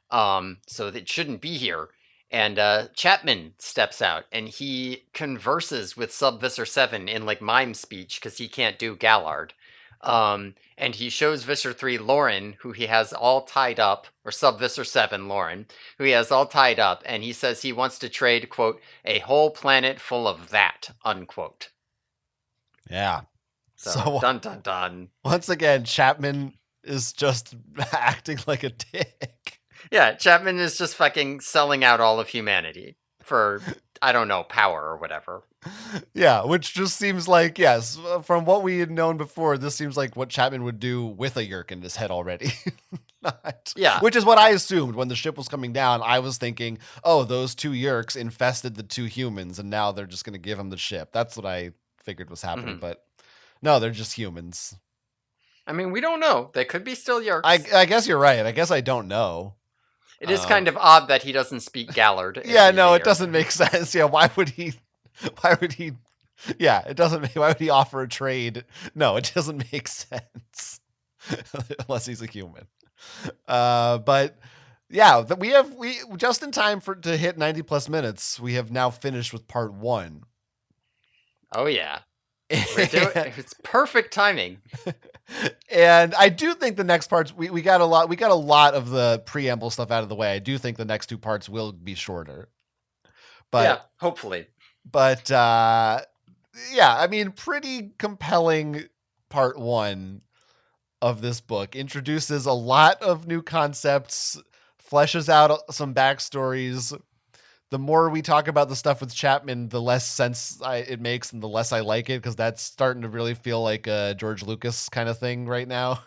S1: So it shouldn't be here. And Chapman steps out and he converses with Sub-Visser 7 in like mime speech because he can't do Gallard. And he shows Visser 3 Lauren, who he has all tied up, or Sub-Visser 7 Lauren, who he has all tied up, and he says he wants to trade, quote, a whole planet full of that, unquote.
S2: Yeah.
S1: So dun dun dun.
S2: Once again, Chapman is just acting like a dick.
S1: Yeah, Chapman is just fucking selling out all of humanity for, I don't know, power or whatever.
S2: Yeah, which just seems like, yes, from what we had known before, this seems like what Chapman would do with a Yeerk in his head already.
S1: Yeah.
S2: Which is what I assumed when the ship was coming down. I was thinking, oh, those 2 Yeerks infested the 2 humans, and now they're just going to give him the ship. That's what I figured was happening, but no, they're just humans.
S1: I mean, we don't know. They could be still Yeerks.
S2: I guess you're right. I guess I don't know.
S1: It is kind of odd that he doesn't speak Gallard.
S2: Yeah, no, it doesn't make sense. Yeah, why would he? Yeah, it doesn't make. Why would he offer a trade? No, it doesn't make sense unless he's a human. But yeah, we just in time to hit 90+ minutes. We have now finished with part 1.
S1: Oh yeah, it's perfect timing.
S2: And I do think the next parts we got a lot of the preamble stuff out of the way. I do think the next 2 parts will be shorter. But
S1: yeah, hopefully.
S2: But yeah, I mean, pretty compelling part 1 of this book. Introduces a lot of new concepts, fleshes out some backstories. The more we talk about the stuff with Chapman, the less sense it makes and the less I like it, because that's starting to really feel like a George Lucas kind of thing right now.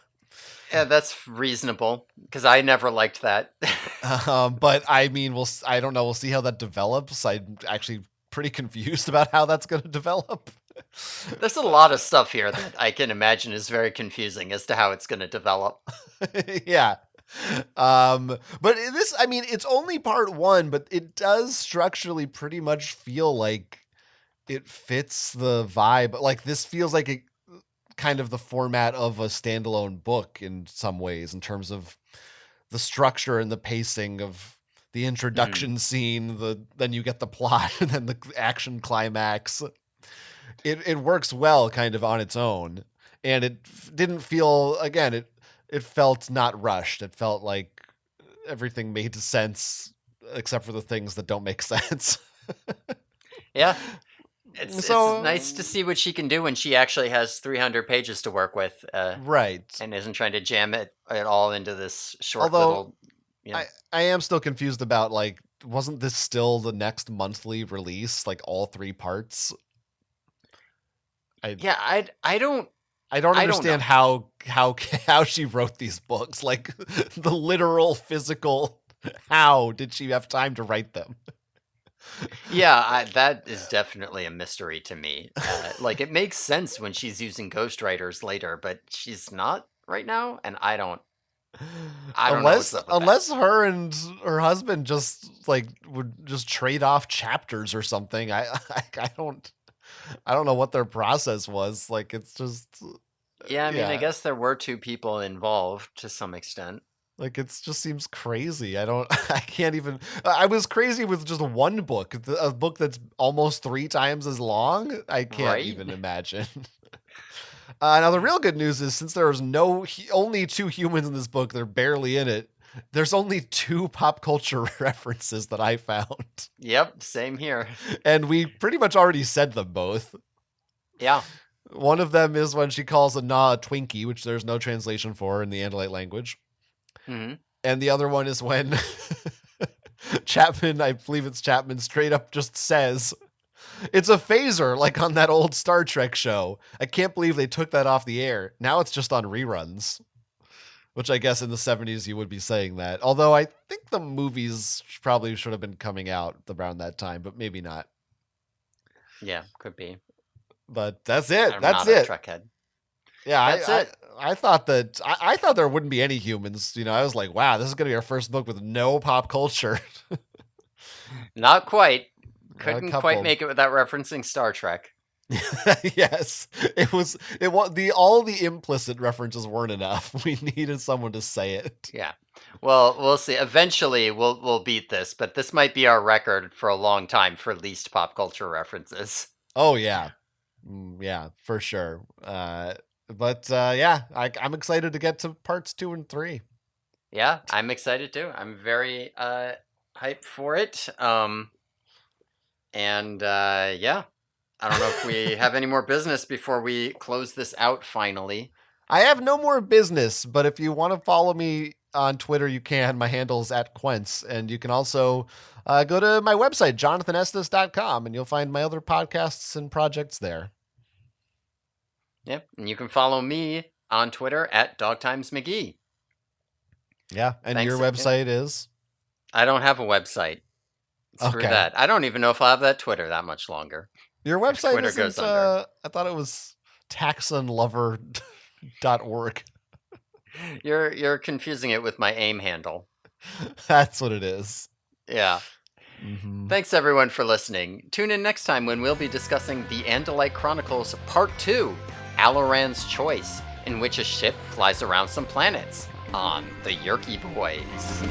S1: Yeah, that's reasonable, because I never liked that.
S2: But I mean, I don't know. We'll see how that develops. I'm actually pretty confused about how that's going to develop.
S1: There's a lot of stuff here that I can imagine is very confusing as to how it's going to develop.
S2: Yeah. But this, I mean, it's only part 1, but it does structurally pretty much feel like it fits the vibe. Like this feels like a kind of the format of a standalone book in some ways, in terms of the structure and the pacing of the introduction scene, then you get the plot and then the action climax. It works well kind of on its own. And it didn't feel, again, it felt not rushed. It felt like everything made sense except for the things that don't make sense.
S1: Yeah. It's nice to see what she can do when she actually has 300 pages to work with.
S2: Right.
S1: And isn't trying to jam it all into this short little...
S2: I am still confused about, like, wasn't this still the next monthly release? Like, all 3 parts?
S1: I don't
S2: understand how she wrote these books. Like, the literal, physical, how did she have time to write them?
S1: Yeah, that is definitely a mystery to me. Like, it makes sense when she's using ghostwriters later, but she's not right now, and I don't know
S2: unless her and her husband just like would just trade off chapters or something. I don't know what their process was. Like, it's just...
S1: Yeah, I mean, I guess there were 2 people involved to some extent.
S2: Like, it just seems crazy. I can't even... I was crazy with just 1 book. A book that's almost 3 times as long. I can't even imagine. Now, the real good news is, since there's only 2 humans in this book, they're barely in it, there's only 2 pop culture references that I found.
S1: Yep, same here.
S2: And we pretty much already said them both.
S1: Yeah.
S2: One of them is when she calls a Na a Twinkie, which there's no translation for in the Andalite language.
S1: Mm-hmm.
S2: And the other one is when Chapman, I believe it's Chapman, straight up just says, "It's a phaser," like on that old Star Trek show. I can't believe they took that off the air. Now it's just on reruns. Which I guess in the 70s you would be saying that. Although I think the movies probably should have been coming out around that time, but maybe not.
S1: Yeah, could be.
S2: But that's it.
S1: I'm
S2: That's
S1: not
S2: it.
S1: a Trekhead.
S2: Yeah,
S1: That's it.
S2: I thought that I thought there wouldn't be any humans. I was like, wow, this is gonna be our first book with no pop culture.
S1: Not quite.
S2: A
S1: Couldn't
S2: couple.
S1: quite make it without referencing Star Trek.
S2: Yes, it was all the implicit references weren't enough. We needed someone to say it.
S1: Yeah. Well, we'll see. Eventually, we'll beat this, but this might be our record for a long time for least pop culture references.
S2: Oh yeah, yeah, for sure. But yeah, I'm excited to get to parts 2 and 3.
S1: Yeah, I'm excited too. I'm very hyped for it. Yeah. I don't know if we have any more business before we close this out finally.
S2: I have no more business, but if you want to follow me on Twitter, you can. My handle is @Quentz, and you can also go to my website, jonathanestes.com, and you'll find my other podcasts and projects there.
S1: Yep, and you can follow me on Twitter @DogtimesMcGee.
S2: Yeah, and
S1: Thanks
S2: your
S1: again.
S2: website is?
S1: I don't have a website. Screw that. I don't even know if I'll have that Twitter that much longer.
S2: Your website
S1: Twitter goes under.
S2: I thought it was taxonlover.org.
S1: You're confusing it with my AIM handle.
S2: That's what it is.
S1: Yeah. Mm-hmm. Thanks everyone for listening. Tune in next time when we'll be discussing the Andalite Chronicles Part 2, Aloran's Choice, in which a ship flies around some planets on the Yeerky Boys.